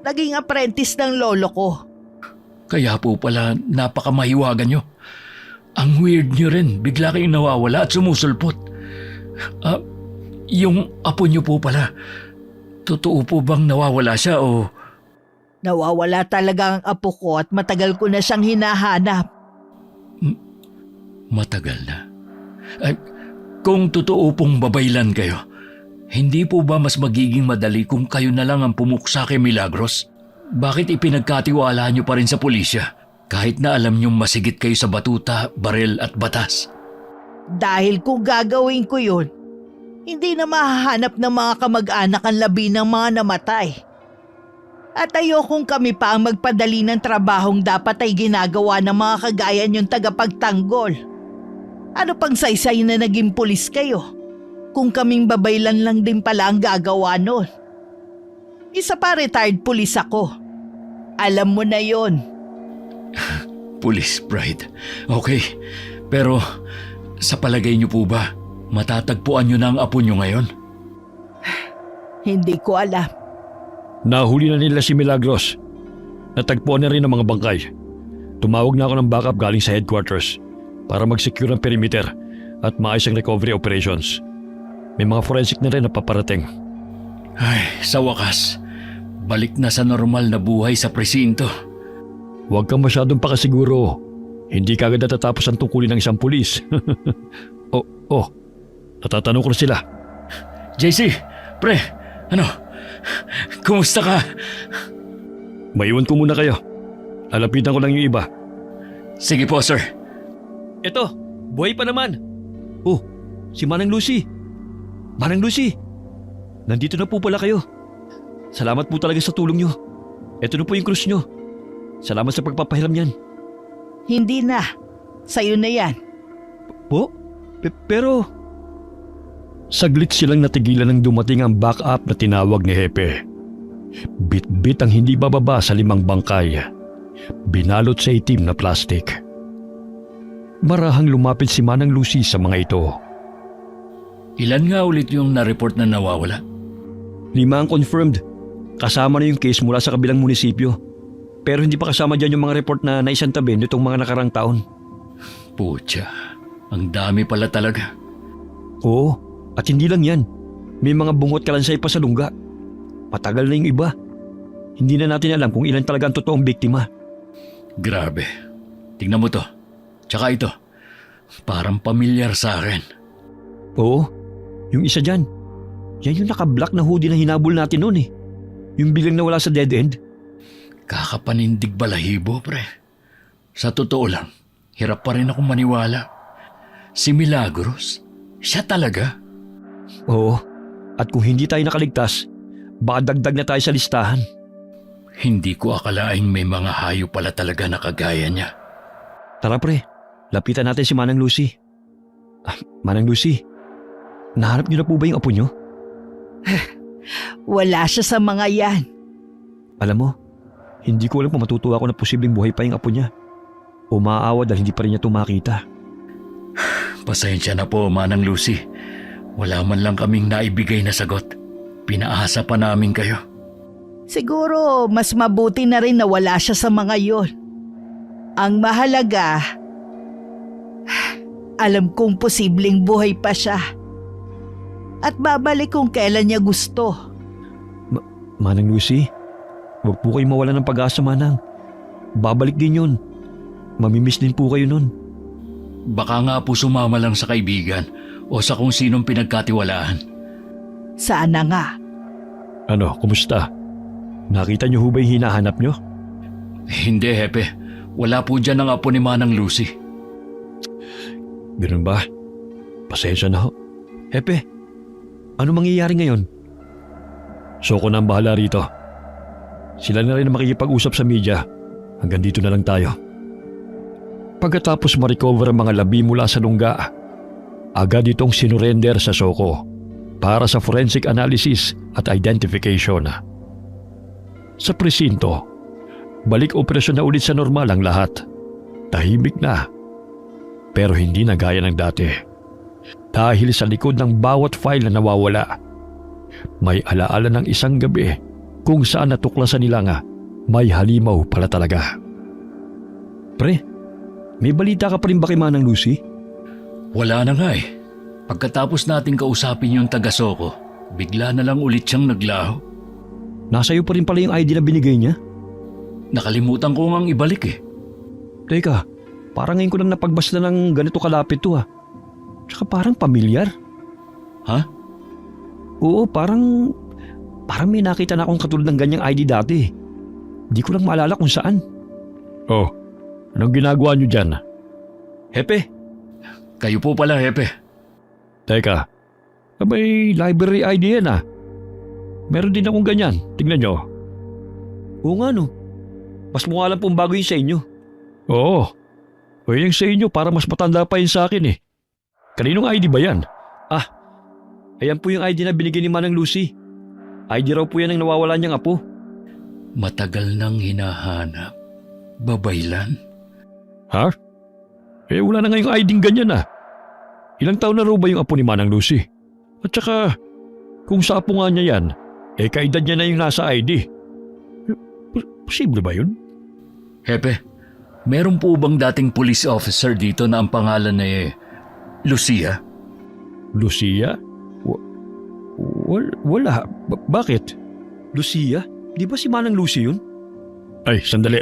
Naging apprentice ng lolo ko. Kaya po pala napakamahiwagan nyo. Ang weird nyo rin, bigla kayong nawawala at sumusulpot. Yung apo nyo po pala, totoo po bang nawawala siya o... Nawawala talaga ang apo ko at matagal ko na siyang hinahanap. Matagal na? Kung totoo pong babaylan kayo, hindi po ba mas magiging madali kung kayo na lang ang pumuksa kay Milagros? Bakit ipinagkatiwala nyo pa rin sa pulisya kahit na alam nyong masigit kayo sa batuta, baril at batas? Dahil kung gagawin ko yun, hindi na mahahanap ng mga kamag-anak ang labi ng mga namatay. At ayokong kami pa ang magpadali ng trabahong dapat ay ginagawa ng mga kagaya niyong tagapagtanggol. Ano pang saysay na naging pulis kayo? Kung kaming babaylan lang din pala ang gagawa nun. Isa pa retired pulis ako. Alam mo na yon. Police bride. Okay, pero sa palagay niyo po ba, matatagpuan niyo na ang apo niyo ngayon? Hindi ko alam. Nahuli na nila si Milagros. Natagpuan na rin ang mga bangkay. Tumawag na ako ng backup galing sa headquarters para mag-secure ang perimeter at maayos ang recovery operations. May mga forensic na rin na paparating. Ay, sa wakas, balik na sa normal na buhay sa presinto. Huwag kang masyadong pakasiguro. Hindi kagad natatapos ang tungkulin ng isang pulis. Natatanong ko na sila. JC, pre, kumusta ka? Maiwan ko muna kayo. Lalapitan ko lang yung iba. Sige po, sir. Eto, buhay pa naman. Oh, si Manang Lucy. Manang Lucy, nandito na po pala kayo. Salamat po talaga sa tulong nyo. Eto na po yung krus nyo. Salamat sa pagpapahiram niyan. Hindi na. Sa'yo na yan. Po? Pero... Saglit silang natigilan nang dumating ang backup na tinawag ni Hepe. Bit-bit ang hindi bababa sa 5 bangkay. Binalot sa itim na plastik. Marahang lumapit si Manang Lucy sa mga ito. Ilan nga ulit yung na-report na nawawala? 5 ang confirmed. Kasama na yung case mula sa kabilang munisipyo. Pero hindi pa kasama dyan yung mga report na naisantabi nitong mga nakarang taon. Putya, ang dami pala talaga. Oo, at hindi lang yan. May mga bungot kalansay pa sa lungga. Matagal na yung iba. Hindi na natin alam kung ilan talaga ang totoong biktima. Grabe. Tingnan mo to. Tsaka ito. Parang pamilyar sa akin. Oo, yung isa dyan. Yan yung naka-black na hoodie na hinabol natin noon eh. Yung biglang nawala sa dead end. Kakapanindig balahibo, pre. Sa totoo lang, hirap pa rin akong maniwala. Si Milagros, siya talaga? Oo, at kung hindi tayo nakaligtas, baka dagdag na tayo sa listahan. Hindi ko akalaing may mga hayop pala talaga na kagaya niya. Tara pre, lapitan natin si Manang Lucy. Manang Lucy, nahanap niyo na po ba yung apo niyo? Wala siya sa mga yan. Alam mo, hindi ko alam kung matutuwa ako na posibleng buhay pa yung apo niya. O maaawa dahil hindi pa rin niya ito makita. Pasensya na po, Manang Lucy. Wala man lang kaming naibigay na sagot. Pinaasa pa namin kayo. Siguro mas mabuti na rin na wala siya sa mga yon. Ang mahalaga, alam kong posibleng buhay pa siya. At babalik kung kailan niya gusto. Manang Lucy, Huwag po kayo mawala ng pag-asa, Manang. Babalik din yun. Mamimiss din po kayo nun. Baka nga po sumama lang sa kaibigan o sa kung sinong pinagkatiwalaan. Sana nga. Ano, kumusta? Nakita niyo ho ba yung hinahanap niyo? Hindi, Hepe. Wala po dyan ang apo ni Manang Lucy. Ganun ba? Pasensya na ho. Hepe, ano mangyayari ngayon? Soko na ang bahala rito. Sila na rin ang makikipag-usap sa media. Hanggang dito na lang tayo. Pagkatapos ma-recover ang mga labi mula sa lungga, agad itong sinurrender sa Soko para sa forensic analysis at identification. Sa presinto, balik operasyon na ulit sa normal ang lahat. Tahimik na, pero hindi na gaya ng dati. Dahil sa likod ng bawat file na nawawala, may alaala ng isang gabi kung saan natuklasan nila nga may halimaw pala talaga. Pre, may balita ka pa rin ba kay Manang Lucy? Wala na nga eh. Pagkatapos nating kausapin yung taga-Soko, bigla na lang ulit siyang naglaho. Nasa iyo pa rin pala yung ID na binigay niya? Nakalimutan ko ngang ibalik eh. Teka, parang ngayon ko lang napagbasta ng ganito kalapit to ha. Tsaka parang pamilyar. Ha? Oo, parang may nakita na akong katulad ng ganyang ID dati. Di ko lang maalala kung saan. Oh, anong ginagawa niyo dyan? Hepe? Kayo po pala, Hepe. Teka, may library ID yan ah. Meron din akong ganyan, tingnan nyo. Oo nga no, mas mukha lang pong bago yun sa inyo. Oo, o yung sa inyo para mas matanda pa yun sa akin eh. Kaninong ID ba yan? Ah, ayan po yung ID na binigay ni Manang Lucy. ID raw po yan ang nawawala niyang apo. Matagal nang hinahanap. Babaylan? Ha? Eh wala na nga yung ID ganyan ah. Ilang taon na raw ba yung apo ni Manang Lucy? At saka, kung sa apo nga niya yan, eh kaedad niya na yung nasa ID. Posible ba yun? Hepe, meron po bang dating police officer dito na ang pangalan na Lucia? Lucia? Wala. Bakit? Lucia? Di ba si Manang Lucy yun? Ay, sandali.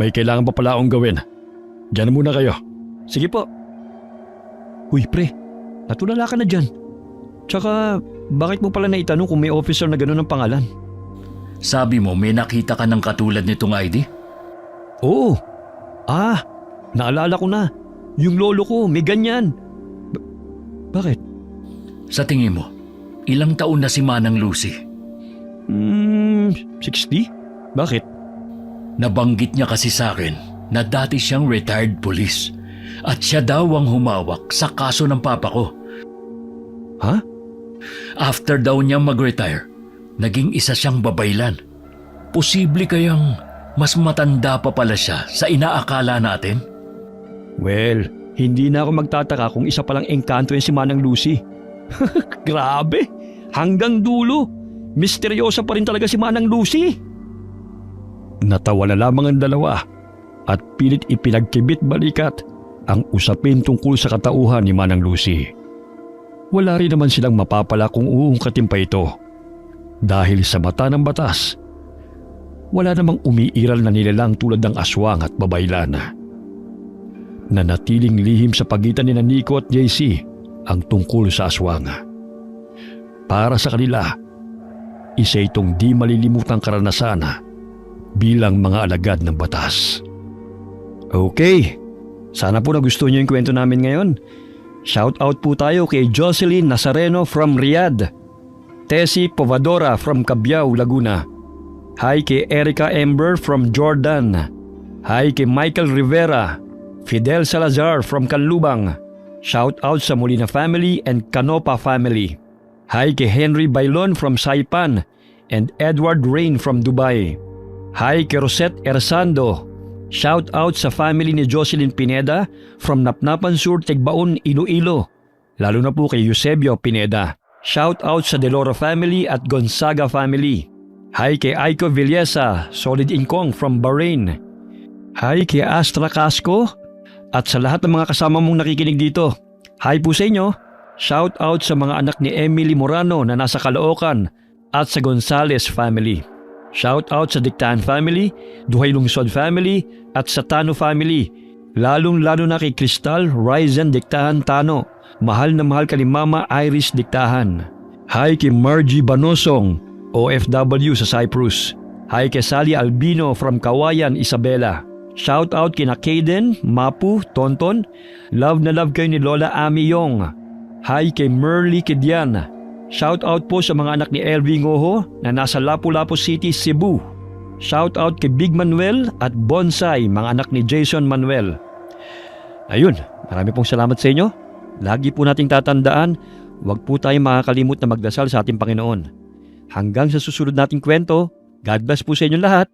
May kailangan pa pala akong gawin. Diyan na muna kayo. Sige po. Uy pre, natulala ka na dyan. Tsaka, bakit mo pala naitanong kung may officer na gano'n ang pangalan? Sabi mo may nakita ka ng katulad nitong ID? Oo. Naalala ko na. Yung lolo ko, may ganyan. Bakit? Sa tingin mo, ilang taon na si Manang Lucy? 60? Bakit? Nabanggit niya kasi sa akin na dati siyang retired police at siya daw ang humawak sa kaso ng papa ko. Ha? After daw niya mag-retire, naging isa siyang babaylan. Posible kayang mas matanda pa pala siya sa inaakala natin? Well, hindi na ako magtataka kung isa palang engkanto yan si Manang Lucy. Grabe! Hanggang dulo, misteryosa pa rin talaga si Manang Lucy. Natawa na lamang ang dalawa at pilit ipinagkibit balikat ang usapin tungkol sa katauhan ni Manang Lucy. Wala rin naman silang mapapala kung uungkatin pa ito. Dahil sa mata ng batas, wala namang umiiral na nilalang tulad ng aswang at babaylan. Nanatiling lihim sa pagitan ni Nico at JC ang tungkol sa aswang. Para sa kanila, isa itong di malilimutang karanasan bilang mga alagad ng batas. Okay, sana po nagustuhan niyo yung kwento namin ngayon. Shout out po tayo kay Jocelyn Nazareno from Riyadh, Tessie Povadora from Cabiao, Laguna. Hi kay Erica Ember from Jordan. Hi kay Michael Rivera, Fidel Salazar from Canlubang. Shout out sa Molina family and Canopa family. Hi kay Henry Bailon from Saipan and Edward Rain from Dubai. Hi kay Rosette Ersando. Shout out sa family ni Jocelyn Pineda from Napnapan Sur, Tigbaon, Iloilo. Lalo na po kay Eusebio Pineda. Shout out sa Deloro family at Gonzaga family. Hi kay Aiko Villesa, Solid Incong from Bahrain. Hi kay Astra Casco at sa lahat ng mga kasama mong nakikinig dito. Hi po sa inyo. Shout out sa mga anak ni Emily Morano na nasa Caloocan at sa Gonzales family. Shout out sa Dictahan family, Duhay Lungsod family at sa Tano family. Lalong-lalo na kay Crystal Ryzen Dictahan Tano. Mahal na mahal ka ni Mama Iris Dictahan. Hi kay Margie Banosong, OFW sa Cyprus. Hi kay Sally Albino from Kawayan, Isabela. Shout out kina Kaden, Mapu, Tonton. Love na love kayo ni Lola Ami Yong. Hi kay Merly Kidian. Shout out po sa mga anak ni Elvie Ngoho na nasa Lapu-Lapu City, Cebu. Shout out kay Big Manuel at Bonsai, mga anak ni Jason Manuel. Ayun, marami pong salamat sa inyo. Lagi po nating tatandaan, huwag po tayong makakalimot na magdasal sa ating Panginoon. Hanggang sa susunod nating kwento, God bless po sa inyo lahat.